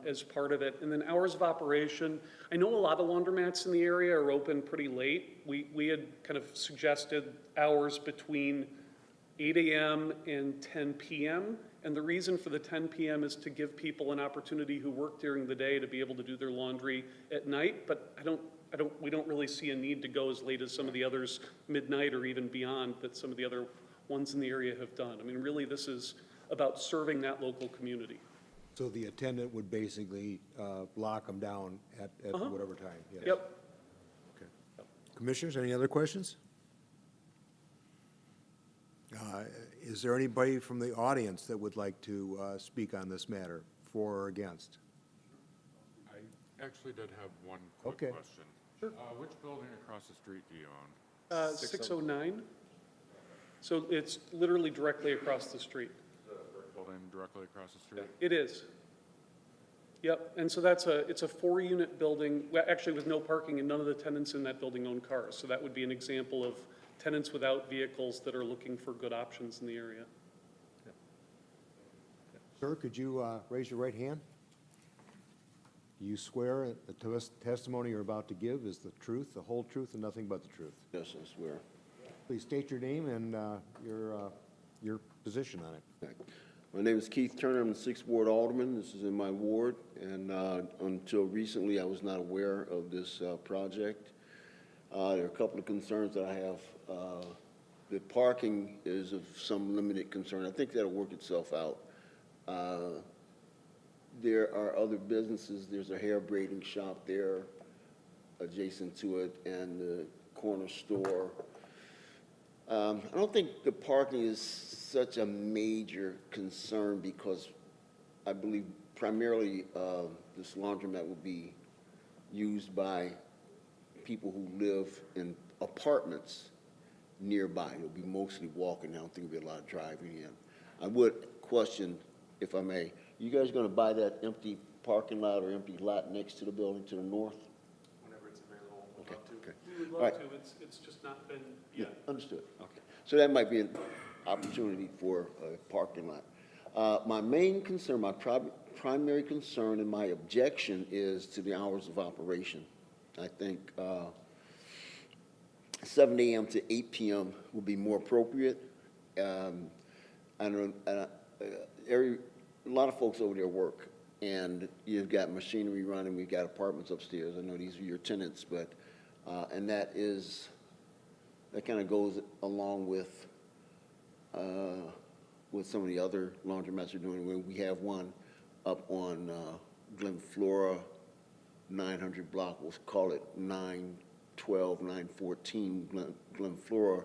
Speaker 2: as part of it. And then hours of operation, I know a lot of laundromats in the area are open pretty late. We had kind of suggested hours between 8 a.m. and 10 p.m. And the reason for the 10 p.m. is to give people an opportunity who work during the day to be able to do their laundry at night. But we don't really see a need to go as late as some of the others, midnight or even beyond, that some of the other ones in the area have done. I mean, really, this is about serving that local community.
Speaker 1: So the attendant would basically lock them down at whatever time? Yes.
Speaker 2: Yep.
Speaker 1: Okay. Commissioners, any other questions? Is there anybody from the audience that would like to speak on this matter, for or against?
Speaker 12: I actually did have one quick
Speaker 1: Okay.
Speaker 12: question.
Speaker 2: Sure.
Speaker 12: Which building across the street do you own?
Speaker 2: 609. So it's literally directly across the street.
Speaker 12: Building directly across the street?
Speaker 2: It is. Yep, and so it's a 4-unit building, well, actually with no parking, and none of the tenants in that building own cars. So that would be an example of tenants without vehicles that are looking for good options in the area.
Speaker 1: Sir, could you raise your right hand? Do you swear the testimony you're about to give is the truth, the whole truth, and nothing but the truth?
Speaker 14: Yes, I swear.
Speaker 1: Please state your name and your position on it.
Speaker 14: My name is Keith Turner. I'm the 6th Ward Alderman. This is in my ward, and until recently, I was not aware of this project. There are a couple of concerns that I have. The parking is of some limited concern. I think that'll work itself out. There are other businesses. There's a hair braiding shop there adjacent to it, and the corner store. I don't think the parking is such a major concern because I believe primarily this laundromat will be used by people who live in apartments nearby. It'll be mostly walking. I don't think there'll be a lot of driving in. I would question, if I may, you guys going to buy that empty parking lot or empty lot next to the building to the north?
Speaker 2: Whenever it's available, we'd
Speaker 14: Okay,
Speaker 2: love to.
Speaker 14: okay.
Speaker 2: We would
Speaker 14: All
Speaker 2: love
Speaker 14: right.
Speaker 2: to. It's just not been
Speaker 14: Yeah,
Speaker 2: yet.
Speaker 14: understood. Okay. So that might be an opportunity for a parking lot. My main concern, my primary concern and my objection is to the hours of operation. I think 7 a.m. to 8 p.m. would be more appropriate. I know a lot of folks over there work, and you've got machinery running. We've got apartments upstairs. I know these are your tenants, but and that kind of goes along with some of the other laundromats are doing. We have one up on Glen Flora 900 block. We'll call it 912, 914 Glen Flora.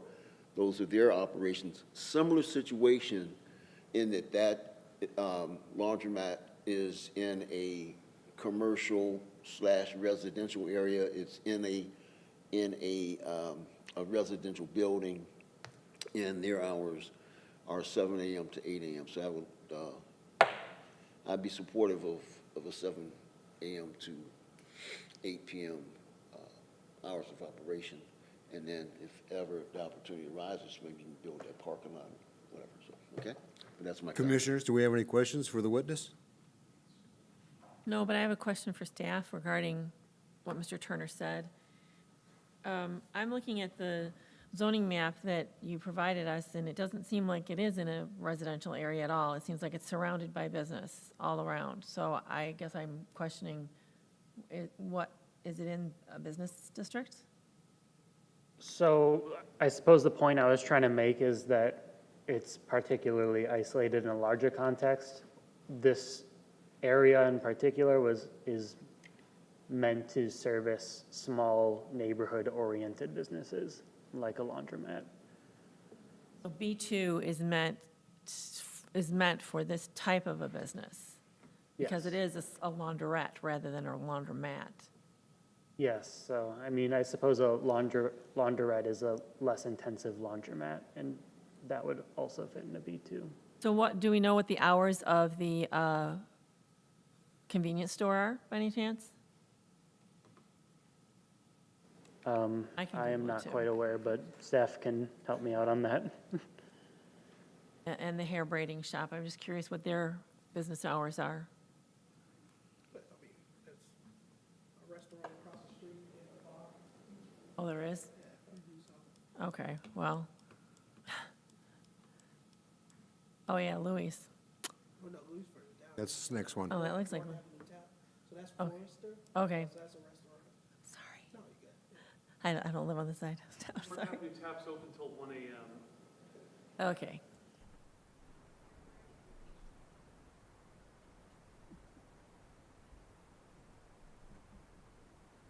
Speaker 14: Those are their operations. Similar situation in that laundromat is in a commercial / residential area. It's in a residential building, and their hours are 7 a.m. to 8 a.m. So I would, I'd be supportive of a 7 a.m. to 8 p.m. Hours of operation. And then if ever the opportunity arises, maybe you can build that parking lot, whatever. So, okay? But that's my comment.
Speaker 1: Commissioners, do we have any questions for the witness?
Speaker 6: No, but I have a question for staff regarding what Mr. Turner said. I'm looking at the zoning map that you provided us, and it doesn't seem like it is in a residential area at all. It seems like it's surrounded by business all around. So I guess I'm questioning, is it in a business district?
Speaker 19: So I suppose the point I was trying to make is that it's particularly isolated in a larger context. This area in particular is meant to service small neighborhood-oriented businesses like a laundromat.
Speaker 6: So B2 is meant for this type of a business? Because
Speaker 19: Yes.
Speaker 6: it is a laundrette rather than a laundromat.
Speaker 19: Yes, so, I mean, I suppose a laundrette is a less intensive laundromat, and that would also fit in a B2.
Speaker 6: So do we know what the hours of the convenience store are, by any chance? I can
Speaker 19: I am
Speaker 6: Google it
Speaker 19: not
Speaker 6: too.
Speaker 19: quite aware, but staff can help me out on that.
Speaker 6: And the hair braiding shop, I'm just curious what their business hours are. Oh, there is? Okay, well. Oh, yeah, Louis.
Speaker 1: That's the next one.
Speaker 6: Oh, that looks like.
Speaker 13: So that's
Speaker 6: Okay.
Speaker 13: Forrester.
Speaker 6: Okay,
Speaker 13: So that's a restaurant.
Speaker 6: sorry.
Speaker 13: No, you good.
Speaker 6: I don't live on the side. I'm
Speaker 2: We're
Speaker 6: sorry.
Speaker 2: having taps open till 1 a.m.
Speaker 6: Okay.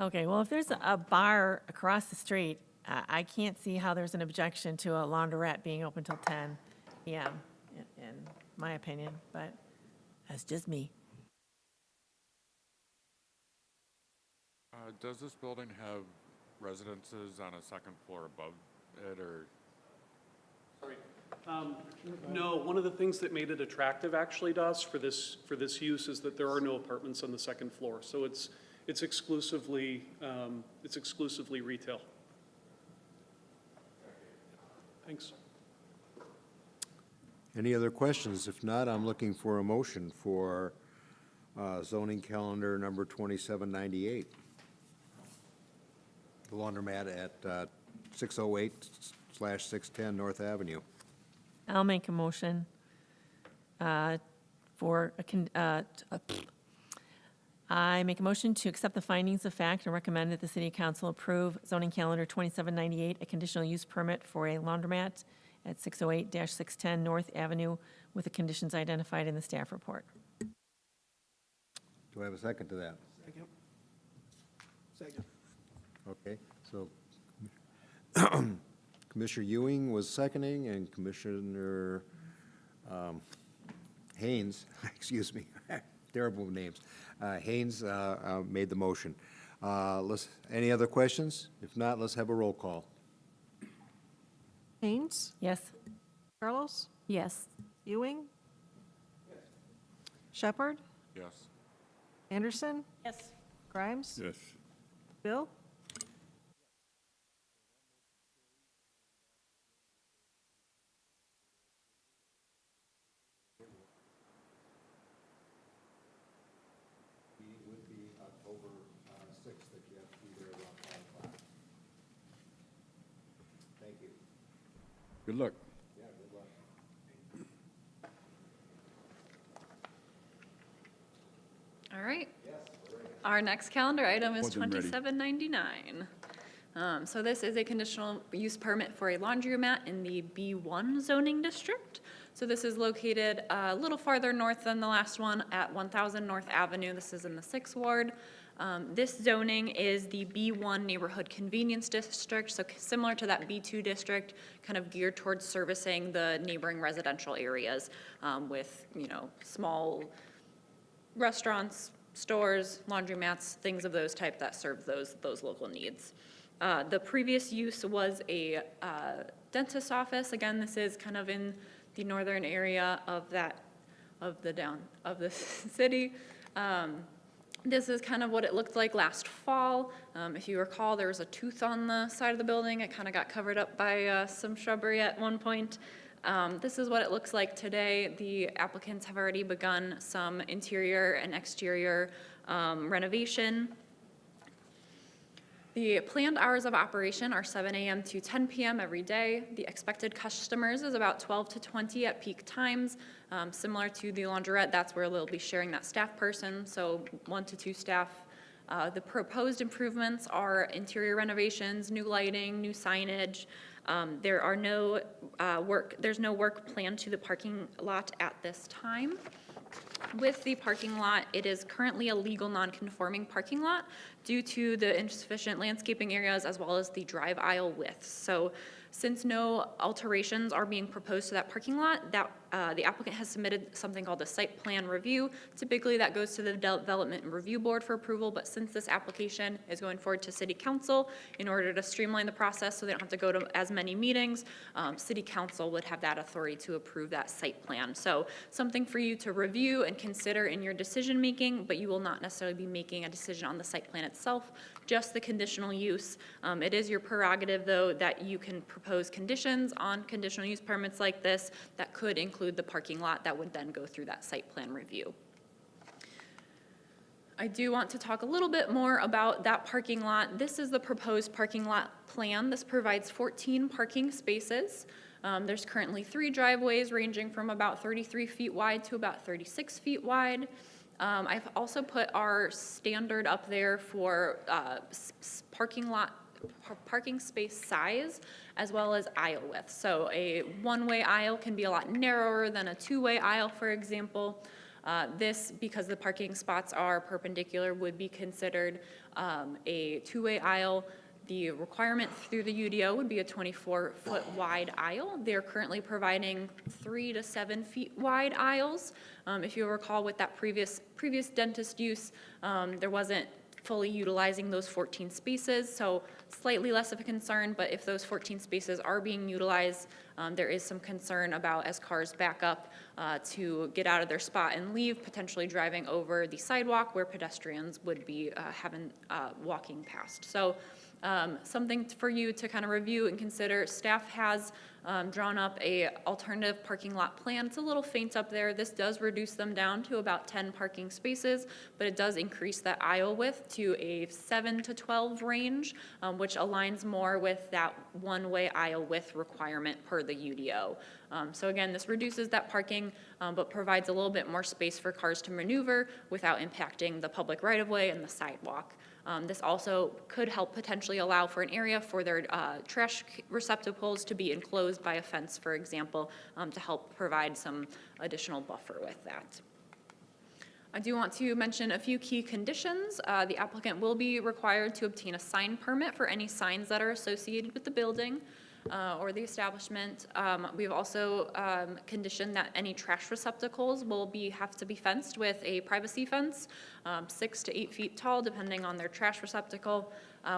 Speaker 6: Okay, well, if there's a bar across the street, I can't see how there's an objection to a laundrette being open till 10 p.m., in my opinion, but that's just me.
Speaker 12: Does this building have residences on a second floor above it, or?
Speaker 2: Sorry. No, one of the things that made it attractive actually, does for this use is that there are no apartments on the second floor. So it's exclusively retail. Thanks.
Speaker 1: Any other questions? If not, I'm looking for a motion for zoning calendar number 2798. The laundromat at 608/610 North Avenue.
Speaker 6: I'll make a motion I make a motion to accept the findings of fact and recommend that the City Council approve zoning calendar 2798, a conditional use permit for a laundromat at 608/610 North Avenue with the conditions identified in the staff report.
Speaker 1: Do I have a second to that?
Speaker 13: Second.
Speaker 1: Okay, so Commissioner Ewing was seconding, and Commissioner Haynes, excuse me, terrible names, Haynes made the motion. Any other questions? If not, let's have a roll call.
Speaker 3: Haynes?
Speaker 6: Yes?
Speaker 3: Carlos?
Speaker 11: Yes.
Speaker 3: Ewing? Shepherd?
Speaker 12: Yes.
Speaker 3: Anderson?
Speaker 4: Yes.
Speaker 3: Grimes?
Speaker 12: Yes.
Speaker 3: Bill?
Speaker 1: Meeting would be October 6th, that you have to be there around 5 o'clock. Thank you.
Speaker 12: Good luck.
Speaker 1: Yeah, good luck.
Speaker 15: All right. Our next calendar item is
Speaker 12: Wasn't ready.
Speaker 15: 2799. So this is a conditional use permit for a laundromat in the B1 zoning district. So this is located a little farther north than the last one at 1000 North Avenue. This is in the 6th Ward. This zoning is the B1 Neighborhood Convenience District, so similar to that B2 district, kind of geared towards servicing the neighboring residential areas with, small restaurants, stores, laundromats, things of those type that serve those local needs. The previous use was a dentist's office. Again, this is kind of in the northern area of the city. This is kind of what it looked like last fall. If you recall, there was a tooth on the side of the building. It kind of got covered up by some shrubbery at one point. This is what it looks like today. The applicants have already begun some interior and exterior renovation. The planned hours of operation are 7 a.m. to 10 p.m. every day. The expected customers is about 12 to 20 at peak times. Similar to the laundrette, that's where they'll be sharing that staff person, so 1 to 2 staff. The proposed improvements are interior renovations, new lighting, new signage. There's no work planned to the parking lot at this time. With the parking lot, it is currently a legal non-conforming parking lot due to the insufficient landscaping areas as well as the drive aisle width. So since no alterations are being proposed to that parking lot, the applicant has submitted something called a site plan review. Typically that goes to the Development and Review Board for approval, but since this application is going forward to City Council in order to streamline the process so they don't have to go to as many meetings, City Council would have that authority to approve that site plan. So something for you to review and consider in your decision making, but you will not necessarily be making a decision on the site plan itself, just the conditional use. It is your prerogative though that you can propose conditions on conditional use permits like this that could include the parking lot that would then go through that site plan review. I do want to talk a little bit more about that parking lot. This is the proposed parking lot plan. This provides 14 parking spaces. There's currently 3 driveways ranging from about 33 feet wide to about 36 feet wide. I've also put our standard up there for parking space size as well as aisle width. So a one-way aisle can be a lot narrower than a two-way aisle, for example. This, because the parking spots are perpendicular, would be considered a two-way aisle. The requirement through the UDO would be a 24-foot wide aisle. They're currently providing 3 to 7 feet wide aisles. If you recall with that previous dentist use, there wasn't fully utilizing those 14 spaces, so slightly less of a concern, but if those 14 spaces are being utilized, there is some concern about as cars back up to get out of their spot and leave, potentially driving over the sidewalk where pedestrians would be walking past. So something for you to kind of review and consider. Staff has drawn up a alternative parking lot plan. It's a little faint up there. This does reduce them down to about 10 parking spaces, but it does increase that aisle width to a 7 to 12 range, which aligns more with that one-way aisle width requirement per the UDO. So again, this reduces that parking, but provides a little bit more space for cars to maneuver without impacting the public right-of-way and the sidewalk. This also could help potentially allow for an area for their trash receptacles to be enclosed by a fence, for example, to help provide some additional buffer with that. I do want to mention a few key conditions. The applicant will be required to obtain a sign permit for any signs that are associated with the building or the establishment. We've also conditioned that any trash receptacles will have to be fenced with a privacy fence, 6 to 8 feet tall, depending on their trash receptacle.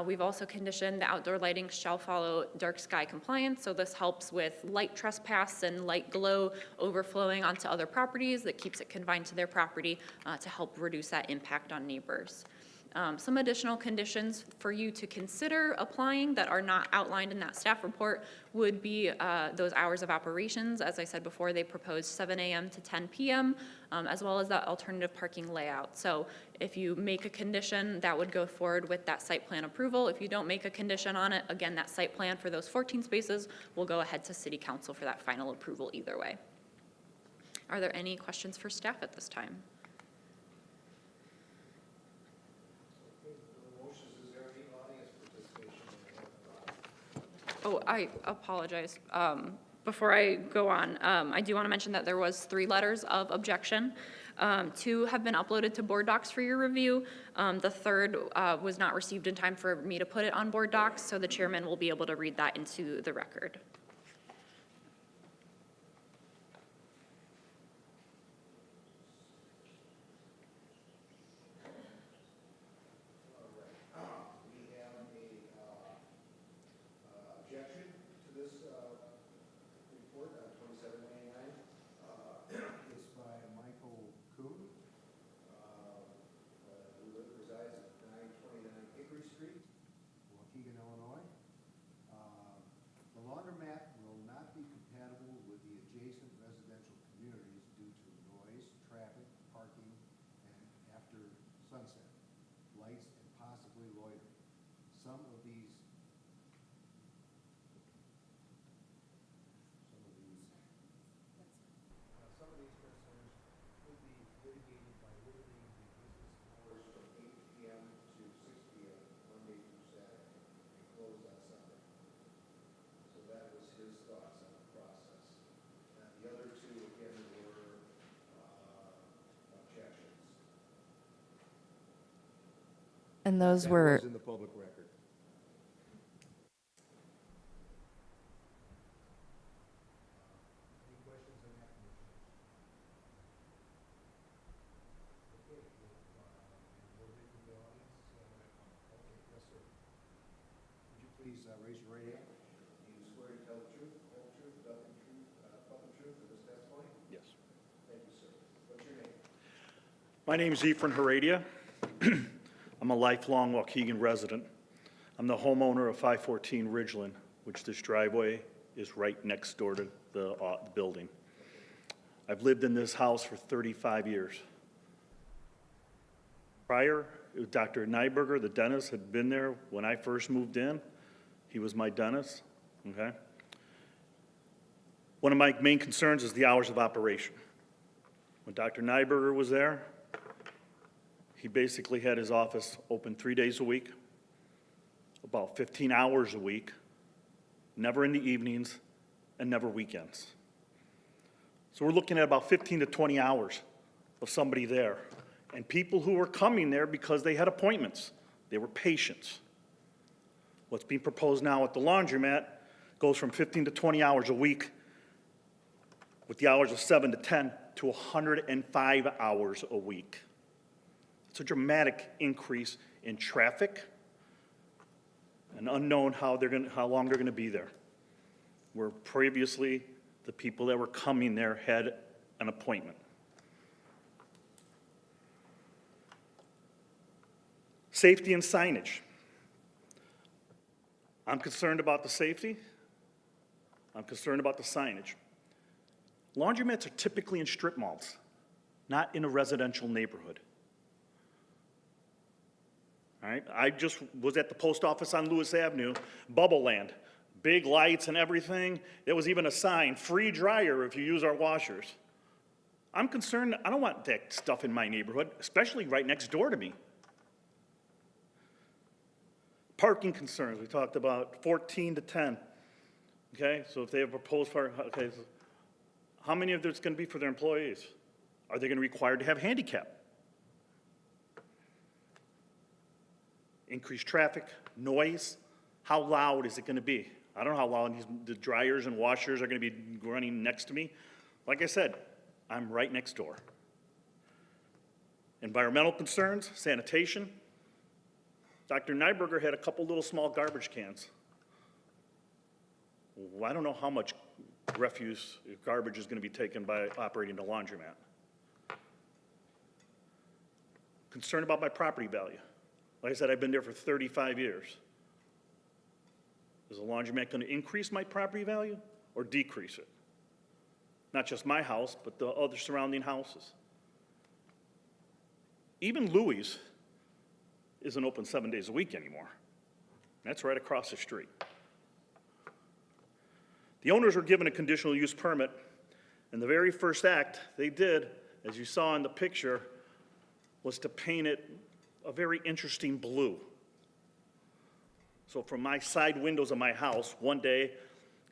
Speaker 15: We've also conditioned the outdoor lighting shall follow dark sky compliance, so this helps with light trespass and light glow overflowing onto other properties that keeps it confined to their property to help reduce that impact on neighbors. Some additional conditions for you to consider applying that are not outlined in that staff report would be those hours of operations. As I said before, they proposed 7 a.m. to 10 p.m., as well as that alternative parking layout. So if you make a condition, that would go forward with that site plan approval. If you don't make a condition on it, again, that site plan for those 14 spaces will go ahead to City Council for that final approval either way. Are there any questions for staff at this time? Oh, I apologize. Before I go on, I do want to mention that there was 3 letters of objection. 2 have been uploaded to board docs for your review. The 3rd was not received in time for me to put it on board docs, so the chairman will be able to read that into the record.
Speaker 1: Illinois. The laundromat
Speaker 16: And those
Speaker 1: That
Speaker 16: were,
Speaker 1: was in the public record. Would you please raise your right hand? Do you swear to tell the truth, the whole truth, nothing but the truth in this testimony?
Speaker 17: Yes.
Speaker 1: Thank you, sir. What's your name?
Speaker 17: My name is Ephraim Heredia. I'm a lifelong Waukegan resident. I'm the homeowner of 514 Ridgeland, which this driveway is right next door to the building. I've lived in this house for 35 years. Prior, Dr. Nyberger, the dentist, had been there when I first moved in. He was my dentist, okay? One of my main concerns is the hours of operation. When Dr. Nyberger was there, he basically had his office open 3 days a week, about 15 hours a week, never in the evenings, and never weekends. So we're looking at about 15 to 20 hours of somebody there. And people who were coming there because they had appointments. They were patients. What's being proposed now at the laundromat goes from 15 to 20 hours a week, with the hours of 7 to 10, to 105 hours a week. It's a dramatic increase in traffic, and unknown how long they're gonna be there. Where previously, the people that were coming there had an appointment. Safety and signage. I'm concerned about the safety. I'm concerned about the signage. Laundromats are typically in strip malls, not in a residential neighborhood. All right, I just was at the post office on Lewis Avenue, Bubble Land, big lights and everything. There was even a sign, free dryer if you use our washers. I'm concerned, I don't want that stuff in my neighborhood, especially right next door to me. Parking concerns, we talked about 14 to 10. Okay, so if they have proposed okay, so how many of it's gonna be for their employees? Are they gonna be required to have handicap? Increased traffic, noise, how loud is it gonna be? I don't know how loud the dryers and washers are gonna be running next to me. Like I said, I'm right next door. Environmental concerns, sanitation. Dr. Nyberger had a couple little small garbage cans. Well, I don't know how much refuse, garbage is gonna be taken by operating the laundromat. Concerned about my property value. Like I said, I've been there for 35 years. Is the laundromat gonna increase my property value or decrease it? Not just my house, but the other surrounding houses. Even Louis isn't open 7 days a week anymore. That's right across the street. The owners were given a conditional use permit, and the very first act they did, as you saw in the picture, was to paint it a very interesting blue. So from my side windows of my house, one day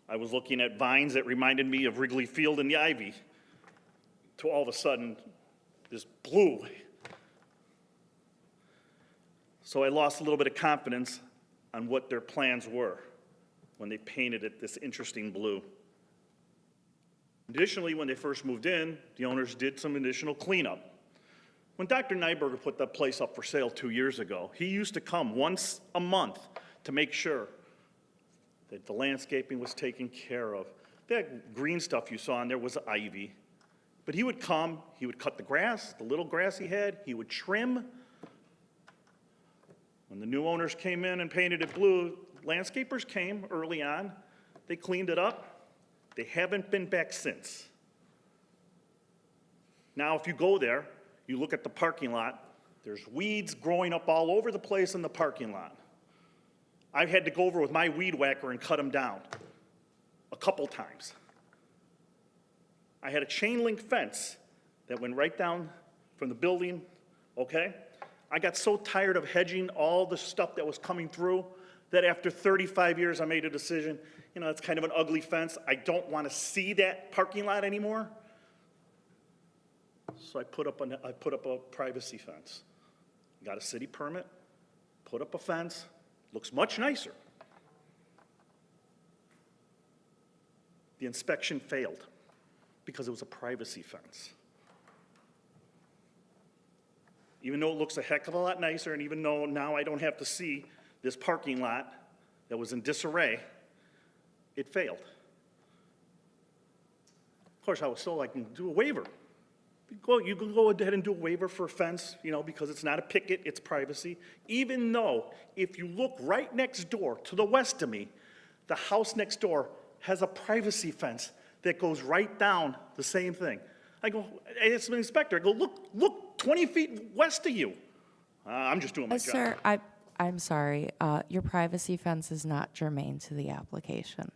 Speaker 17: I was looking at vines that reminded me of Wrigley Field and the ivy, to all of a sudden, this blue. So I lost a little bit of confidence on what their plans were when they painted it this interesting blue. Additionally, when they first moved in, the owners did some additional cleanup. When Dr. Nyberger put that place up for sale 2 years ago, he used to come once a month to make sure that the landscaping was taken care of. That green stuff you saw in there was ivy. But he would come, he would cut the grass, the little grass he had, he would trim. When the new owners came in and painted it blue, landscapers came early on, they cleaned it up. They haven't been back since. Now, if you go there, you look at the parking lot, there's weeds growing up all over the place in the parking lot. I've had to go over with my weed whacker and cut them down a couple times. I had a chain link fence that went right down from the building, okay? I got so tired of hedging all the stuff that was coming through that after 35 years, I made a decision, you know, it's kind of an ugly fence. I don't want to see that parking lot anymore. So I put up a privacy fence. Got a city permit, put up a fence, looks much nicer. The inspection failed because it was a privacy fence. Even though it looks a heck of a lot nicer, and even though now I don't have to see this parking lot that was in disarray, it failed. Of course, I was told I can do a waiver. You can go ahead and do a waiver for a fence, because it's not a picket, it's privacy. Even though, if you look right next door to the west of me, the house next door has a privacy fence that goes right down the same thing. I go, it's an inspector. I go, look, 20 feet west of you. I'm just doing my job.
Speaker 7: Sir, I'm sorry. Your privacy fence is not germane to the application.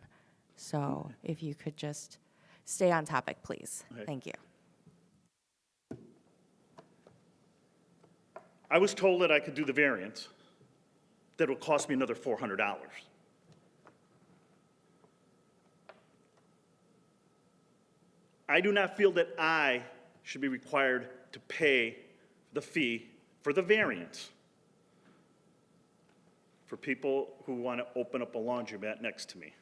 Speaker 7: So if you could just stay on topic, please.
Speaker 17: Okay.
Speaker 7: Thank you.
Speaker 17: I was told that I could do the variance, that would cost me another $400. I do not feel that I should be required to pay the fee for the variance for people who want to open up a laundromat next to me.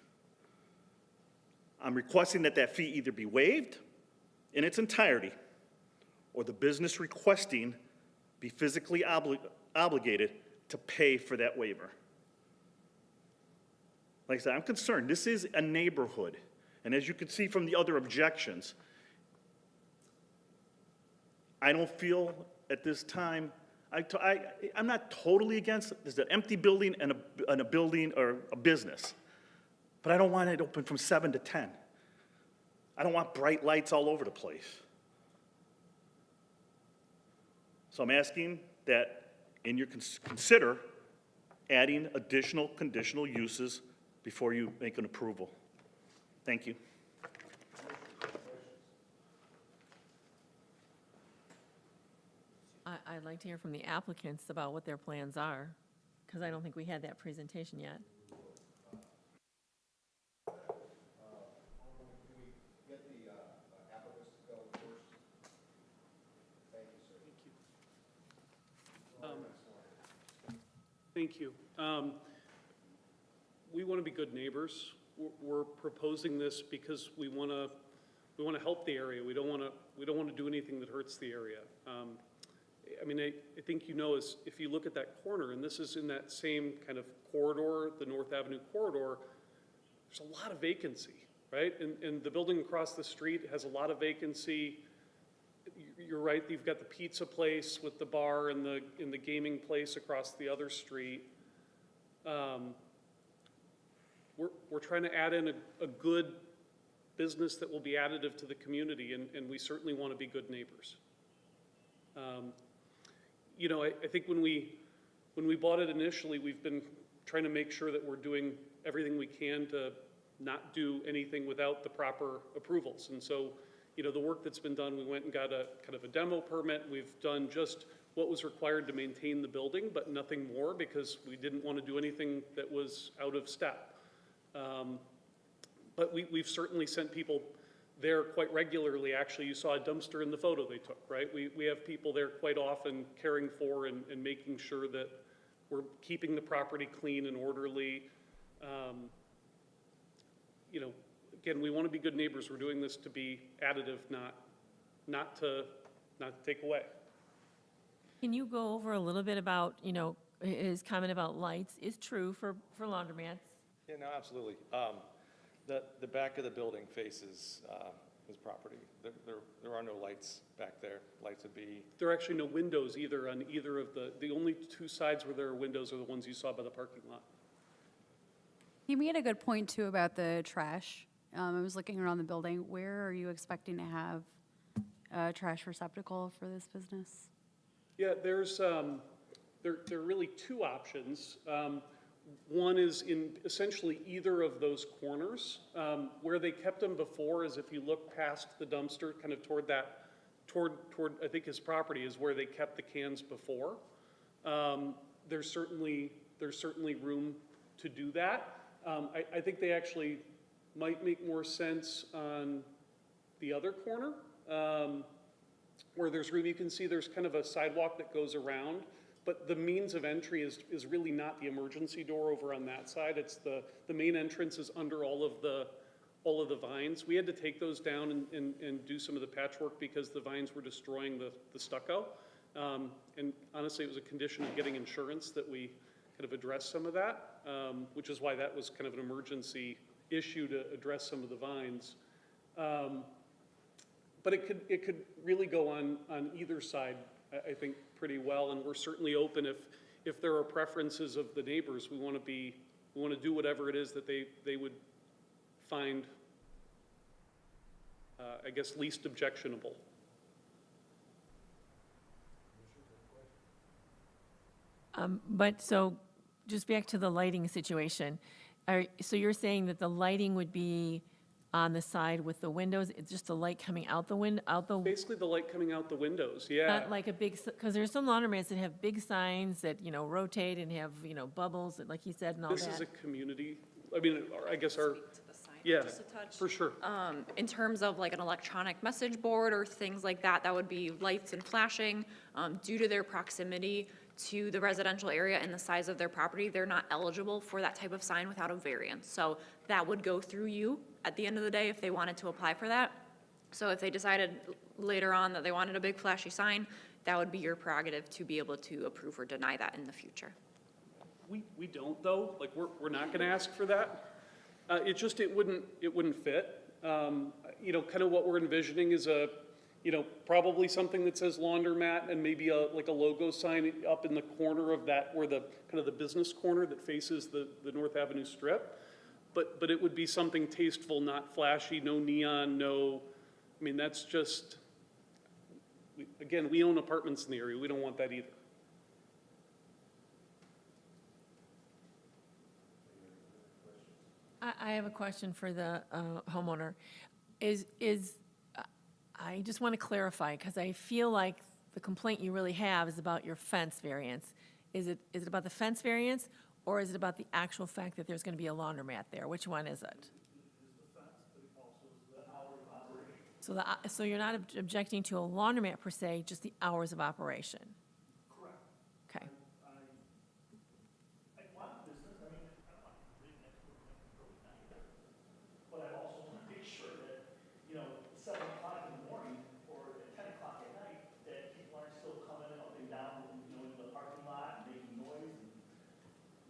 Speaker 17: I'm requesting that that fee either be waived in its entirety, or the business requesting be physically obligated to pay for that waiver. Like I said, I'm concerned. This is a neighborhood. And as you can see from the other objections, I don't feel at this time, I'm not totally against it. There's an empty building and a building or a business. But I don't want it open from 7 to 10. I don't want bright lights all over the place. So I'm asking that you consider adding additional conditional uses before you make an approval. Thank you.
Speaker 6: I'd like to hear from the applicants about what their plans are, because I don't think we had that presentation yet.
Speaker 2: Thank you. We want to be good neighbors. We're proposing this because we want to help the area. We don't want to do anything that hurts the area. I think is if you look at that corner, and this is in that same kind of corridor, the North Avenue corridor, there's a lot of vacancy, right? And the building across the street has a lot of vacancy. You're right, you've got the pizza place with the bar and the gaming place across the other street. We're trying to add in a good business that will be additive to the community, and we certainly want to be good neighbors. I think when we bought it initially, we've been trying to make sure that we're doing everything we can to not do anything without the proper approvals. And so, the work that's been done, we went and got a kind of a demo permit. We've done just what was required to maintain the building, but nothing more, because we didn't want to do anything that was out of step. But we've certainly sent people there quite regularly. Actually, you saw a dumpster in the photo they took, right? We have people there quite often caring for and making sure that we're keeping the property clean and orderly. Again, we want to be good neighbors. We're doing this to be additive, not to take away.
Speaker 6: Can you go over a little bit about, his comment about lights is true for laundromats?
Speaker 10: Yeah, no, absolutely. The back of the building faces his property. There are no lights back there. Lights would be...
Speaker 2: There are actually no windows either on either of the only two sides where there are windows are the ones you saw by the parking lot.
Speaker 11: You made a good point, too, about the trash. I was looking around the building. Where are you expecting to have a trash receptacle for this business?
Speaker 2: Yeah, there's there are really two options. One is in essentially either of those corners. Where they kept them before is if you look past the dumpster, kind of toward I think his property is where they kept the cans before. There's certainly room to do that. I think they actually might make more sense on the other corner, where there's room. You can see there's kind of a sidewalk that goes around. But the means of entry is really not the emergency door over on that side. It's the main entrance is under all of the vines. We had to take those down and do some of the patchwork because the vines were destroying the stucco. And honestly, it was a condition of getting insurance that we kind of addressed some of that, which is why that was kind of an emergency issue to address some of the vines. But it could really go on either side, I think, pretty well, and we're certainly open if there are preferences of the neighbors. We want to do whatever it is that they would find, I guess, least objectionable.
Speaker 6: But so, just back to the lighting situation. So you're saying that the lighting would be on the side with the windows, it's just the light coming out the window,
Speaker 2: Basically, the light coming out the windows, yeah.
Speaker 6: Not like a big, because there's some laundromats that have big signs that, rotate and have, bubbles, like you said, and all that.
Speaker 2: This is a community, I mean, I guess our, yeah,
Speaker 15: just a touch.
Speaker 2: for sure.
Speaker 15: In terms of like an electronic message board or things like that, that would be lights and flashing. Due to their proximity to the residential area and the size of their property, they're not eligible for that type of sign without a variance. So that would go through you at the end of the day if they wanted to apply for that. So if they decided later on that they wanted a big flashy sign, that would be your prerogative to be able to approve or deny that in the future.
Speaker 2: We don't though, like we're not gonna ask for that. It wouldn't fit. Kind of what we're envisioning is probably something that says laundromat and maybe like a logo sign up in the corner of that, where the kind of the business corner that faces the North Avenue Strip. But it would be something tasteful, not flashy, no neon, that's just, again, we own apartments in the area. We don't want that either.
Speaker 6: I have a question for the homeowner. I just want to clarify, because I feel like the complaint you really have is about your fence variance. Is it about the fence variance, or is it about the actual fact that there's going to be a laundromat there? Which one is it? So you're not objecting to a laundromat per se, just the hours of operation?
Speaker 17: Correct.
Speaker 6: Okay.
Speaker 17: I want business, I don't want to live next door to a building either. But I also want to make sure that, 7 o'clock in the morning or at 10 o'clock at night, that people aren't still coming up and down, into the parking lot and making noise, and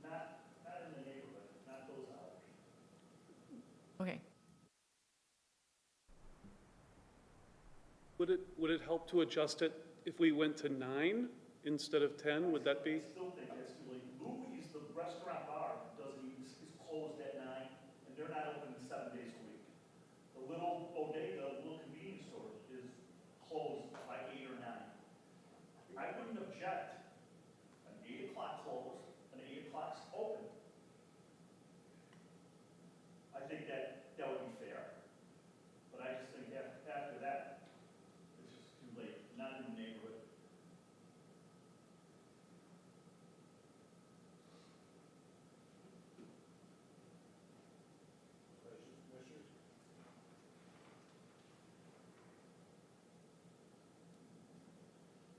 Speaker 17: not in the neighborhood, not those hours.
Speaker 6: Okay.
Speaker 2: Would it help to adjust it if we went to 9 instead of 10? Would that be?
Speaker 17: I still think that's too late. Louis, the restaurant bar, is closed at 9, and they're not open 7 days a week. The little bodega, the little convenience store is closed by 8 or 9. I wouldn't object an 8 o'clock close, an 8 o'clock open. I think that would be fair. But I just think after that, it's just too late, not in the neighborhood.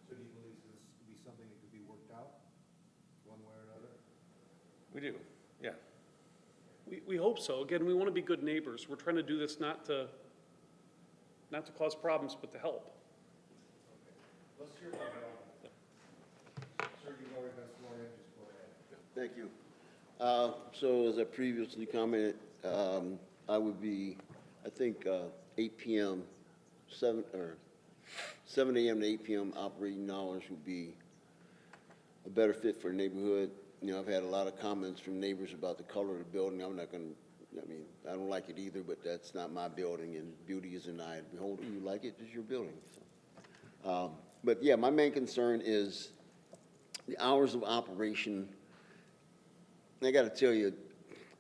Speaker 1: So do you believe this would be something that could be worked out, one way or another?
Speaker 10: We do, yeah.
Speaker 2: We hope so. Again, we want to be good neighbors. We're trying to do this not to cause problems, but to help.
Speaker 1: Let's hear from Bill. Sir, you've already been sworn in, just go ahead.
Speaker 14: Thank you. So as I previously commented, I would be, I think, 8 p.m., 7 a.m. to 8 p.m. operating hours would be a better fit for the neighborhood. I've had a lot of comments from neighbors about the color of the building. I'm not going to, I don't like it either, but that's not my building, and beauty is in the eye of the beholder. You like it, it's your building. So, but yeah, my main concern is the hours of operation. I got to tell you,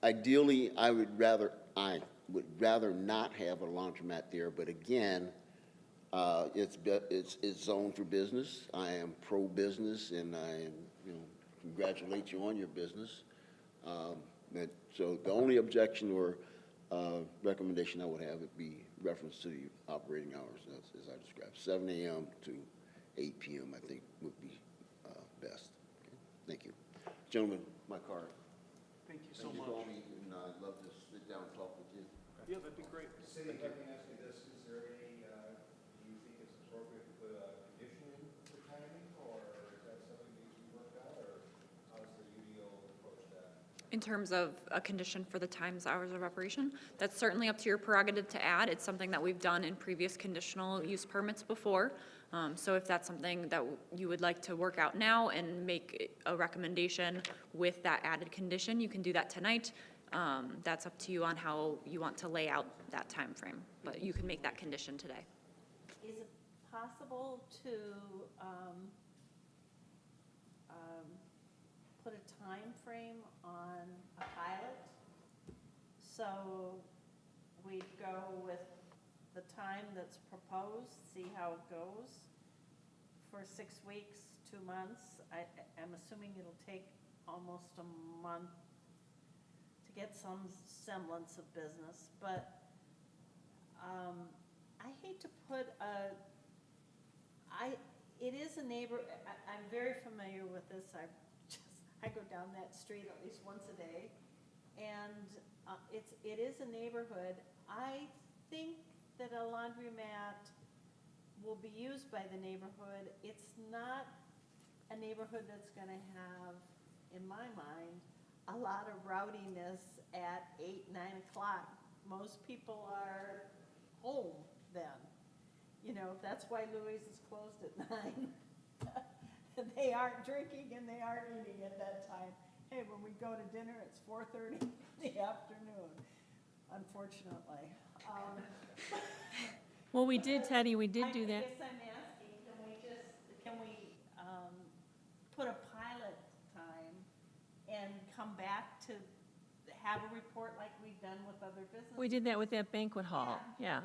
Speaker 14: ideally, I would rather not have a laundromat there, but again, it's zoned for business. I am pro-business, and I congratulate you on your business. So the only objection or recommendation I would have would be reference to the operating hours, as I described. 7 a.m. to 8 p.m. I think would be best. Gentlemen, my card.
Speaker 2: Thank you so
Speaker 14: Thank you
Speaker 2: much.
Speaker 14: for all me, and I'd love to sit down and talk with you.
Speaker 2: Yeah, that'd be great.
Speaker 1: City, if I can ask you this, is there any, do you think it's appropriate to put a condition in for timing, or is that something that needs to be worked out, or how does the UDO approach that?
Speaker 15: In terms of a condition for the times, hours of operation, that's certainly up to your prerogative to add. It's something that we've done in previous conditional use permits before. So if that's something that you would like to work out now and make a recommendation with that added condition, you can do that tonight. That's up to you on how you want to lay out that time frame, but you can make that condition today.
Speaker 4: Is it possible to put a time frame on a pilot? So we'd go with the time that's proposed, see how it goes for 6 weeks, 2 months. I'm assuming it'll take almost a month to get some semblance of business, but I hate to put it is a neighbor, I'm very familiar with this. I go down that street at least once a day, and it is a neighborhood. I think that a laundromat will be used by the neighborhood. It's not a neighborhood that's gonna have, in my mind, a lot of rowdiness at 8, 9 o'clock. Most people are home then. You know, that's why Louis is closed at 9. They aren't drinking and they aren't eating at that time. Hey, when we go to dinner, it's 4:30 in the afternoon, unfortunately.
Speaker 6: Well, we did, Teddy, we did do that.
Speaker 4: I guess I'm asking, can we put a pilot time and come back to have a report like we've done with other businesses?
Speaker 6: We did that with that banquet hall, yeah.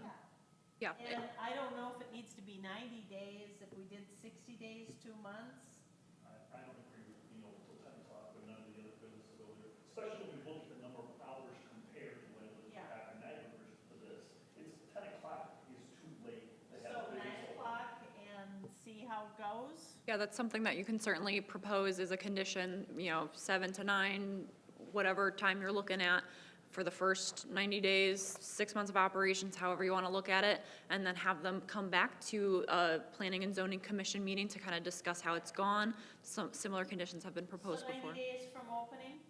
Speaker 15: Yeah.
Speaker 4: And I don't know if it needs to be 90 days, if we did 60 days, 2 months.
Speaker 17: I don't agree with being open till 10 o'clock, but none of the other businesses over there, especially when we look at the number of hours compared to when it was back in Niagara to this. It's 10 o'clock is too late to have
Speaker 4: So 9 o'clock and see how it goes?
Speaker 15: Yeah, that's something that you can certainly propose as a condition, 7 to 9, whatever time you're looking at for the first 90 days, 6 months of operations, however you want to look at it, and then have them come back to a Planning and Zoning Commission meeting to kind of discuss how it's gone. Some similar conditions have been proposed
Speaker 4: So
Speaker 15: before.
Speaker 4: 90 days from opening?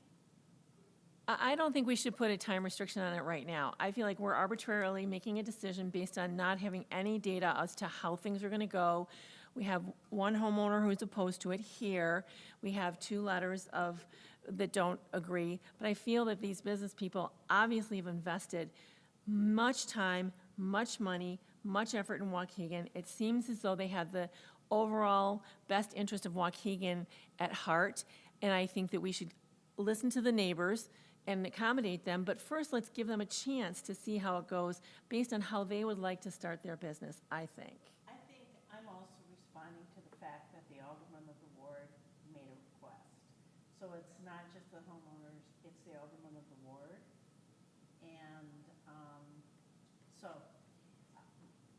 Speaker 6: I don't think we should put a time restriction on it right now. I feel like we're arbitrarily making a decision based on not having any data as to how things are going to go. We have one homeowner who's opposed to it here. We have 2 letters that don't agree. But I feel that these business people obviously have invested much time, much money, much effort in Waukegan. It seems as though they have the overall best interest of Waukegan at heart. And I think that we should listen to the neighbors and accommodate them. But first, let's give them a chance to see how it goes based on how they would like to start their business, I think.
Speaker 4: I think I'm also responding to the fact that the alderman of the ward made a request. So it's not just the homeowners, it's the alderman of the ward. And so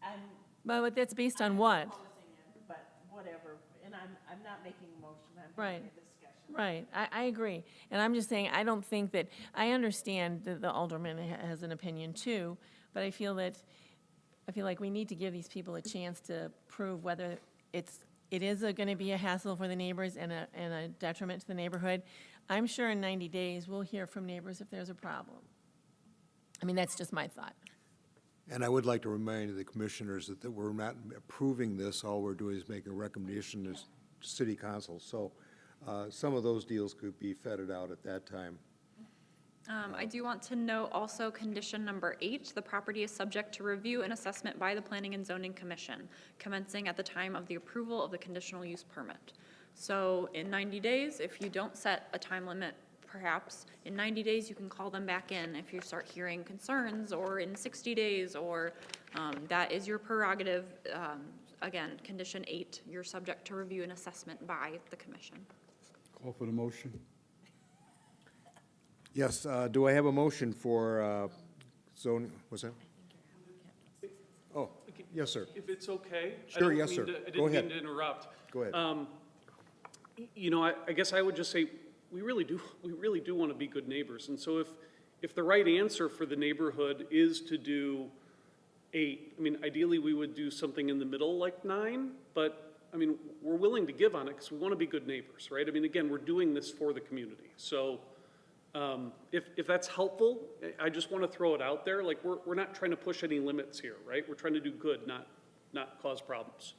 Speaker 4: I'm
Speaker 6: But that's based on what?
Speaker 4: opposing it, but whatever. And I'm not making a motion, I'm
Speaker 6: Right.
Speaker 4: having a discussion.
Speaker 6: Right, I agree. And I'm just saying, I don't think that, I understand that the alderman has an opinion too, but I feel like we need to give these people a chance to prove whether it is going to be a hassle for the neighbors and a detriment to the neighborhood. I'm sure in 90 days, we'll hear from neighbors if there's a problem. I mean, that's just my thought.
Speaker 1: And I would like to remind the commissioners that we're not approving this, all we're doing is making a recommendation to city council. So some of those deals could be feted out at that time.
Speaker 15: I do want to note also condition number 8, the property is subject to review and assessment by the Planning and Zoning Commission, commencing at the time of the approval of the conditional use permit. So in 90 days, if you don't set a time limit, perhaps, in 90 days, you can call them back in if you start hearing concerns, or in 60 days, or that is your prerogative. Again, condition 8, you're subject to review and assessment by the commission.
Speaker 16: Call for the motion.
Speaker 1: Yes, do I have a motion for zone, what's that? Oh, yes, sir.
Speaker 2: If it's okay?
Speaker 1: Sure, yes, sir.
Speaker 2: I
Speaker 1: Go
Speaker 2: didn't
Speaker 1: ahead.
Speaker 2: mean to interrupt.
Speaker 1: Go ahead.
Speaker 2: I guess I would just say, we really do want to be good neighbors. And so if the right answer for the neighborhood is to do 8, I mean, ideally, we would do something in the middle like 9, but, I mean, we're willing to give on it because we want to be good neighbors, right? I mean, again, we're doing this for the community. So if that's helpful, I just want to throw it out there. Like, we're not trying to push any limits here, right? We're trying to do good, not cause problems.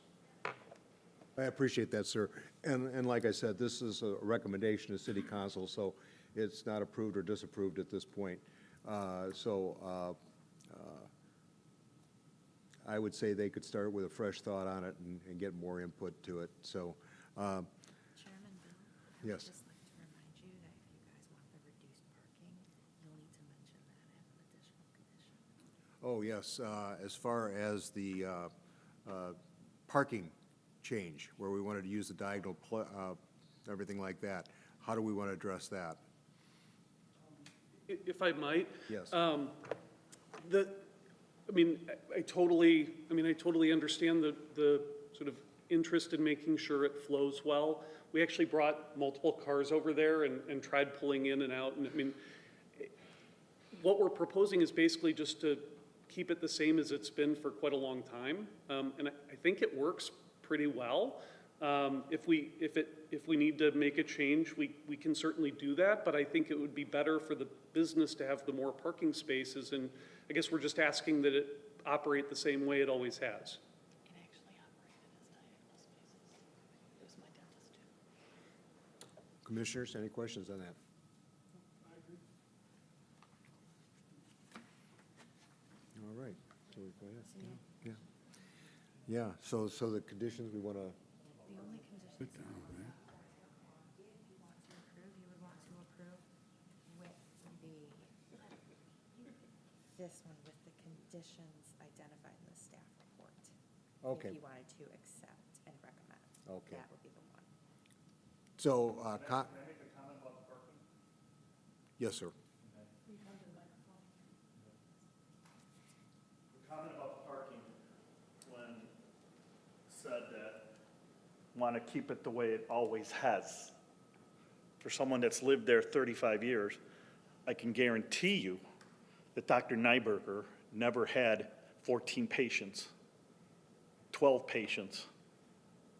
Speaker 1: I appreciate that, sir. And like I said, this is a recommendation to city council, so it's not approved or disapproved at this point. I would say they could start with a fresh thought on it and get more input to it. So,
Speaker 18: Chairman Bill, I
Speaker 1: yes.
Speaker 18: would just like to remind you that if you guys want the reduced parking, you'll need to mention that as an additional condition.
Speaker 1: Oh, yes, as far as the parking change, where we wanted to use the diagonal, everything like that, how do we want to address that?
Speaker 2: If I might?
Speaker 1: Yes.
Speaker 2: I totally understand the sort of interest in making sure it flows well. We actually brought multiple cars over there and tried pulling in and out. And I mean, what we're proposing is basically just to keep it the same as it's been for quite a long time. And I think it works pretty well. If we need to make a change, we can certainly do that, but I think it would be better for the business to have the more parking spaces, and I guess we're just asking that it operate the same way it always has.
Speaker 18: It actually operated as diagonal spaces. It was my dentist too.
Speaker 1: Commissioners, any questions on that? All right. So we go ahead. Yeah. Yeah, so the conditions we want to,
Speaker 18: The only condition if you want to approve, you would want to approve with this one with the conditions identified in the staff report.
Speaker 1: Okay.
Speaker 18: If you wanted to accept and recommend.
Speaker 1: Okay.
Speaker 18: That would be the one.
Speaker 1: so,
Speaker 17: Can I make a comment about the parking?
Speaker 1: yes, sir.
Speaker 17: The comment about the parking, when said that want to keep it the way it always has. For someone that's lived there 35 years, I can guarantee you that Dr. Nyberger never had 14 patients, 12 patients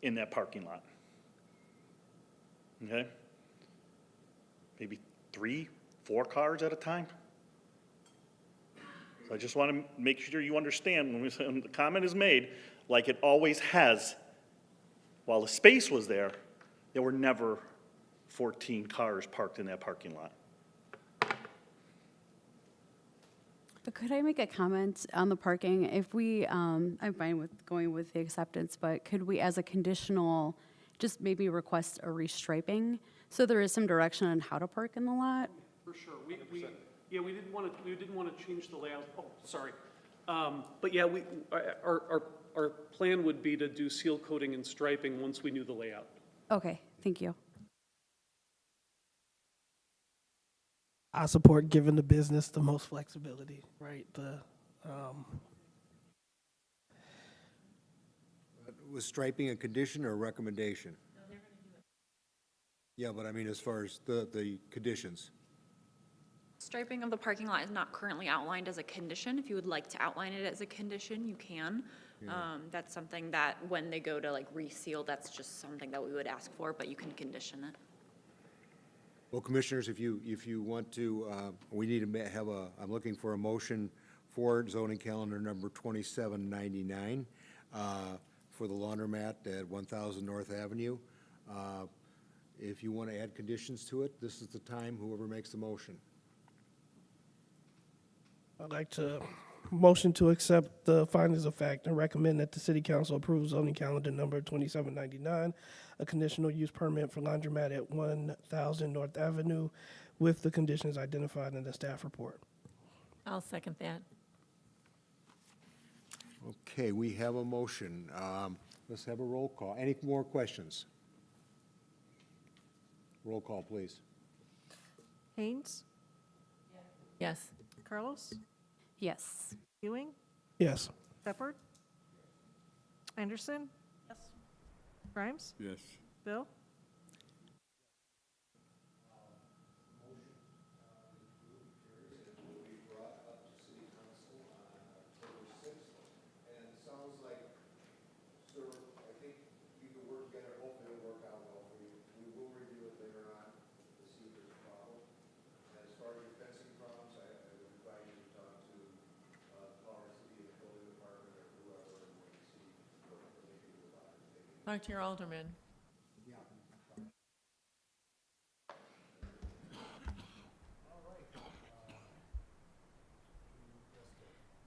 Speaker 17: in that parking lot. Okay? Maybe 3, 4 cars at a time. So I just want to make sure you understand when the comment is made, like it always has, while the space was there were never 14 cars parked in that parking lot.
Speaker 11: But could I make a comment on the parking? If we, I'm fine with going with the acceptance, but could we, as a conditional, just maybe request a restriping? So there is some direction on how to park in the lot?
Speaker 2: For sure. We didn't want to change the layout. Oh, sorry. But yeah, our plan would be to do seal coating and striping once we knew the layout.
Speaker 11: Okay, thank you.
Speaker 13: I support giving the business the most flexibility, right?
Speaker 1: Was striping a condition or a recommendation? No, they're going to do it. Yeah, but I mean, as far as the conditions.
Speaker 15: Striping of the parking lot is not currently outlined as a condition. If you would like to outline it as a condition, you can.
Speaker 1: Yeah.
Speaker 15: That's something that when they go to like reseal, that's just something that we would ask for, but you can condition it.
Speaker 1: Well, Commissioners, if you want to, we need to have I'm looking for a motion for zoning calendar number 2799 for the laundromat at 1000 North Avenue. If you want to add conditions to it, this is the time, whoever makes the motion.
Speaker 13: I'd like to motion to accept the findings of fact and recommend that the city council approve zoning calendar number 2799, a conditional use permit for laundromat at 1000 North Avenue with the conditions identified in the staff report.
Speaker 6: I'll second that.
Speaker 1: Okay, we have a motion. Let's have a roll call. Any more questions? Roll call, please.
Speaker 3: Haynes?
Speaker 6: Yes.
Speaker 3: Carlos?
Speaker 11: Yes.
Speaker 3: Ewing?
Speaker 13: Yes.
Speaker 3: Shepherd? Anderson?
Speaker 4: Yes.
Speaker 3: Grimes?
Speaker 16: Yes.
Speaker 3: Bill?
Speaker 6: Talk to your alderman.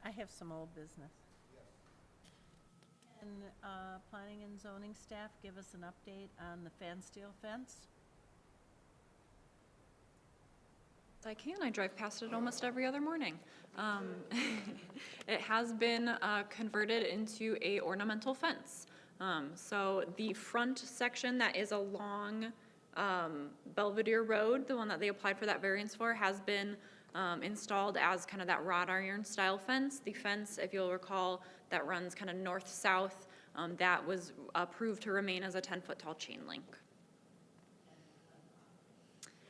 Speaker 4: I have some old business. Can planning and zoning staff give us an update on the fan steel fence?
Speaker 15: I can. I drive past it almost every other morning. It has been converted into a ornamental fence. So the front section that is along Belvedere Road, the one that they applied for that variance for, has been installed as kind of that wrought iron style fence. The fence, if you'll recall, that runs kind of north-south, that was approved to remain as a 10-foot tall chain link.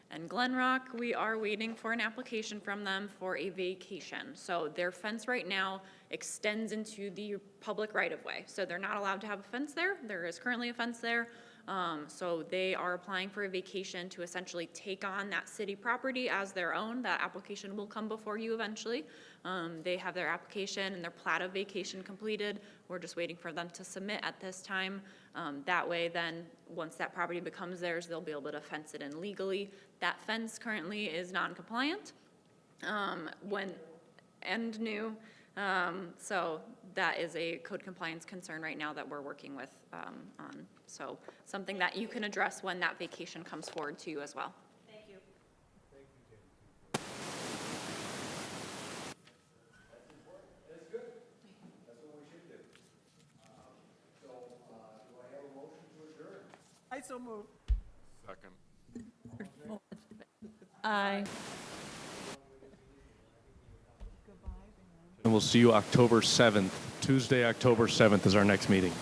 Speaker 15: And Glen Rock, we are waiting for an application from them for a vacation. So their fence right now extends into the public right-of-way. So they're not allowed to have a fence there. There is currently a fence there. So they are applying for a vacation to essentially take on that city property as their own. That application will come before you eventually. They have their application and their plat of vacation completed. We're just waiting for them to submit at this time. That way then, once that property becomes theirs, they'll be able to fence it in legally. That fence currently is non-compliant and new. So that is a code compliance concern right now that we're working with on. So something that you can address when that vacation comes forward to you as well.
Speaker 4: Thank you.
Speaker 1: That's good. That's what we should do. So, do I have a motion to adjourn?
Speaker 4: I so move.
Speaker 12: Second.
Speaker 6: Aye.
Speaker 8: And we'll see you October 7th. Tuesday, October 7th is our next meeting.